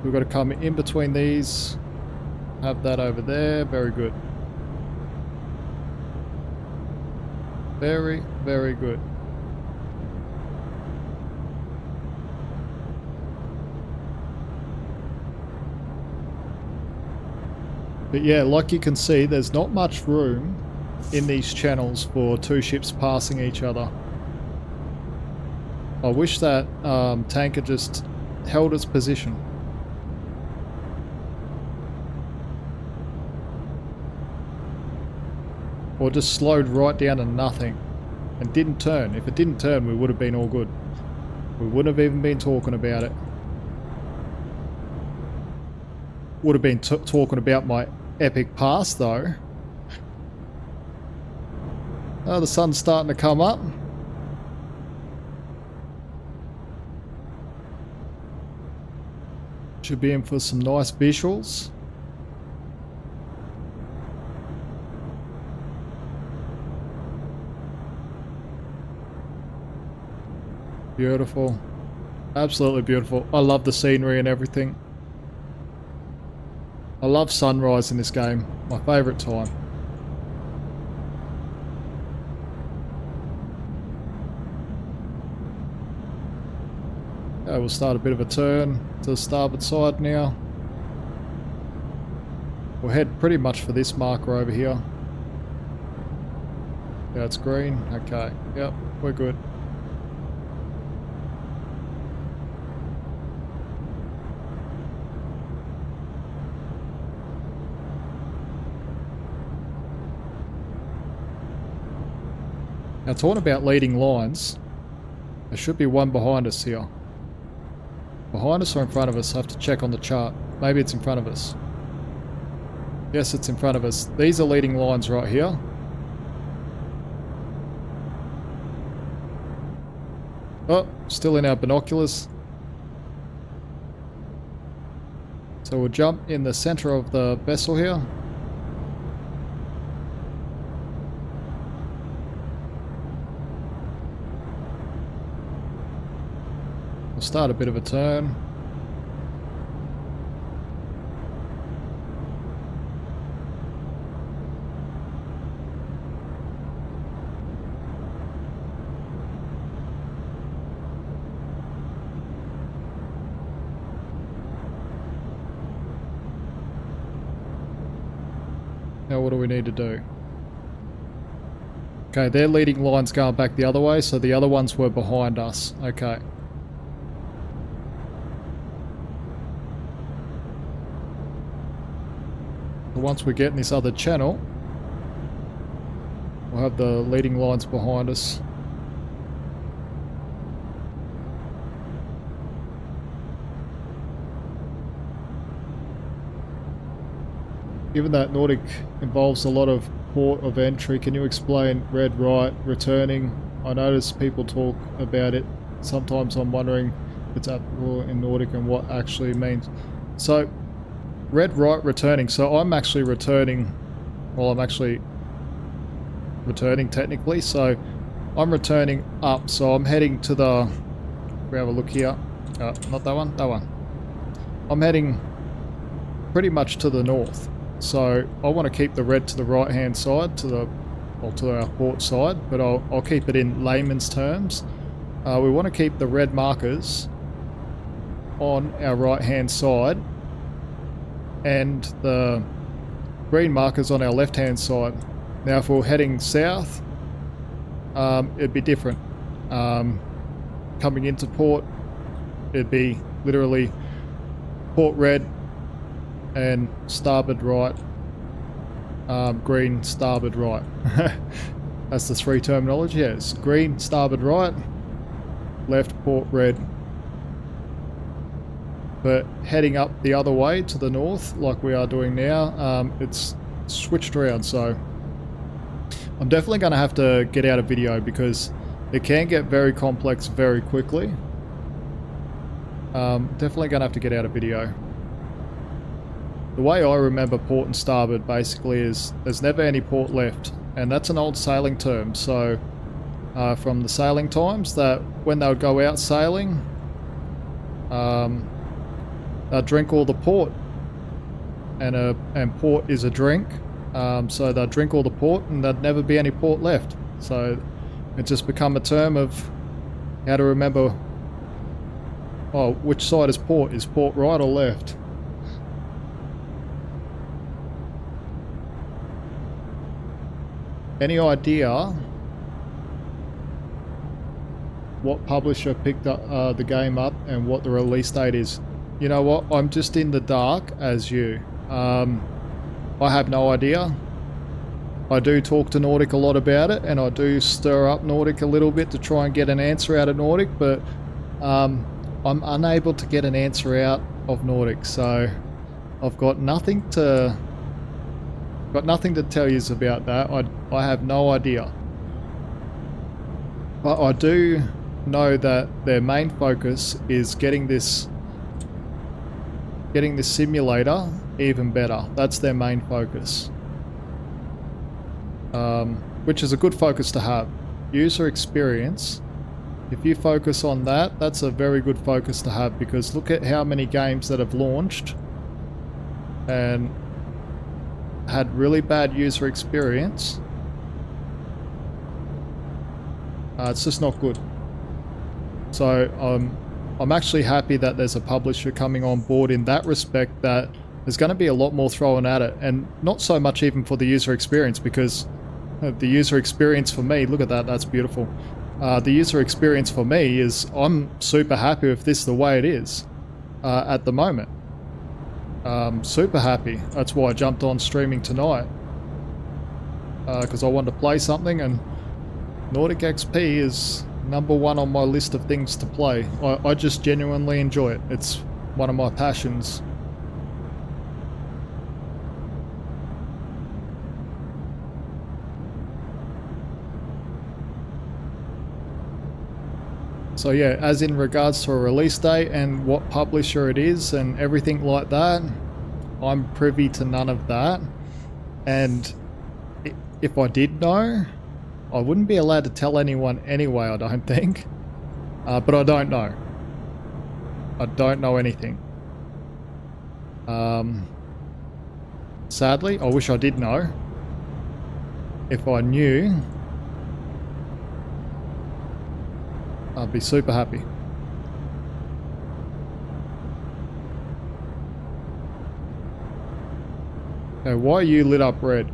We've got to come in between these. Have that over there. Very good. Very, very good. But yeah, like you can see, there's not much room in these channels for two ships passing each other. I wish that tanker just held its position. Or just slowed right down to nothing and didn't turn. If it didn't turn, we would have been all good. We wouldn't have even been talking about it. Would have been talking about my epic pass though. Oh, the sun's starting to come up. Should be in for some nice visuals. Beautiful. Absolutely beautiful. I love the scenery and everything. I love sunrise in this game. My favourite time. Okay, we'll start a bit of a turn to the starboard side now. We'll head pretty much for this marker over here. Yeah, it's green. Okay. Yep, we're good. Now, talking about leading lines, there should be one behind us here. Behind us or in front of us? I have to check on the chart. Maybe it's in front of us. Yes, it's in front of us. These are leading lines right here. Oh, still in our binoculars. So we'll jump in the center of the vessel here. We'll start a bit of a turn. Now what do we need to do? Okay, their leading line's going back the other way, so the other ones were behind us. Okay. Once we get in this other channel, we'll have the leading lines behind us. Given that Nautic involves a lot of port of entry, can you explain red right returning? I notice people talk about it. Sometimes I'm wondering if it's applicable in Nautic and what actually means. So red right returning. So I'm actually returning, well, I'm actually returning technically. So I'm returning up. So I'm heading to the, we have a look here. Not that one, that one. I'm heading pretty much to the north. So I want to keep the red to the right hand side, to the, well, to our port side, but I'll keep it in layman's terms. We want to keep the red markers on our right hand side and the green markers on our left hand side. Now if we're heading south, it'd be different. Coming into port, it'd be literally port red and starboard right, green starboard right. That's the 3 terminology. Yes, green, starboard right, left, port, red. But heading up the other way to the north, like we are doing now, it's switched around, so I'm definitely going to have to get out a video because it can get very complex very quickly. Definitely going to have to get out a video. The way I remember port and starboard basically is there's never any port left, and that's an old sailing term. So from the sailing times, that when they would go out sailing, they'd drink all the port, and port is a drink. So they'd drink all the port and there'd never be any port left. So it just become a term of how to remember, oh, which side is port? Is port right or left? Any idea what publisher picked up the game up and what the release date is? You know what? I'm just in the dark as you. I have no idea. I do talk to Nautic a lot about it, and I do stir up Nautic a little bit to try and get an answer out of Nautic, but I'm unable to get an answer out of Nautic, so I've got nothing to tell you about that. I have no idea. But I do know that their main focus is getting this simulator even better. That's their main focus, which is a good focus to have. User experience, if you focus on that, that's a very good focus to have, because look at how many games that have launched and had really bad user experience. It's just not good. So I'm actually happy that there's a publisher coming on board in that respect, that there's going to be a lot more thrown at it, and not so much even for the user experience, because the user experience for me, look at that, that's beautiful. The user experience for me is, I'm super happy with this the way it is at the moment. Super happy. That's why I jumped on streaming tonight, because I wanted to play something, and Nautic XP is #1 on my list of things to play. I just genuinely enjoy it. It's one of my passions. So yeah, as in regards to a release date and what publisher it is and everything like that, I'm privy to none of that. And if I did know, I wouldn't be allowed to tell anyone anyway, I don't think. But I don't know. I don't know anything. Sadly, I wish I did know. If I knew, I'd be super happy. Okay, why are you lit up red?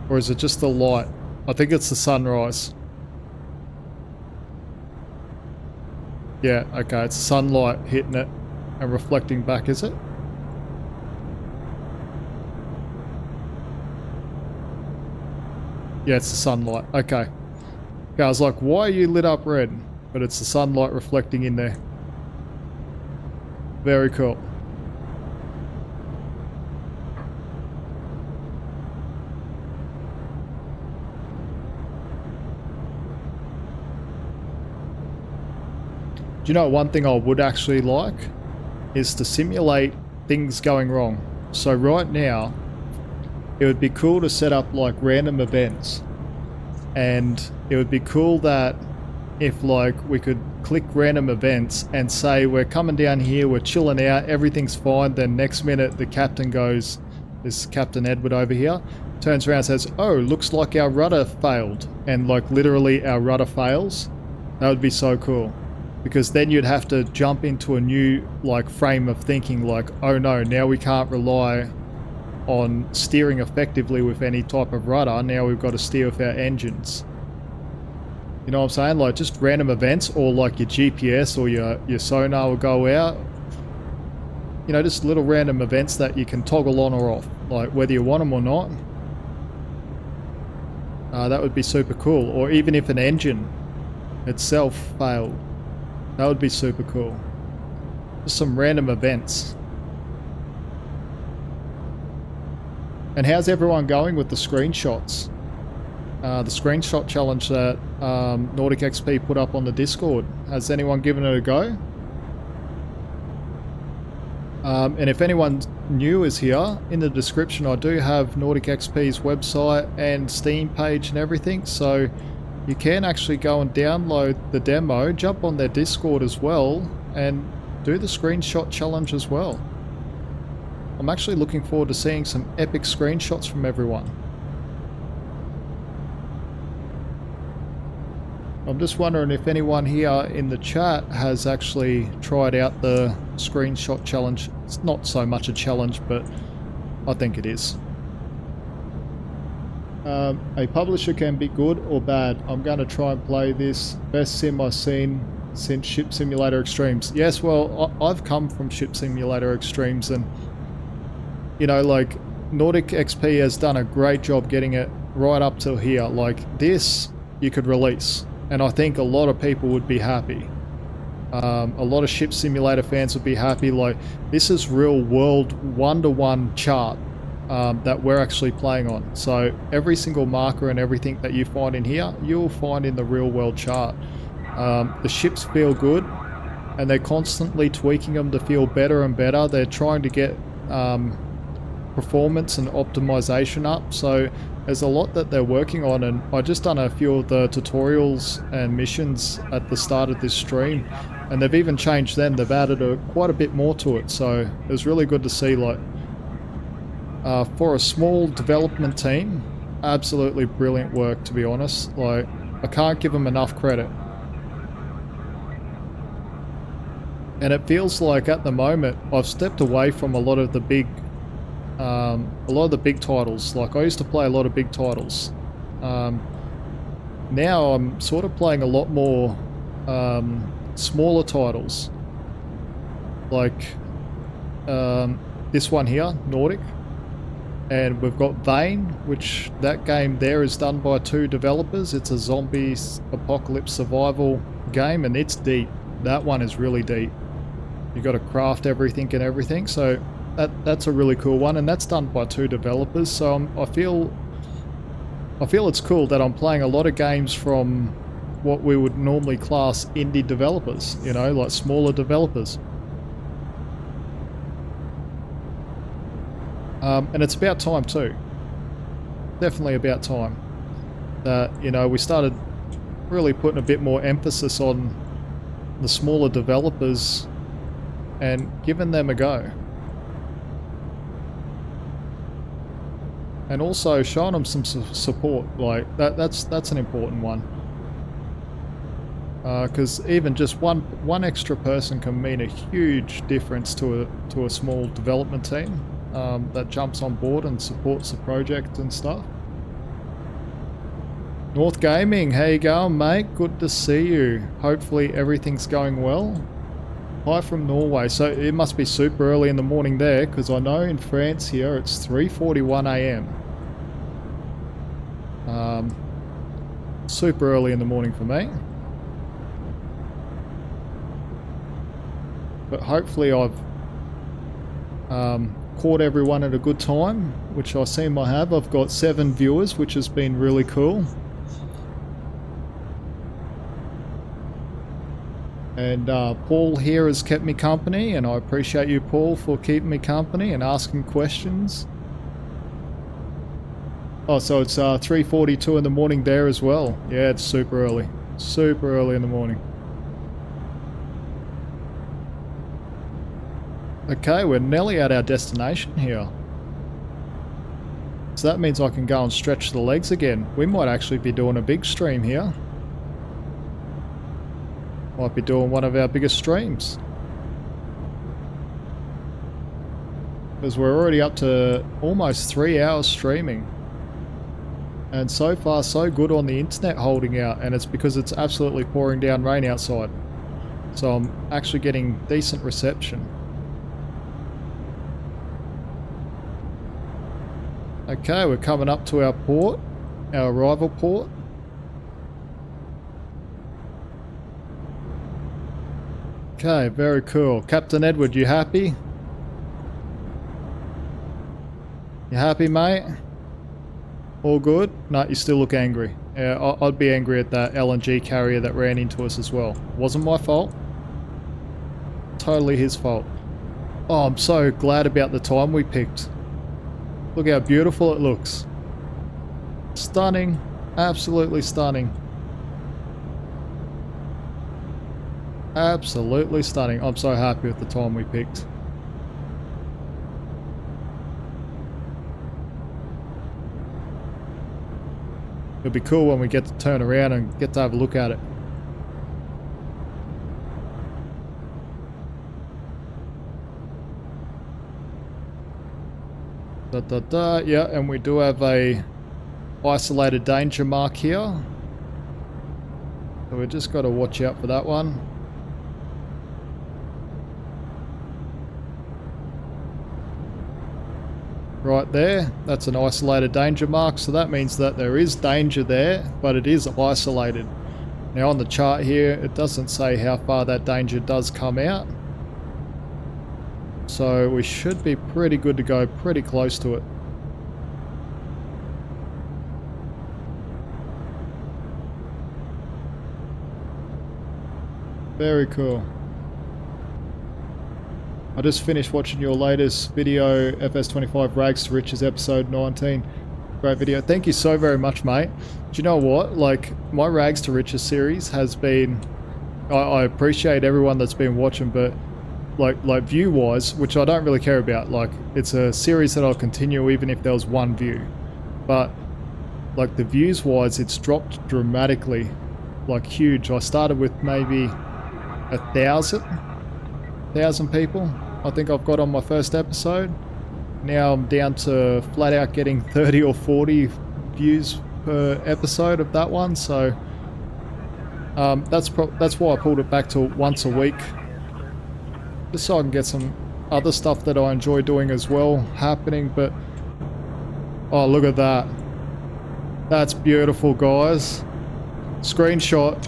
Or is it just the light? I think it's the sunrise. Yeah, okay, it's sunlight hitting it and reflecting back, is it? Yeah, it's the sunlight. Okay. Okay, I was like, why are you lit up red? But it's the sunlight reflecting in there. Very cool. Do you know one thing I would actually like is to simulate things going wrong. So right now, it would be cool to set up like random events, and it would be cool that if like we could click random events and say we're coming down here, we're chilling out, everything's fine, then next minute the captain goes, this Captain Edward over here, turns around and says, oh, looks like our rudder failed, and like literally our rudder fails. That would be so cool, because then you'd have to jump into a new like frame of thinking, like, oh no, now we can't rely on steering effectively with any type of rudder, now we've got to steer with our engines. You know what I'm saying? Like just random events, or like your GPS or your sonar will go out. you know, just little random events that you can toggle on or off, like whether you want them or not. That would be super cool. Or even if an engine itself failed, that would be super cool. Just some random events. And how's everyone going with the screenshots? The screenshot challenge that Nautic XP put up on the Discord. Has anyone given it a go? And if anyone new is here, in the description I do have Nautic XP's website and Steam page and everything, so you can actually go and download the demo, jump on their Discord as well, and do the screenshot challenge as well. I'm actually looking forward to seeing some epic screenshots from everyone. I'm just wondering if anyone here in the chat has actually tried out the screenshot challenge. It's not so much a challenge, but I think it is. A publisher can be good or bad. I'm going to try and play this. Best sim I've seen since Ship Simulator Extremes. Yes, well, I've come from Ship Simulator Extremes, and you know, like, Nautic XP has done a great job getting it right up till here. Like, this you could release, and I think a lot of people would be happy. A lot of Ship Simulator fans would be happy. Like, this is real world one-to-one chart that we're actually playing on. So every single marker and everything that you find in here, you'll find in the real world chart. The ships feel good, and they're constantly tweaking them to feel better and better. They're trying to get performance and optimization up, so there's a lot that they're working on. And I just done a few of the tutorials and missions at the start of this stream, and they've even changed them. They've added quite a bit more to it, so it was really good to see. Like, for a small development team, absolutely brilliant work, to be honest. Like, I can't give them enough credit. And it feels like at the moment I've stepped away from a lot of the big titles. Like, I used to play a lot of big titles. Now I'm sort of playing a lot more smaller titles. Like this one here, Nautic. And we've got Vane, which that game there is done by 2 developers. It's a zombie apocalypse survival game, and it's deep. That one is really deep. You got to craft everything and everything, so that's a really cool one, and that's done by 2 developers. So I feel it's cool that I'm playing a lot of games from what we would normally class indie developers, you know, like smaller developers. And it's about time too. Definitely about time that, you know, we started really putting a bit more emphasis on the smaller developers and giving them a go. And also showing them some support. Like, that's an important one. Because even just one extra person can mean a huge difference to a small development team that jumps on board and supports the project and stuff. North Gaming, how you going, mate? Good to see you. Hopefully everything's going well. Hi from Norway. So it must be super early in the morning there, because I know in France here it's 3:41 a.m. Super early in the morning for me. But hopefully I've caught everyone at a good time, which I seem I have. I've got 7 viewers, which has been really cool. And Paul here has kept me company, and I appreciate you, Paul, for keeping me company and asking questions. Oh, so it's 3:42 in the morning there as well. Yeah, it's super early. Super early in the morning. Okay, we're nearly at our destination here. So that means I can go and stretch the legs again. We might actually be doing a big stream here. Might be doing one of our biggest streams. Because we're already up to almost 3 hours streaming. And so far so good on the internet holding out, and it's because it's absolutely pouring down rain outside. So I'm actually getting decent reception. Okay, we're coming up to our port, our arrival port. Okay, very cool. Captain Edward, you happy? You happy, mate? All good? No, you still look angry. Yeah, I'd be angry at that LNG carrier that ran into us as well. Wasn't my fault. Totally his fault. Oh, I'm so glad about the time we picked. Look how beautiful it looks. Stunning. Absolutely stunning. Absolutely stunning. I'm so happy with the time we picked. It'll be cool when we get to turn around and get to have a look at it. Yeah, and we do have a isolated danger mark here. So we just got to watch out for that one. Right there, that's an isolated danger mark, so that means that there is danger there, but it is isolated. Now on the chart here, it doesn't say how far that danger does come out. So we should be pretty good to go, pretty close to it. Very cool. I just finished watching your latest video, FS25 Rags to Riches episode 19. Great video. Thank you so very much, mate. Do you know what? Like, my Rags to Riches series has been... I appreciate everyone that's been watching, but like view-wise, which I don't really care about, like, it's a series that I'll continue even if there was one view. But, like, the views-wise, it's dropped dramatically. Like, huge. I started with maybe 1,000 people. I think I've got on my first episode. Now I'm down to flat out getting 30 or 40 views per episode of that one, so that's why I pulled it back to once a week, just so I can get some other stuff that I enjoy doing as well happening. But oh, look at that, that's beautiful, guys. Screenshot.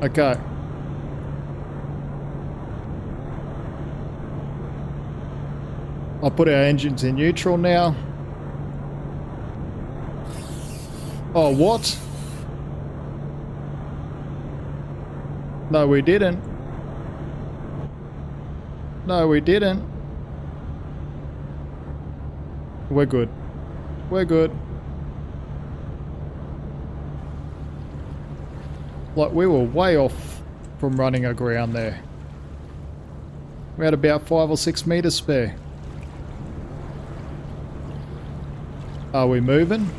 Okay. I'll put our engines in neutral now. Oh, what? No, we didn't. No, we didn't. We're good. We're good. Like, we were way off from running aground there. We had about 5 or 6 meters spare. Are we moving?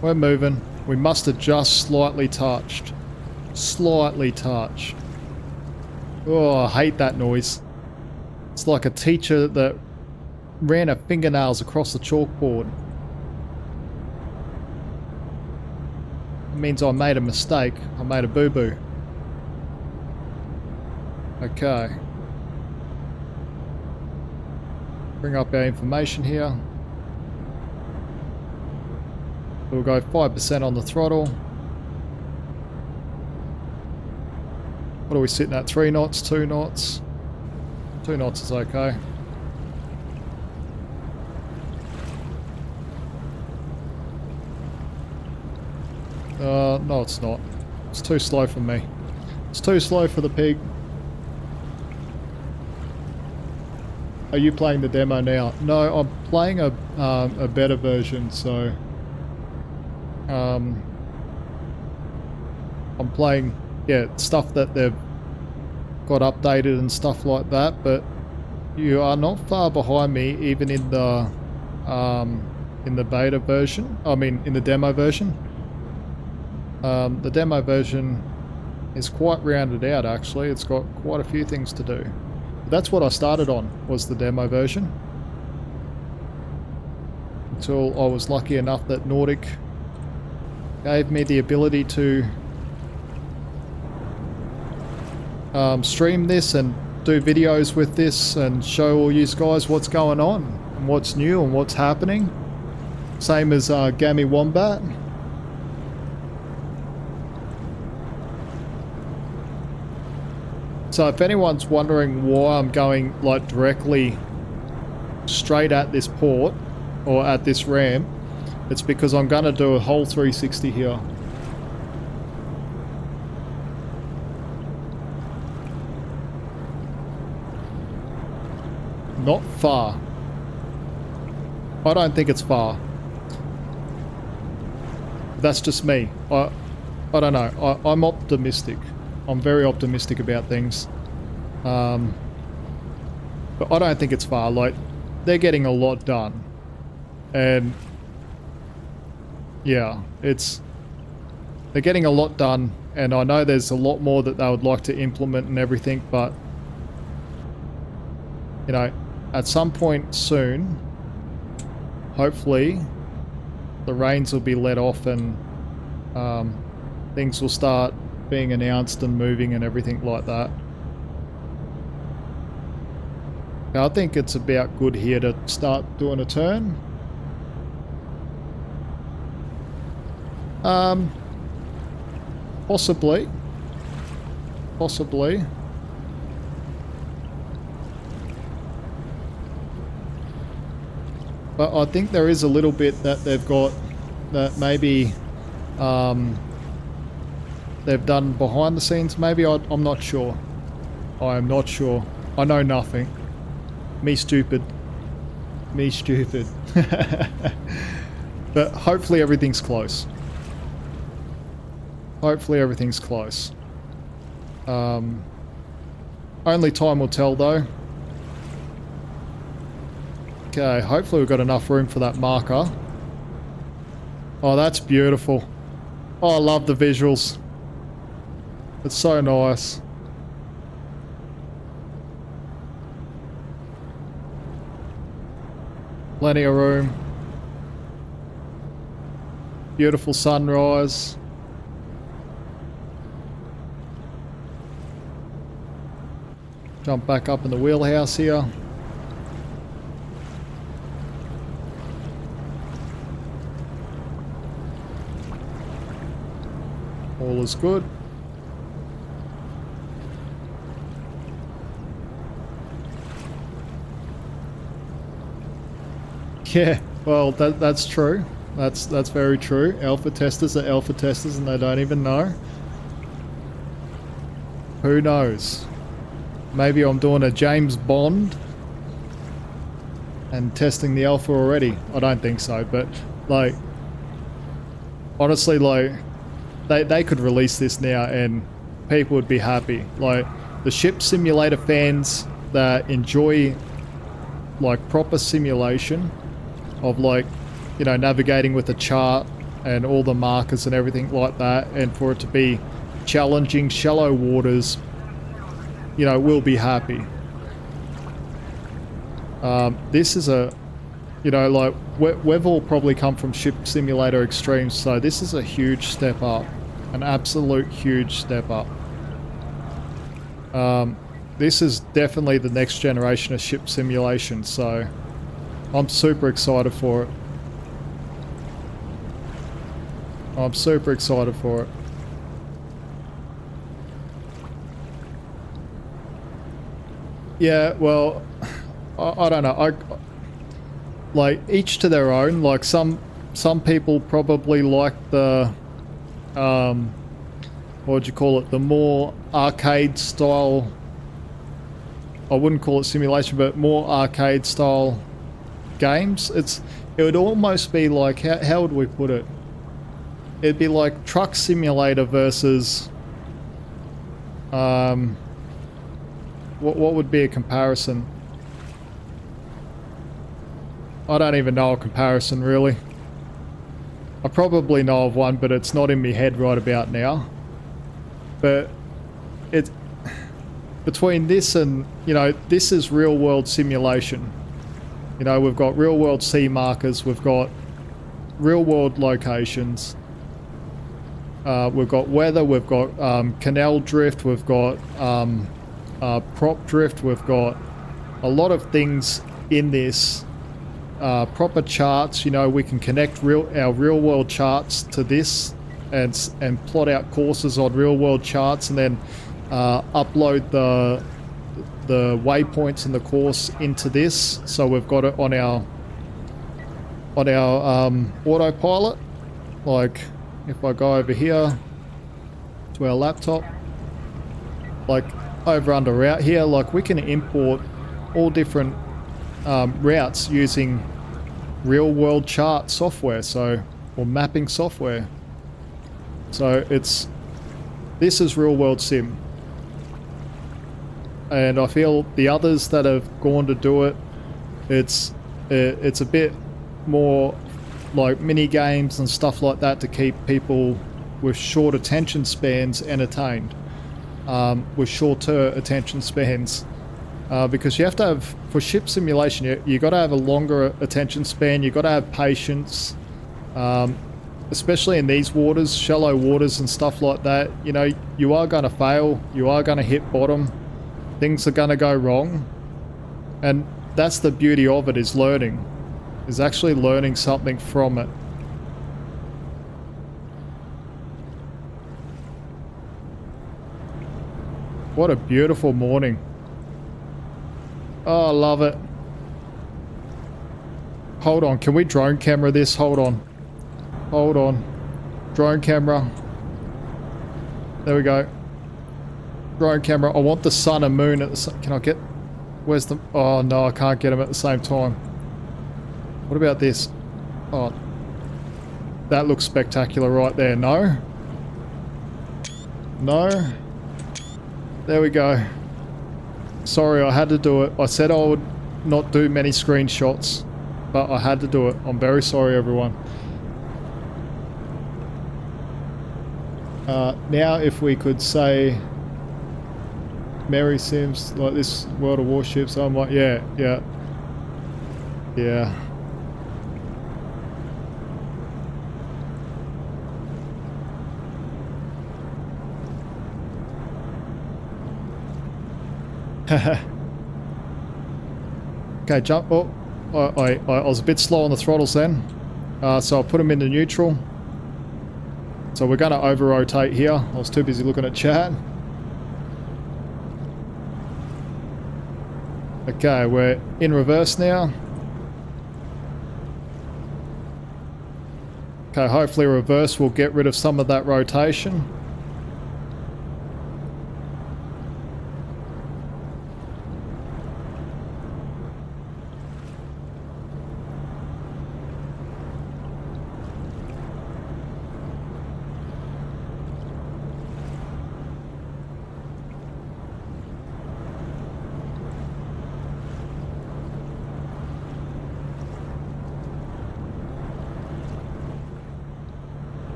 We're moving. We must have just slightly touched. Slightly touched. Oh, I hate that noise. It's like a teacher that ran her fingernails across the chalkboard. It means I made a mistake. I made a boo-boo. Okay. Bring up our information here. We'll go 5% on the throttle. What are we sitting at? 3 knots, 2 knots? 2 knots is okay. No it's not. It's too slow for me. It's too slow for the pig. Are you playing the demo now? No, I'm playing a better version, so... I'm playing, yeah, stuff that they've got updated and stuff like that, but you are not far behind me, even in the beta version. I mean, in the demo version. The demo version is quite rounded out, actually. It's got quite a few things to do. That's what I started on, was the demo version. Until I was lucky enough that Nautic gave me the ability to stream this and do videos with this and show all you guys what's going on. and what's new and what's happening. Same as Gammy Wombat. So if anyone's wondering why I'm going like directly straight at this port or at this ramp, it's because I'm going to do a whole 360 here. Not far. I don't think it's far. That's just me. I don't know. I'm optimistic. I'm very optimistic about things. But I don't think it's far. Like, they're getting a lot done. And yeah, they're getting a lot done, and I know there's a lot more that they would like to implement and everything, but you know, at some point soon, hopefully the reins will be let off and things will start being announced and moving and everything like that. I think it's about good here to start doing a turn. Possibly. But I think there is a little bit that they've got that maybe they've done behind the scenes. Maybe I'm not sure. I am not sure. I know nothing. Me stupid. But hopefully everything's close. Only time will tell though. Okay, hopefully we've got enough room for that marker. Oh, that's beautiful. Oh, I love the visuals. It's so nice. Plenty of room. Beautiful sunrise. Jump back up in the wheelhouse here. All is good. Yeah, well, that's true. That's very true. Alpha testers are alpha testers and they don't even know. Who knows? Maybe I'm doing a James Bond and testing the alpha already. I don't think so, but like, honestly, like, they could release this now and people would be happy. Like, the ship simulator fans that enjoy like proper simulation of, like, you know, navigating with a chart and all the markers and everything like that, and for it to be challenging shallow waters, you know, will be happy. This is a, you know, like, we've all probably come from Ship Simulator Extremes, so this is a huge step up. An absolute huge step up. This is definitely the next generation of ship simulation, so I'm super excited for it. Yeah, well, I don't know. Like, each to their own. Like, some people probably like the what would you call it? The more arcade style. I wouldn't call it simulation, but more arcade style games. It would almost be like, how would we put it? It'd be like Truck Simulator versus what would be a comparison? I don't even know a comparison, really. I probably know of one, but it's not in my head right about now. But it's between this and, you know, this is real world simulation. You know, we've got real world sea markers, we've got real world locations, we've got weather, we've got canal drift, we've got prop drift, we've got a lot of things in this proper charts. You know, we can connect our real world charts to this and plot out courses on real world charts, and then upload the waypoints in the course into this, so we've got it on our autopilot. Like if I go over here to our laptop, like over under route here, like we can import all different routes using real world chart software, or mapping software. So this is real world sim, and I feel the others that have gone to do it, it's a bit more like mini games and stuff like that to keep people with short attention spans entertained, with shorter attention spans, because you have to have, for ship simulation, you got to have a longer attention span. You got to have patience, especially in these waters, shallow waters and stuff like that. You know, you are going to fail, you are going to hit bottom, things are going to go wrong, and that's the beauty of it, is learning. Is actually learning something from it. What a beautiful morning. Oh, I love it. Hold on, can we drone camera this? Hold on. Hold on. Drone camera. There we go. Drone camera. I want the sun and moon at the... Can I get... Where's the... Oh no, I can't get them at the same time. What about this? Oh, that looks spectacular right there. No? No? There we go. Sorry, I had to do it. I said I would not do many screenshots, but I had to do it. I'm very sorry, everyone. Now if we could say Mary Sims, like this World of Warships, I'm like, yeah. Okay, jump. Oh, I was a bit slow on the throttles then, so I'll put them into neutral. So we're going to over rotate here. I was too busy looking at chat. Okay, we're in reverse now. Okay, hopefully reverse will get rid of some of that rotation.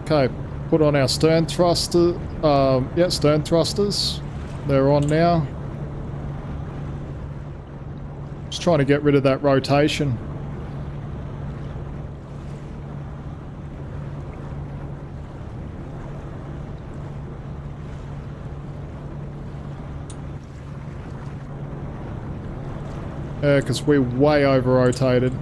Okay, put on our stern thruster. Yeah, stern thrusters. They're on now. Just trying to get rid of that rotation. Yeah, because we're way over rotated.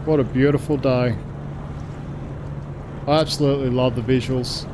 What a beautiful day. I absolutely love the visuals.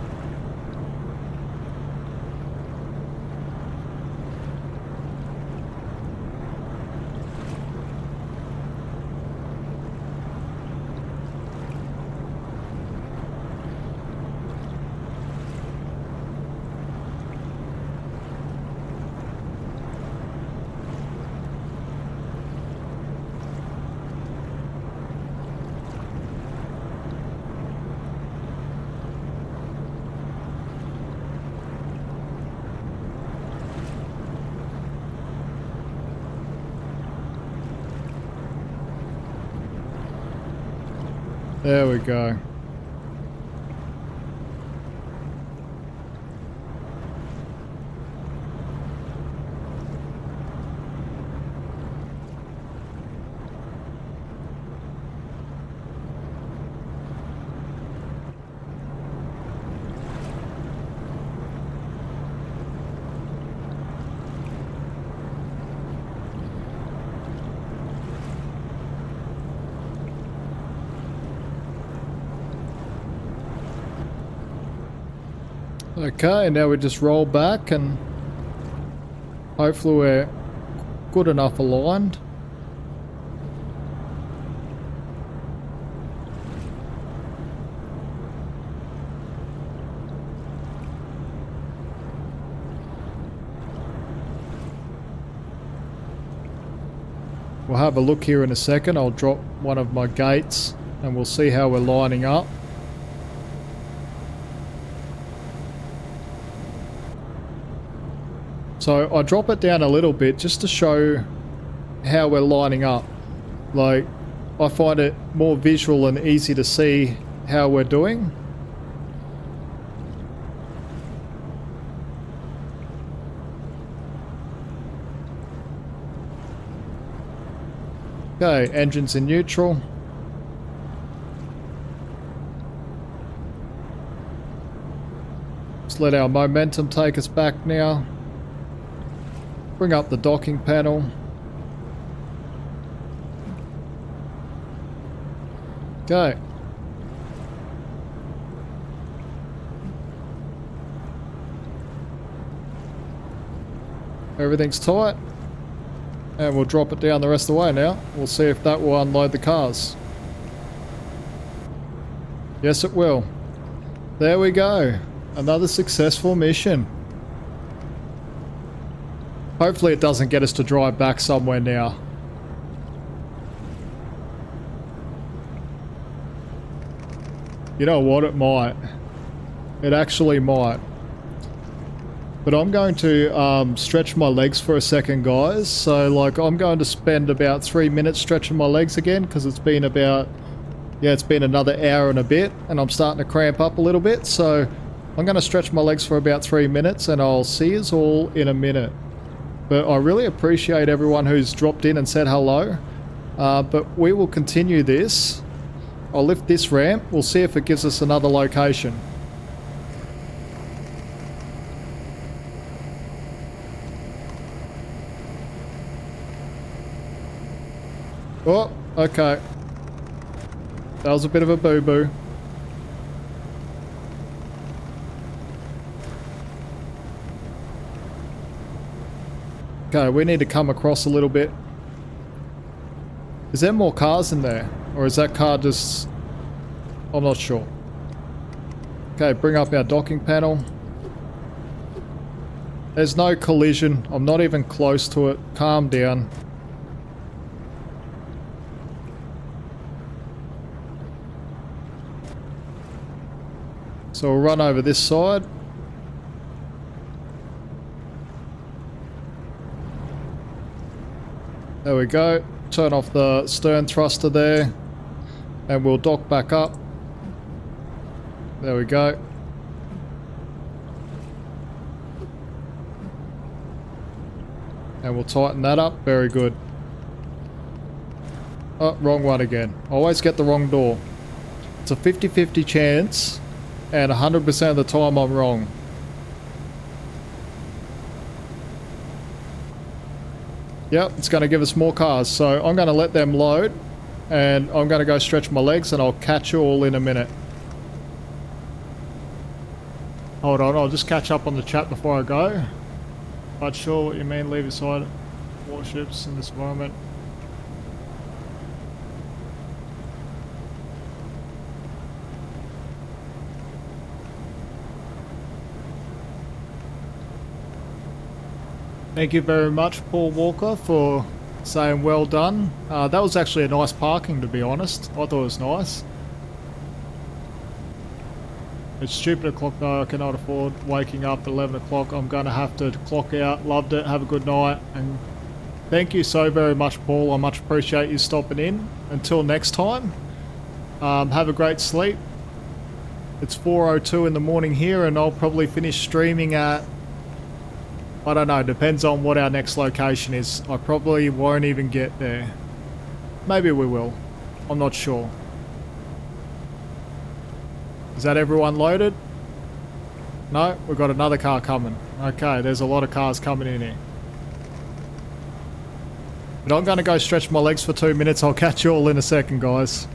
There we go. Okay, now we just roll back and hopefully we're good enough aligned. We'll have a look here in a second. I'll drop one of my gates and we'll see how we're lining up. So I drop it down a little bit just to show how we're lining up. Like, I find it more visual and easy to see how we're doing. Okay, engines in neutral. Let's let our momentum take us back now. Bring up the docking panel. Okay. Everything's tight. And we'll drop it down the rest of the way now. We'll see if that will unload the cars. Yes, it will. There we go. Another successful mission. Hopefully it doesn't get us to drive back somewhere now. You know what? It might. It actually might. But I'm going to stretch my legs for a second, guys. So, like, I'm going to spend about 3 minutes stretching my legs again because it's been about, yeah, it's been another hour and a bit and I'm starting to cramp up a little bit. So, I'm going to stretch my legs for about 3 minutes and I'll see you all in a minute. But I really appreciate everyone who's dropped in and said hello. But we will continue this. I'll lift this ramp. We'll see if it gives us another location. Oh, okay. That was a bit of a boo-boo. Okay, we need to come across a little bit. Is there more cars in there? Or is that car just... I'm not sure. Okay, bring up our docking panel. There's no collision. I'm not even close to it. Calm down. So we'll run over this side. There we go. Turn off the stern thruster there. And we'll dock back up. There we go. And we'll tighten that up. Very good. Oh, wrong one again. Always get the wrong door. It's a 50-50 chance. And 100% of the time I'm wrong. Yep, it's going to give us more cars. So I'm going to let them load. And I'm going to go stretch my legs and I'll catch you all in a minute. Hold on, I'll just catch up on the chat before I go. Not sure what you mean, leave aside warships in this environment. Thank you very much, Paul Walker, for saying well done. That was actually a nice parking, to be honest. I thought it was nice. It's stupid o'clock though. I cannot afford waking up at 11 o'clock. I'm going to have to clock out. Loved it. Have a good night. And thank you so very much, Paul. I much appreciate you stopping in. Until next time, have a great sleep. It's 4:02 in the morning here and I'll probably finish streaming at... I don't know, depends on what our next location is. I probably won't even get there. Maybe we will. I'm not sure. Is that everyone loaded? No, we've got another car coming. Okay, there's a lot of cars coming in here. But I'm going to go stretch my legs for 2 minutes. I'll catch you all in a second, guys.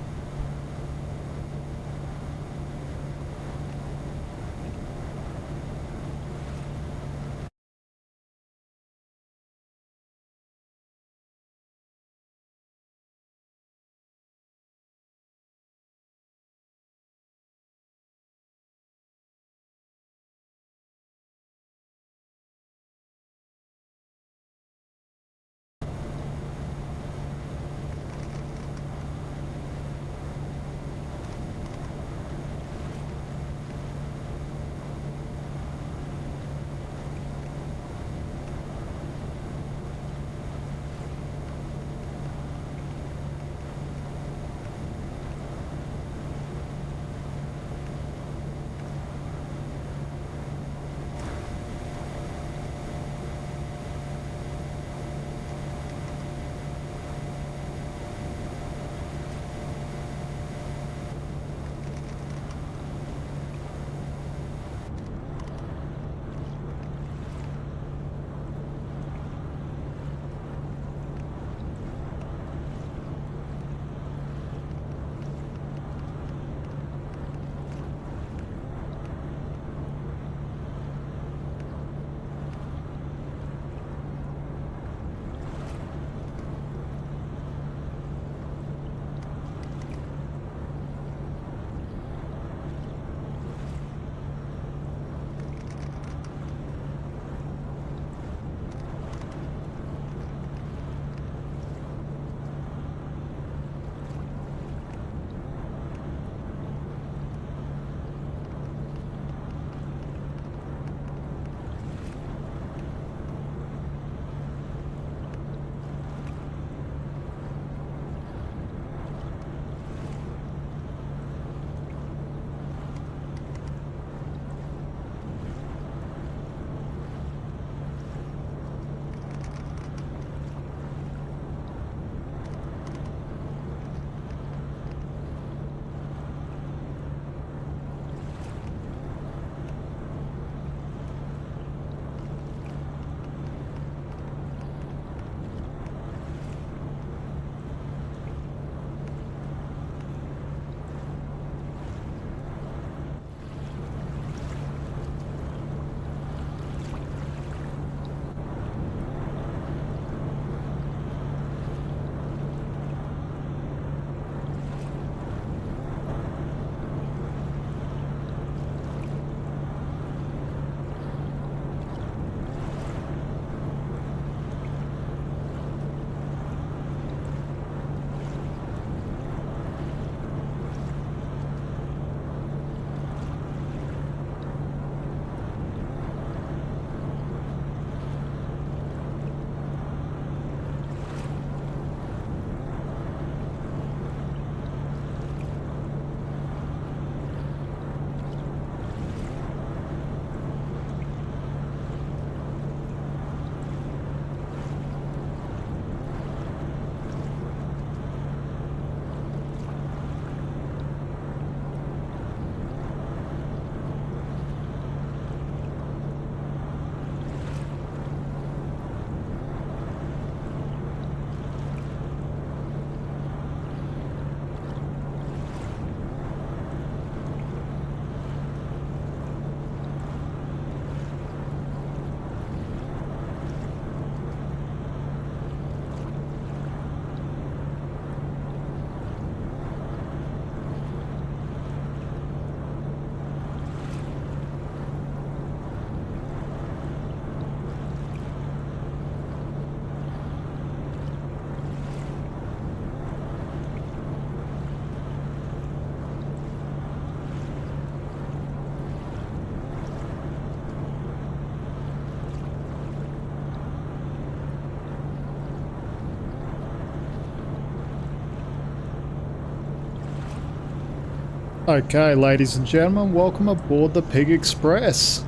Okay, ladies and gentlemen, welcome aboard the P.I.G Express.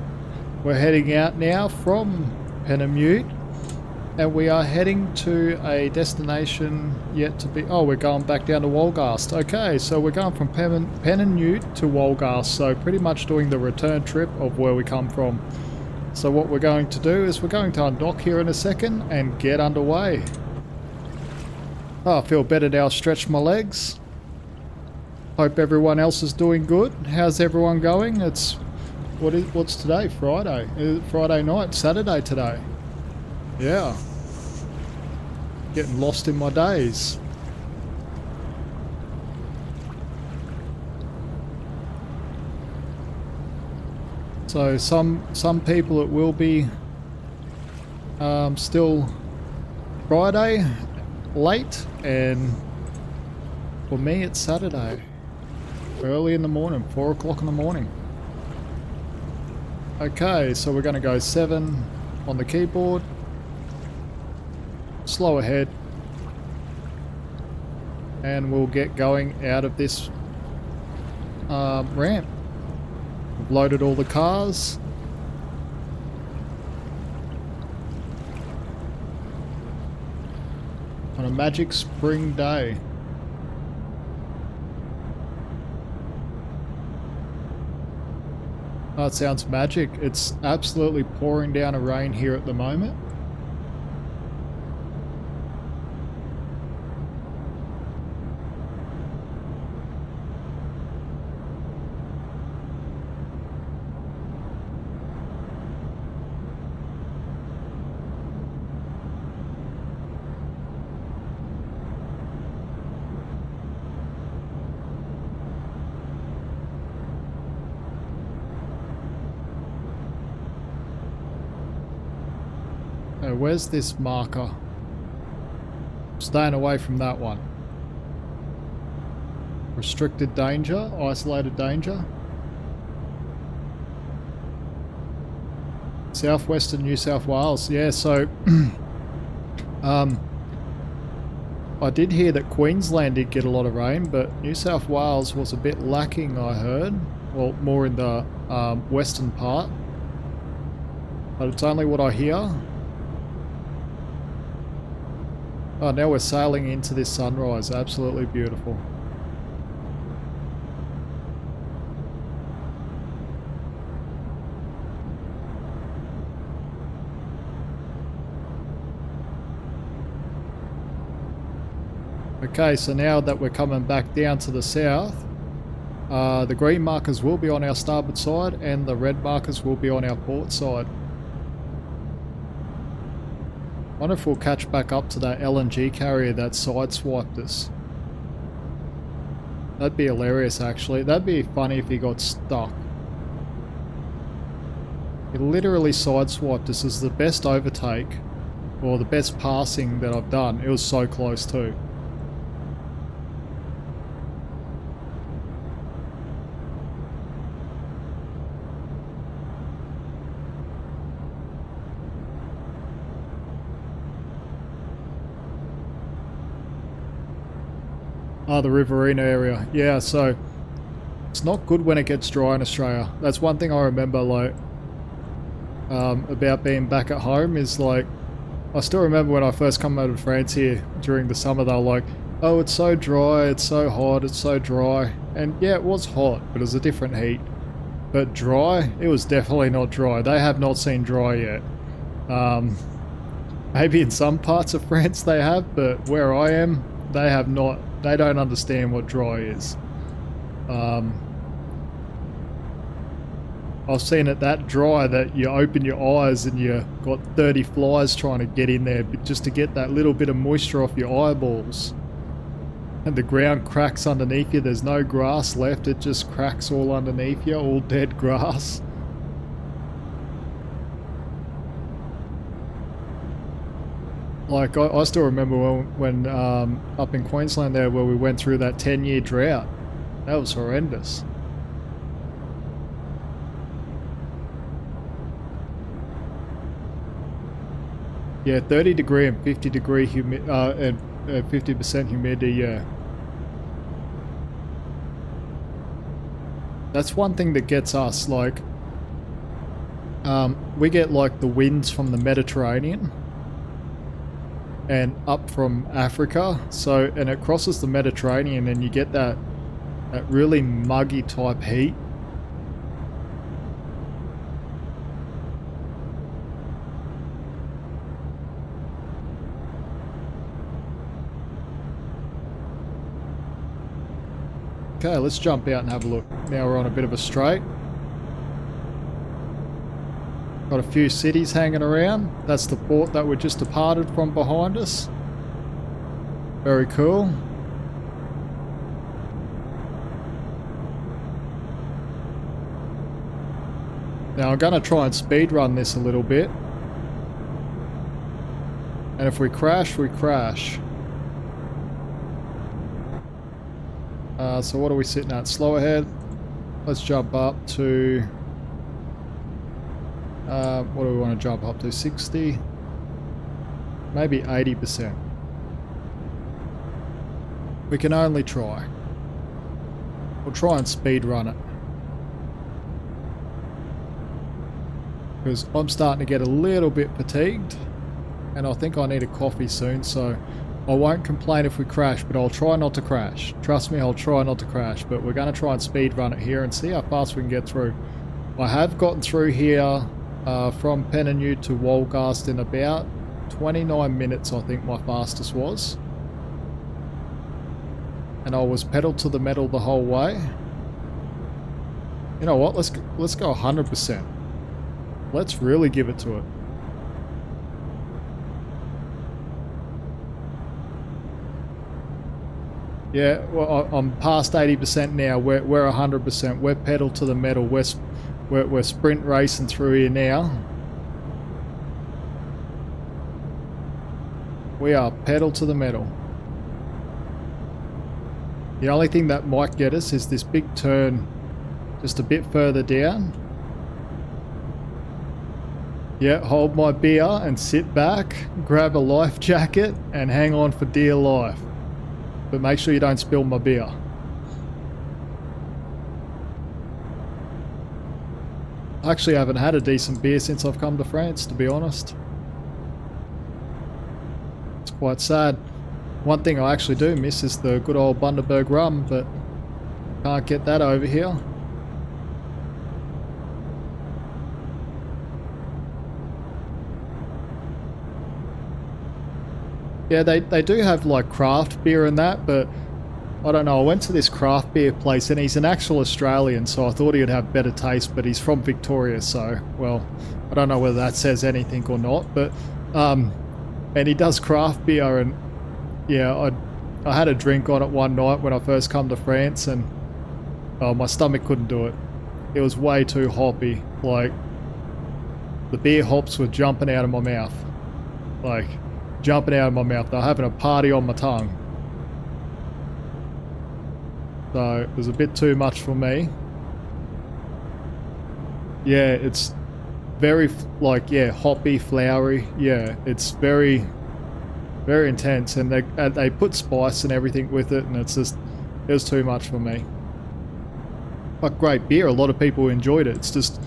We're heading out now from Penamute, and we are heading to a destination yet to be... Oh, we're going back down to Wolgast. Okay, so we're going from Penamute to Wolgast, so pretty much doing the return trip of where we come from. So what we're going to do is we're going to undock here in a second and get underway. Oh, I feel better now, stretched my legs. Hope everyone else is doing good. How's everyone going? What's today? Friday? Is it Friday night? Saturday today? Yeah. Getting lost in my days. So some people it will be still Friday late, and for me it's Saturday. Early in the morning, 4 o'clock in the morning. Okay, so we're going to go 7 on the keyboard. Slow ahead. And we'll get going out of this ramp. We've loaded all the cars. On a magic spring day. Oh, it sounds magic. It's absolutely pouring down a rain here at the moment. Where's this marker? Staying away from that one. Restricted danger, isolated danger. Southwestern New South Wales. Yeah, so I did hear that Queensland did get a lot of rain, but New South Wales was a bit lacking, I heard. Well, more in the western part. But it's only what I hear. Oh, now we're sailing into this sunrise. Absolutely beautiful. Okay, so now that we're coming back down to the south, the green markers will be on our starboard side and the red markers will be on our port side. I wonder if we'll catch back up to that LNG carrier that sideswiped us. That'd be hilarious, actually. That'd be funny if he got stuck. He literally sideswiped us. As the best overtake, or the best passing that I've done. It was so close too. Oh, the Riverina area. Yeah, so it's not good when it gets dry in Australia. That's one thing I remember, like, about being back at home is, like, I still remember when I first come out of France here during the summer, they were like, oh, it's so dry, it's so hot, it's so dry. And yeah, it was hot, but it was a different heat. But dry, it was definitely not dry. They have not seen dry yet. Maybe in some parts of France they have, but where I am, they have not. They don't understand what dry is. I've seen it that dry that you open your eyes and you got 30 flies trying to get in there just to get that little bit of moisture off your eyeballs. And the ground cracks underneath you. There's no grass left. It just cracks all underneath you, all dead grass. Like, I still remember when up in Queensland there where we went through that 10-year drought. That was horrendous. Yeah, 30 degree and 50 degree and 50% humidity, yeah. That's one thing that gets us, like, we get like the winds from the Mediterranean and up from Africa, so, and it crosses the Mediterranean and you get that really muggy type heat. Okay, let's jump out and have a look. Now we're on a bit of a straight. Got a few cities hanging around. That's the port that we just departed from behind us. Very cool. Now I'm going to try and speed run this a little bit. And if we crash, we crash. So what are we sitting at? Slow ahead. Let's jump up to... what do we want to jump up to? 60? Maybe 80%. We can only try. We'll try and speed run it. Because I'm starting to get a little bit fatigued. And I think I need a coffee soon, so... I won't complain if we crash, but I'll try not to crash. Trust me, I'll try not to crash, but we're going to try and speed run it here and see how fast we can get through. I have gotten through here from Penanu to Wolgast in about 29 minutes, I think my fastest was. And I was pedal to the metal the whole way. You know what, let's go 100%. Let's really give it to it. Yeah, well, I'm past 80% now. We're 100%. We're pedal to the metal. We're sprint racing through here now. We are pedal to the metal. The only thing that might get us is this big turn just a bit further down. Yeah, hold my beer and sit back, grab a life jacket and hang on for dear life. But make sure you don't spill my beer. Actually, I haven't had a decent beer since I've come to France, to be honest. It's quite sad. One thing I actually do miss is the good old Bundaberg rum, but can't get that over here. Yeah, they do have like craft beer and that, but I don't know. I went to this craft beer place and he's an actual Australian, so I thought he'd have better taste, but he's from Victoria, so, well, I don't know whether that says anything or not, but, and he does craft beer, and yeah, I had a drink on it one night when I first come to France, and oh, my stomach couldn't do it. It was way too hoppy. Like, the beer hops were jumping out of my mouth. Like, jumping out of my mouth. They're having a party on my tongue. So it was a bit too much for me. Yeah, it's very like, yeah, hoppy, flowery. Yeah, it's very, very intense, and they put spice and everything with it, and it's just, it was too much for me. But great beer. A lot of people enjoyed it. It's just,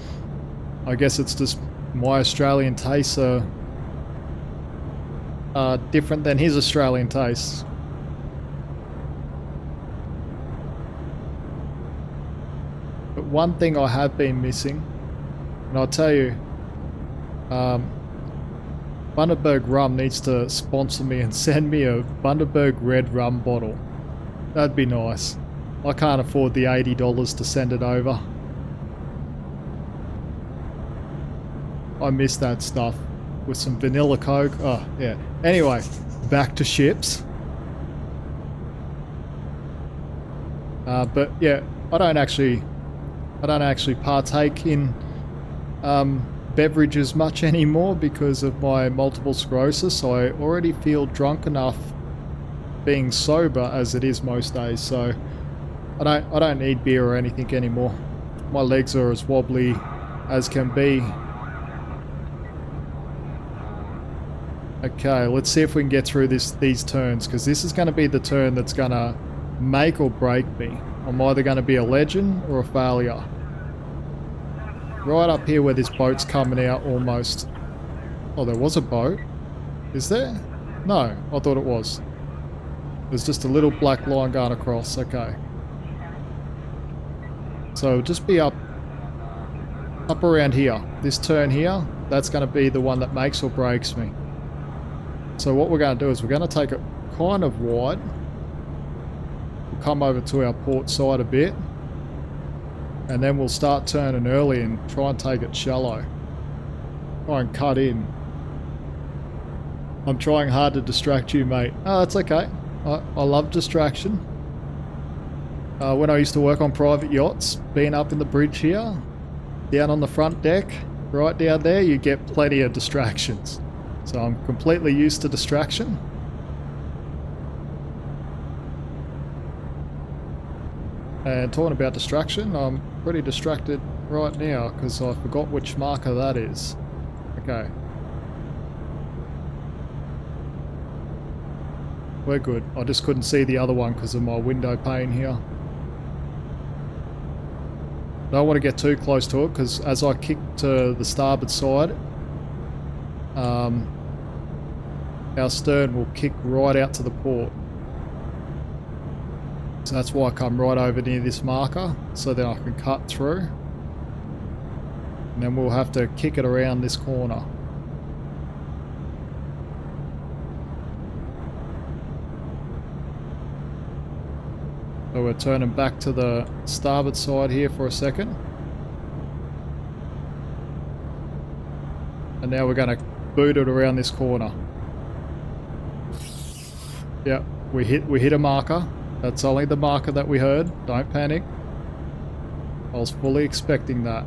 I guess it's just my Australian tastes are different than his Australian tastes. But one thing I have been missing, and I'll tell you, Bundaberg Rum needs to sponsor me and send me a Bundaberg Red Rum bottle. That'd be nice. I can't afford the $80 to send it over. I miss that stuff. With some vanilla Coke. Oh, yeah. Anyway, back to ships. But yeah, I don't actually partake in beverages much anymore because of my multiple sclerosis. So I already feel drunk enough being sober as it is most days. So I don't need beer or anything anymore. My legs are as wobbly as can be. Okay, let's see if we can get through these turns, because this is going to be the turn that's going to make or break me. I'm either going to be a legend or a failure. Right up here where this boat's coming out almost. Oh, there was a boat. Is there? No, I thought it was. There's just a little black line going across. Okay. So just be up around here. This turn here, that's going to be the one that makes or breaks me. So what we're going to do is we're going to take it kind of wide. We'll come over to our port side a bit. And then we'll start turning early and try and take it shallow. Try and cut in. I'm trying hard to distract you, mate. Oh, that's okay. I love distraction. When I used to work on private yachts, being up in the bridge here, down on the front deck, right down there, you get plenty of distractions. So I'm completely used to distraction. And talking about distraction, I'm pretty distracted right now because I forgot which marker that is. Okay. We're good. I just couldn't see the other one because of my window pane here. Don't want to get too close to it because as I kick to the starboard side, our stern will kick right out to the port. So that's why I come right over near this marker so then I can cut through. And then we'll have to kick it around this corner. So we're turning back to the starboard side here for a second. And now we're going to boot it around this corner. Yep, we hit a marker. That's only the marker that we heard. Don't panic. I was fully expecting that.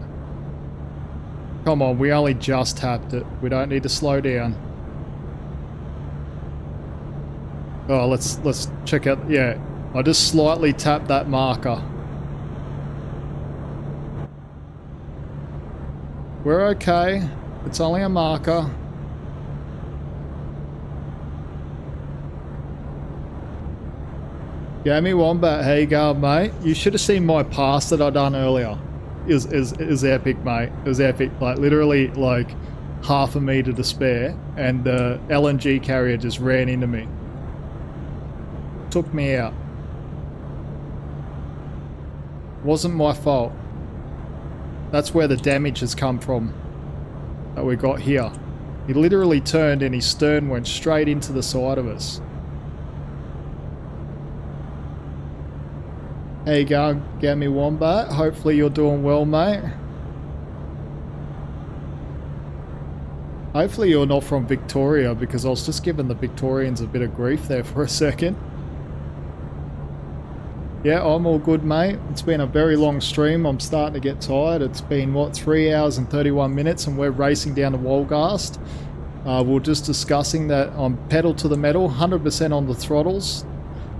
Come on, we only just tapped it. We don't need to slow down. Oh, let's check out. Yeah, I just slightly tapped that marker. We're okay. It's only a marker. Gammy Wombat, how you going, mate? You should have seen my pass that I done earlier. It was epic, mate. It was epic. Like literally, like half a meter to spare, and the LNG carrier just ran into me. Took me out. Wasn't my fault. That's where the damage has come from that we got here. He literally turned and his stern went straight into the side of us. How you going, Gammy Wombat? Hopefully you're doing well, mate. Hopefully you're not from Victoria, because I was just giving the Victorians a bit of grief there for a second. Yeah, I'm all good, mate. It's been a very long stream. I'm starting to get tired. It's been, what, 3 hours and 31 minutes, and we're racing down to Wolgast. We're just discussing that I'm pedal to the metal, 100% on the throttles.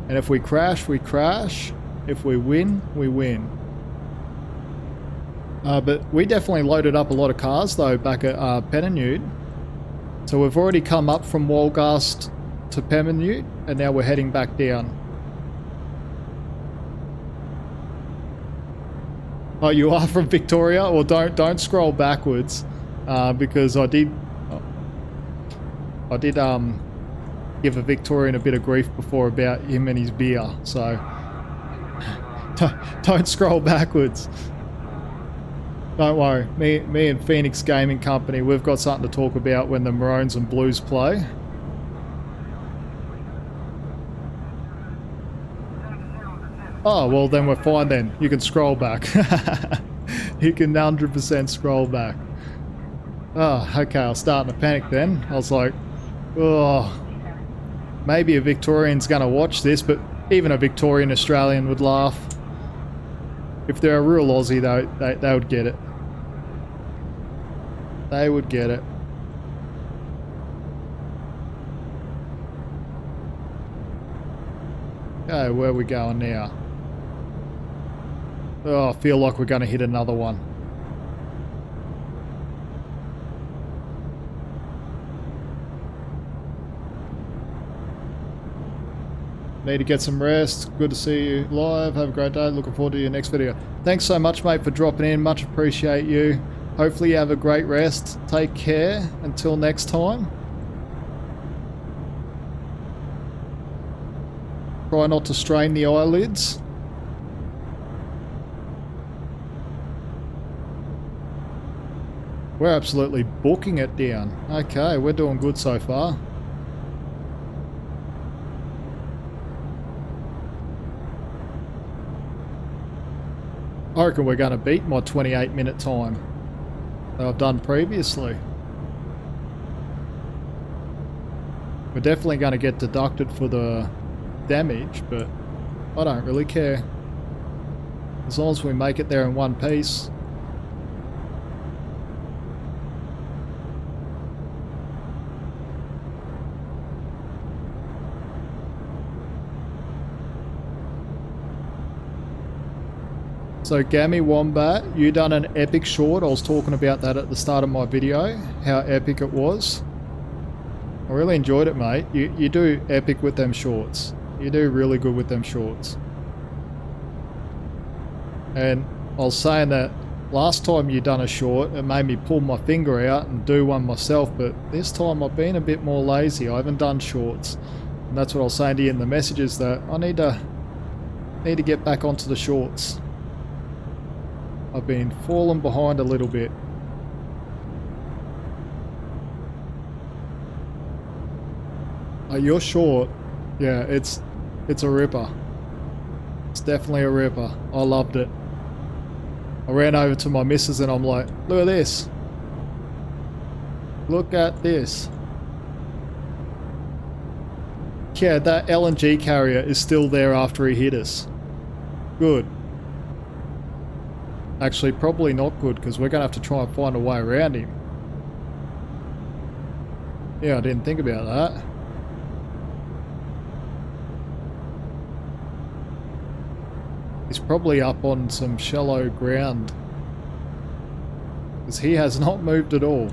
And if we crash, we crash. If we win, we win. But we definitely loaded up a lot of cars, though, back at Penanute. So we've already come up from Wolgast to Penanute, and now we're heading back down. Oh, you are from Victoria? Well, don't scroll backwards, because I did give a Victorian a bit of grief before about him and his beer, so don't scroll backwards. Don't worry, me and Phoenix Gaming Company, we've got something to talk about when the Maroons and Blues play. Oh, well then we're fine then. You can scroll back. You can 100% scroll back. Oh, okay, I was starting to panic then. I was like, oh, maybe a Victorian's going to watch this, but even a Victorian Australian would laugh. If they're a real Aussie, they would get it. They would get it. Okay, where are we going now? Oh, I feel like we're going to hit another one. Need to get some rest. Good to see you live. Have a great day. Looking forward to your next video. Thanks so much, mate, for dropping in. Much appreciate you. Hopefully you have a great rest. Take care. Until next time. Try not to strain the eyelids. We're absolutely booking it down. Okay, we're doing good so far. I reckon we're going to beat my 28-minute time that I've done previously. We're definitely going to get deducted for the damage, but I don't really care. As long as we make it there in one piece. So Gammy Wombat, you done an epic short. I was talking about that at the start of my video, how epic it was. I really enjoyed it, mate. You do epic with them shorts. You do really good with them shorts. And I was saying that last time you done a short, it made me pull my finger out and do one myself, but this time I've been a bit more lazy. I haven't done shorts. And that's what I was saying to you in the messages, that I need to get back onto the shorts. I've been falling behind a little bit. You're short. Yeah, it's a ripper. It's definitely a ripper. I loved it. I ran over to my missus and I'm like, look at this. Look at this. Yeah, that LNG carrier is still there after he hit us. Good. Actually, probably not good, because we're going to have to try and find a way around him. Yeah, I didn't think about that. He's probably up on some shallow ground, because he has not moved at all.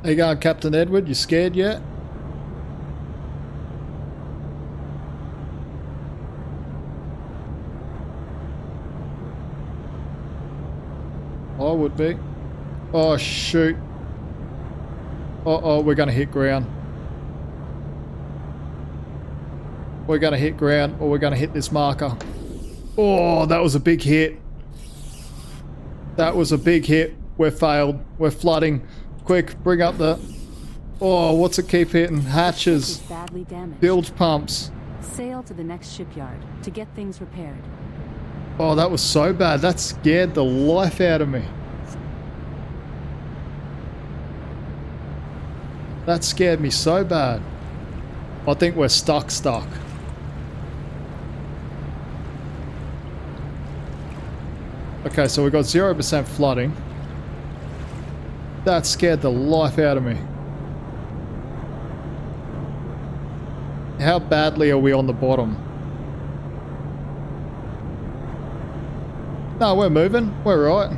How you going, Captain Edward? You scared yet? I would be. Oh, shoot. Uh-oh, we're going to hit ground. We're going to hit ground, or we're going to hit this marker. Oh, that was a big hit. That was a big hit. We're failed. We're flooding. Quick, bring up the... Oh, what's it keep hitting? Hatches.
Badly damaged.
Bilge pumps.
Sail to the next shipyard to get things repaired.
Oh, that was so bad. That scared the life out of me. That scared me so bad. I think we're stuck. Okay, so we got 0% flooding. That scared the life out of me. How badly are we on the bottom? No, we're moving. We're right.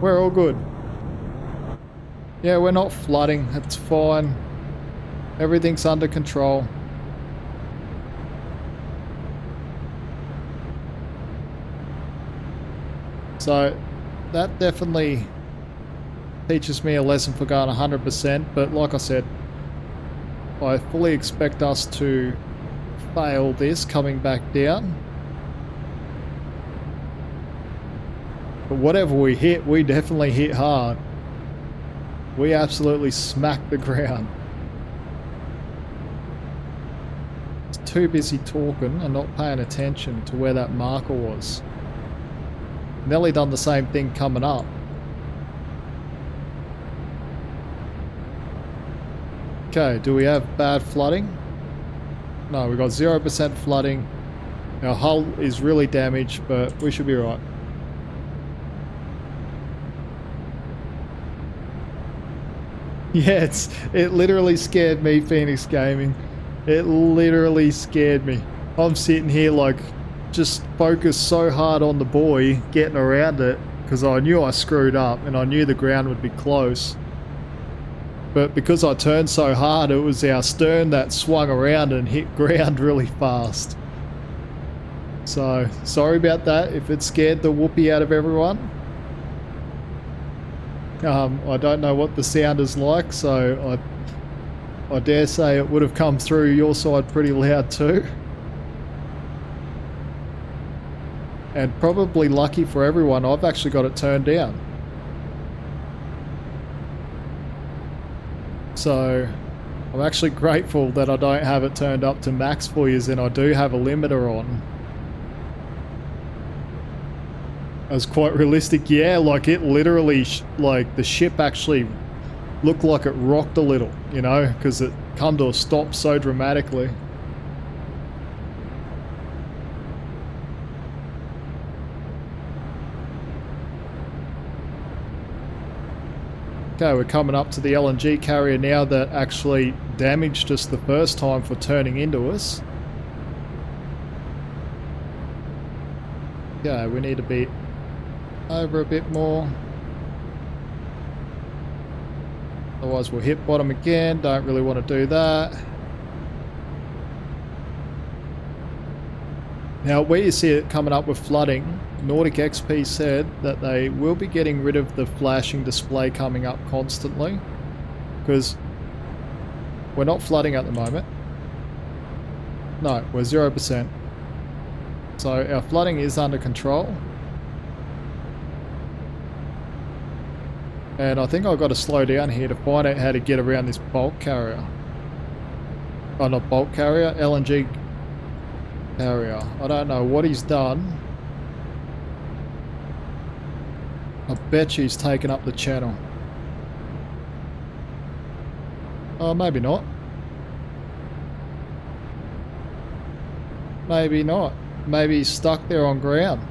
We're all good. Yeah, we're not flooding. It's fine. Everything's under control. So that definitely teaches me a lesson for going 100%, but like I said, I fully expect us to fail this coming back down. But whatever we hit, we definitely hit hard. We absolutely smacked the ground. It's too busy talking and not paying attention to where that marker was. Nearly done the same thing coming up. Okay, do we have bad flooding? No, we got 0% flooding. Our hull is really damaged, but we should be right. Yeah, it literally scared me, Phoenix Gaming. It literally scared me. I'm sitting here like just focused so hard on the buoy, getting around it, because I knew I screwed up and I knew the ground would be close. But because I turned so hard, it was our stern that swung around and hit ground really fast. So, sorry about that if it scared the whoopee out of everyone. I don't know what the sound is like, so I dare say it would have come through your side pretty loud too. And probably lucky for everyone, I've actually got it turned down. So I'm actually grateful that I don't have it turned up to max for you, and I do have a limiter on. It was quite realistic. Yeah, like it literally, like the ship actually looked like it rocked a little, you know, because it come to a stop so dramatically. Okay, we're coming up to the LNG carrier now that actually damaged us the first time for turning into us. Okay, we need to be over a bit more. Otherwise we'll hit bottom again. Don't really want to do that. Now where you see it coming up with flooding, Nautic XP said that they will be getting rid of the flashing display coming up constantly, because we're not flooding at the moment. No, we're 0%. So our flooding is under control. And I think I've got to slow down here to find out how to get around this bulk carrier. Oh, not bulk carrier, LNG carrier. I don't know what he's done. I bet you he's taken up the channel. Oh, maybe not. Maybe not. Maybe he's stuck there on ground.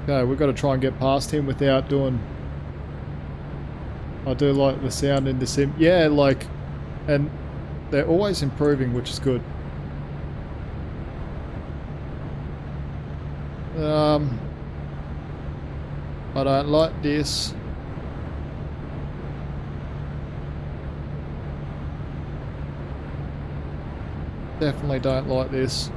Okay, we've got to try and get past him without doing... I do like the sound in the sim. Yeah, like... And they're always improving, which is good. I don't like this. Definitely don't like this.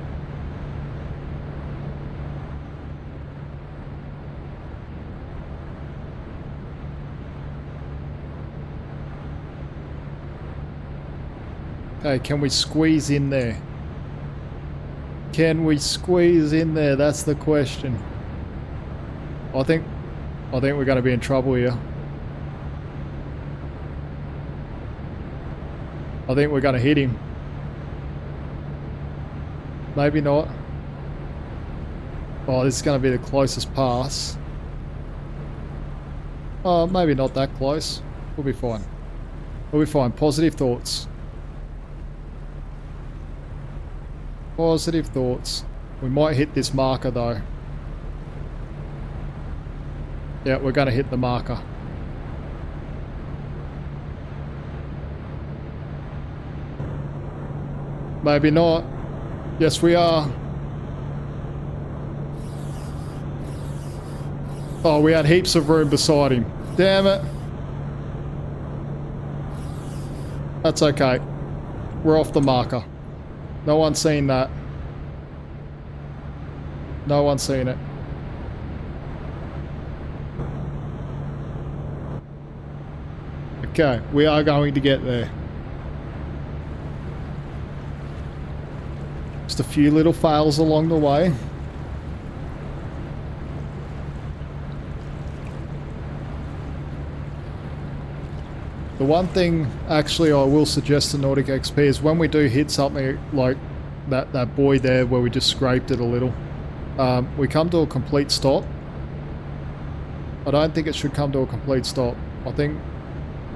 Okay, can we squeeze in there? Can we squeeze in there? That's the question. I think we're going to be in trouble here. I think we're going to hit him. Maybe not. Oh, this is going to be the closest pass. Oh, maybe not that close. We'll be fine. We'll be fine. Positive thoughts. Positive thoughts. We might hit this marker though. Yeah, we're going to hit the marker. Maybe not. Yes, we are. Oh, we had heaps of room beside him. Damn it. That's okay. We're off the marker. No one's seen that. No one's seen it. Okay, we are going to get there. Just a few little fails along the way. The one thing actually I will suggest to Nautic XP is when we do hit something like that buoy there where we just scraped it a little, we come to a complete stop. I don't think it should come to a complete stop. I think,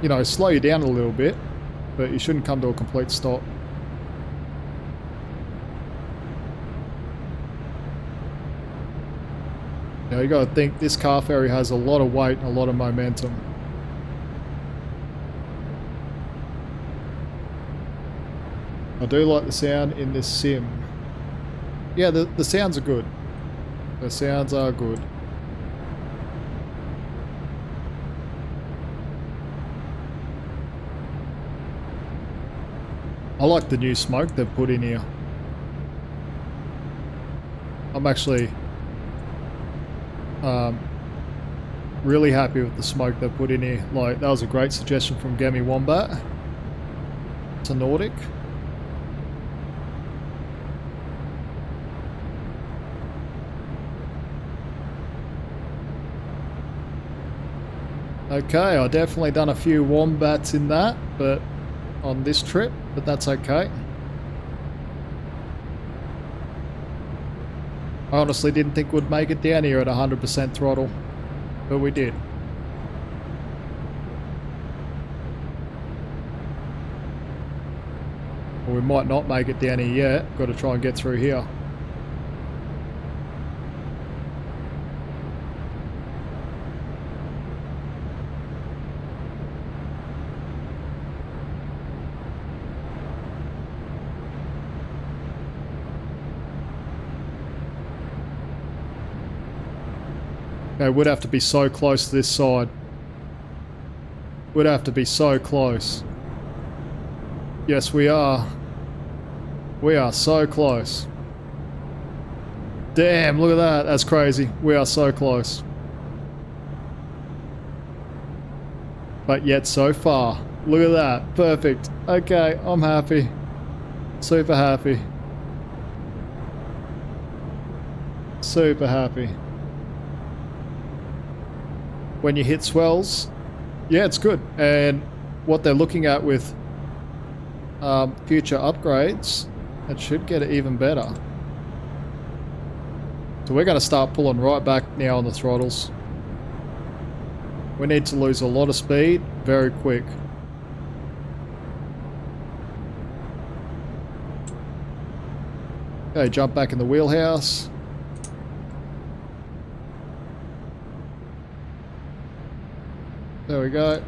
you know, slow you down a little bit, but you shouldn't come to a complete stop. Now you got to think this car ferry has a lot of weight and a lot of momentum. I do like the sound in this sim. Yeah, the sounds are good. The sounds are good. I like the new smoke they've put in here. I'm actually really happy with the smoke they put in here. Like, that was a great suggestion from Gammy Wombat to Nautic. Okay, I definitely done a few wombats in that, but on this trip, but that's okay. I honestly didn't think we'd make it down here at 100% throttle, but we did. Well, we might not make it down here yet. Got to try and get through here. Okay, would have to be so close to this side. Would have to be so close. Yes, we are. We are so close. Damn, look at that. That's crazy. We are so close. But yet so far. Look at that. Perfect. Okay, I'm happy. Super happy. Super happy. When you hit swells, yeah, it's good. And what they're looking at with future upgrades, it should get it even better. So we're going to start pulling right back now on the throttles. We need to lose a lot of speed very quick. Okay, jump back in the wheelhouse. There we go.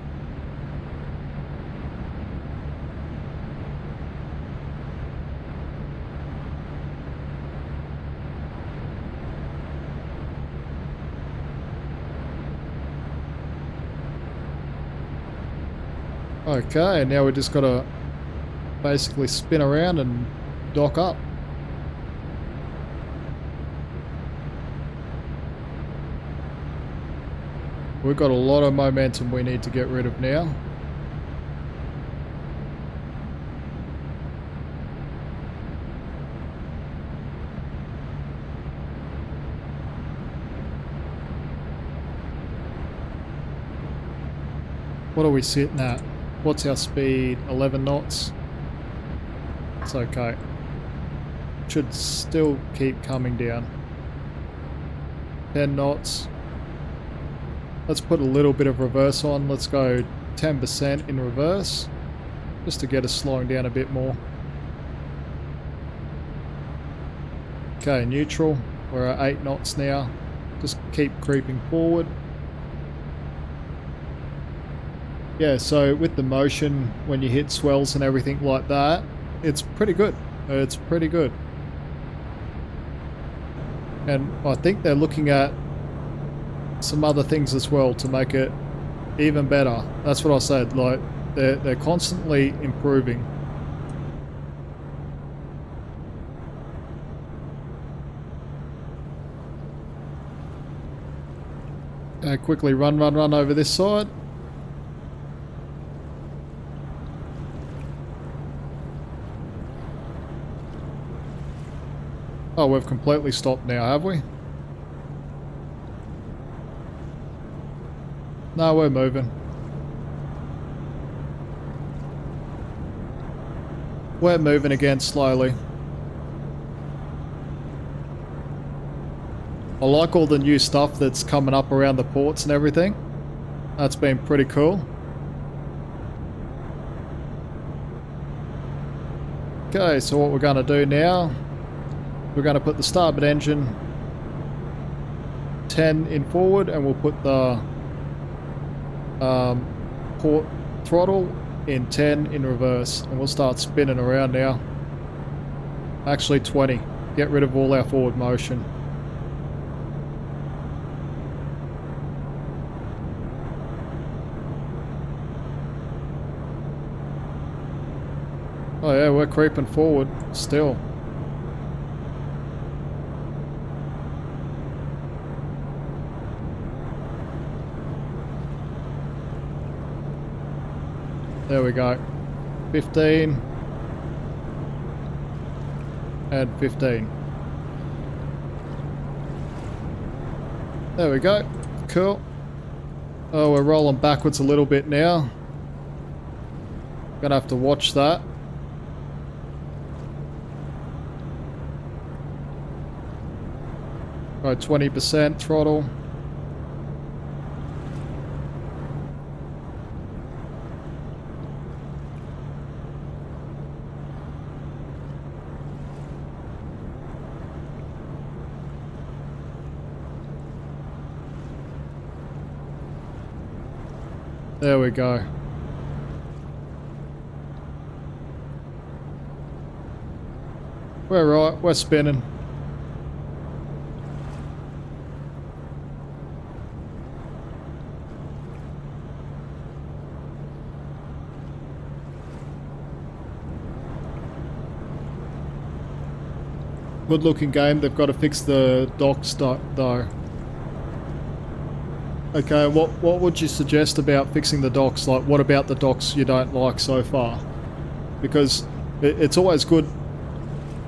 Okay, now we just got to basically spin around and dock up. We've got a lot of momentum we need to get rid of now. What are we sitting at? What's our speed? 11 knots? It's okay. Should still keep coming down. 10 knots. Let's put a little bit of reverse on. Let's go 10% in reverse, just to get us slowing down a bit more. Okay, neutral. We're at 8 knots now. Just keep creeping forward. Yeah, so with the motion, when you hit swells and everything like that, it's pretty good. It's pretty good. And I think they're looking at some other things as well to make it even better. That's what I said, like they're constantly improving. Quickly run over this side. Oh, we've completely stopped now, have we? No, we're moving. We're moving again slowly. I like all the new stuff that's coming up around the ports and everything. That's been pretty cool. Okay, so what we're going to do now, we're going to put the starboard engine 10 in forward, and we'll put the port throttle in 10 in reverse, and we'll start spinning around now. Actually 20. Get rid of all our forward motion. Oh yeah, we're creeping forward still. There we go. 15. And 15. There we go. Cool. Oh, we're rolling backwards a little bit now. Gonna have to watch that. Right, 20% throttle. There we go. We're right, we're spinning. Good looking game. They've got to fix the docks though. Okay, what would you suggest about fixing the docks? Like, what about the docks you don't like so far? Because it's always good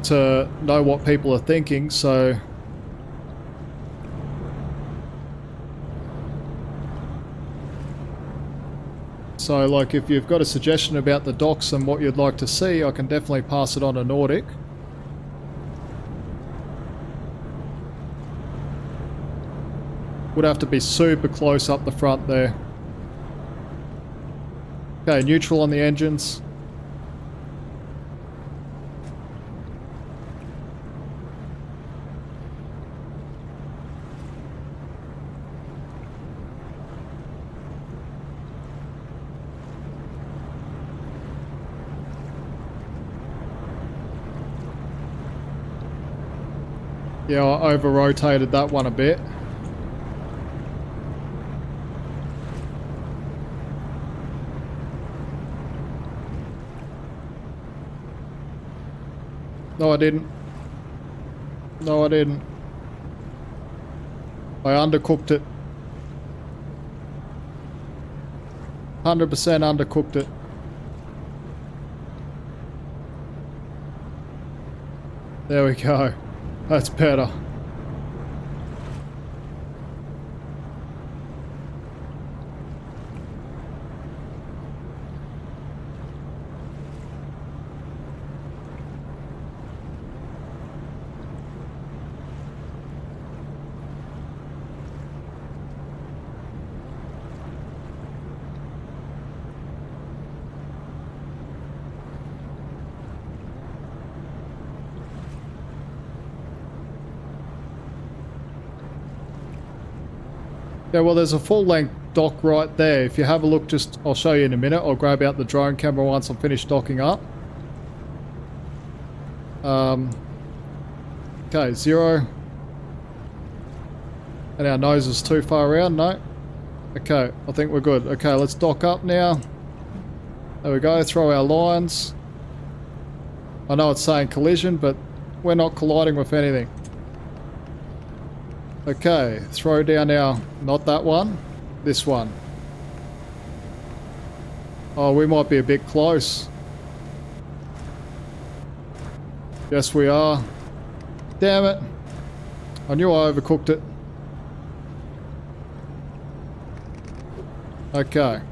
to know what people are thinking, so... So, like, if you've got a suggestion about the docks and what you'd like to see, I can definitely pass it on to Nautic. Would have to be super close up the front there. Okay, neutral on the engines. Yeah, I over-rotated that one a bit. No, I didn't. No, I didn't. I undercooked it. 100% undercooked it. There we go. That's better. Yeah, well, there's a full-length dock right there. If you have a look, just I'll show you in a minute. I'll grab out the drone camera once I'm finished docking up. Okay, 0. And our nose is too far around. No. Okay, I think we're good. Okay, let's dock up now. There we go. Throw our lines. I know it's saying collision, but we're not colliding with anything. Okay, throw down our... Not that one. This one. Oh, we might be a bit close. Yes, we are. Damn it. I knew I overcooked it. Okay.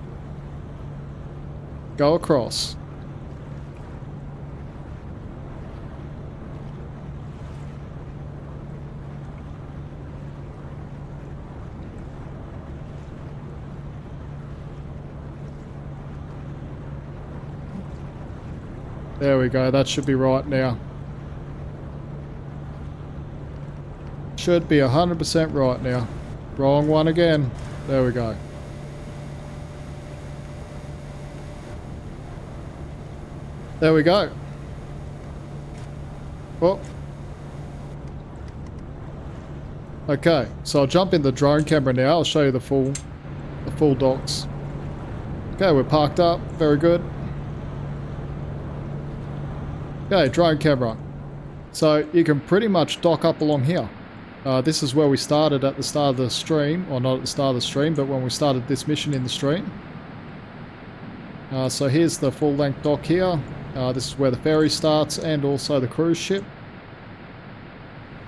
Go across. There we go, that should be right now. Should be 100% right now. Wrong one again. There we go. There we go. Oh. Okay, so I'll jump in the drone camera now. I'll show you the full docks. Okay, we're parked up. Very good. Okay, drone camera. So you can pretty much dock up along here. This is where we started at the start of the stream, or not at the start of the stream, but when we started this mission in the stream. So here's the full-length dock here. This is where the ferry starts and also the cruise ship.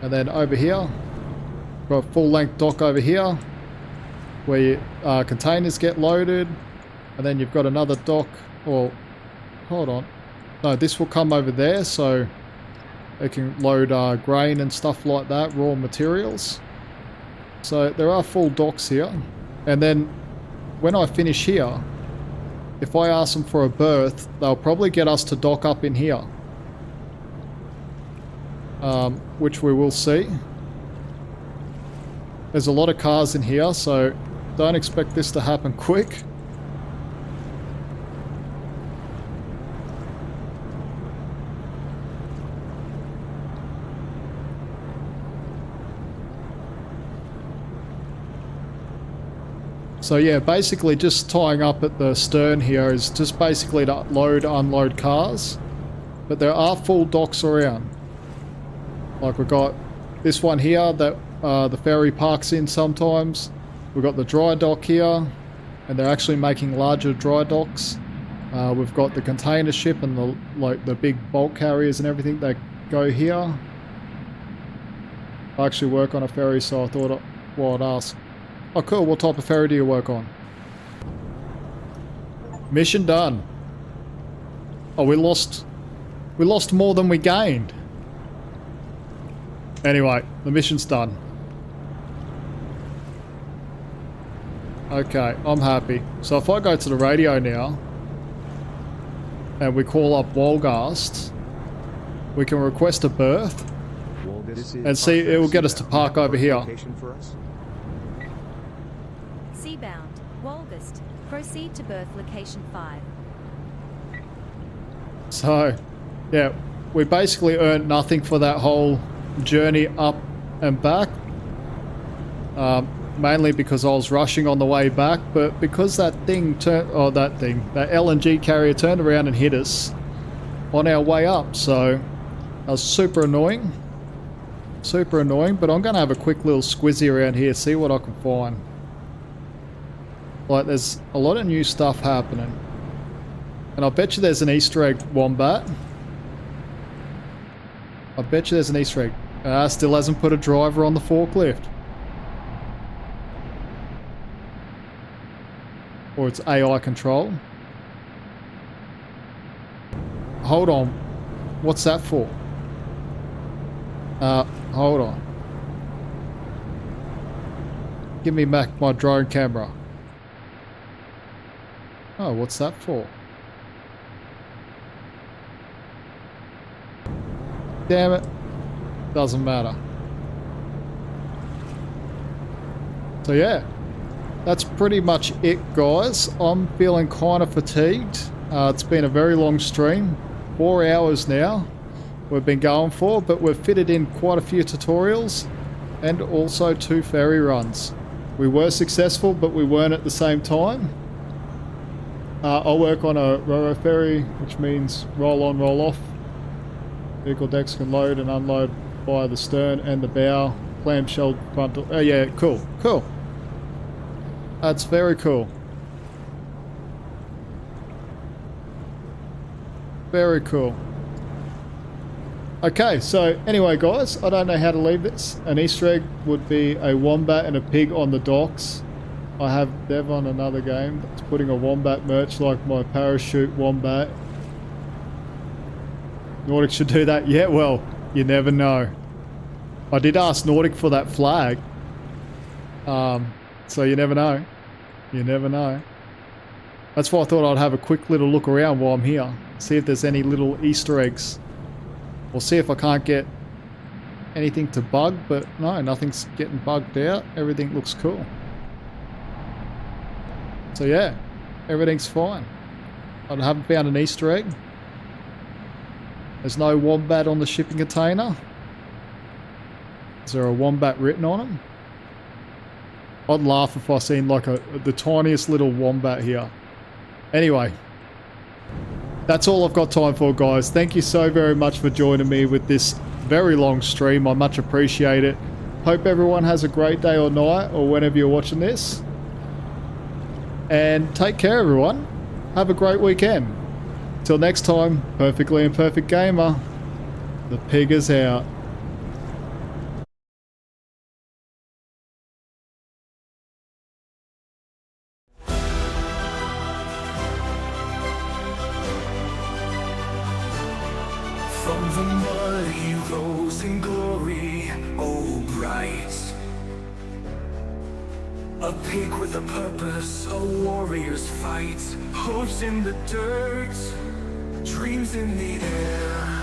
And then over here, got a full-length dock over here where containers get loaded. And then you've got another dock, or hold on. No, this will come over there, so it can load grain and stuff like that, raw materials. So there are full docks here. And then when I finish here, if I ask them for a berth, they'll probably get us to dock up in here. Which we will see. There's a lot of cars in here, so don't expect this to happen quick. So yeah, basically just tying up at the stern here is just basically to load, unload cars. But there are full docks around. Like we've got this one here that the ferry parks in sometimes. We've got the dry dock here, and they're actually making larger dry docks. We've got the container ship and the big bulk carriers and everything that go here. I actually work on a ferry, so I thought I'd ask. Oh cool, what type of ferry do you work on? Mission done. Oh, we lost more than we gained. Anyway, the mission's done. Okay, I'm happy. So if I go to the radio now, and we call up Wolgast, we can request a berth, and see, it will get us to park over here.
Seabound, Wolgast. Proceed to berth location 5.
So, yeah, we basically earned nothing for that whole journey up and back. Mainly because I was rushing on the way back, but because that LNG carrier turned around and hit us on our way up, so that was super annoying. Super annoying, but I'm going to have a quick little squizzy around here, see what I can find. Like, there's a lot of new stuff happening. And I bet you there's an Easter egg wombat. I bet you there's an Easter egg. Still hasn't put a driver on the forklift. Or it's AI control. Hold on. What's that for? Hold on. Give me back my drone camera. Oh, what's that for? Damn it. Doesn't matter. So yeah. That's pretty much it, guys. I'm feeling kind of fatigued. It's been a very long stream. 4 hours now we've been going for, but we've fitted in quite a few tutorials and also 2 ferry runs. We were successful, but we weren't at the same time. I'll work on a Ro-Ro ferry, which means roll on, roll off. Vehicle decks can load and unload via the stern and the bow. Clamshell frontal. Oh yeah, cool, cool. That's very cool. Very cool. Okay, so anyway guys, I don't know how to leave this. An Easter egg would be a wombat and a pig on the docks. I have Dev on another game that's putting a wombat merch like my parachute wombat. Nautic should do that. Yeah, well, you never know. I did ask Nautic for that flag. So you never know. You never know. That's why I thought I'd have a quick little look around while I'm here. See if there's any little Easter eggs. We'll see if I can't get anything to bug, but no, nothing's getting bugged out. Everything looks cool. So yeah, everything's fine. I haven't found an Easter egg. There's no wombat on the shipping container. Is there a wombat written on them? I'd laugh if I seen like the tiniest little wombat here. Anyway, that's all I've got time for, guys. Thank you so very much for joining me with this very long stream. I much appreciate it. Hope everyone has a great day or night or whenever you're watching this. And take care, everyone. Have a great weekend. Till next time, Perfectly Imperfect Gamer. The pig is out.
From the mud he rose in glory, oh bright. A pig with a purpose, a warrior's fight. Hopes in the dirt, dreams in the air.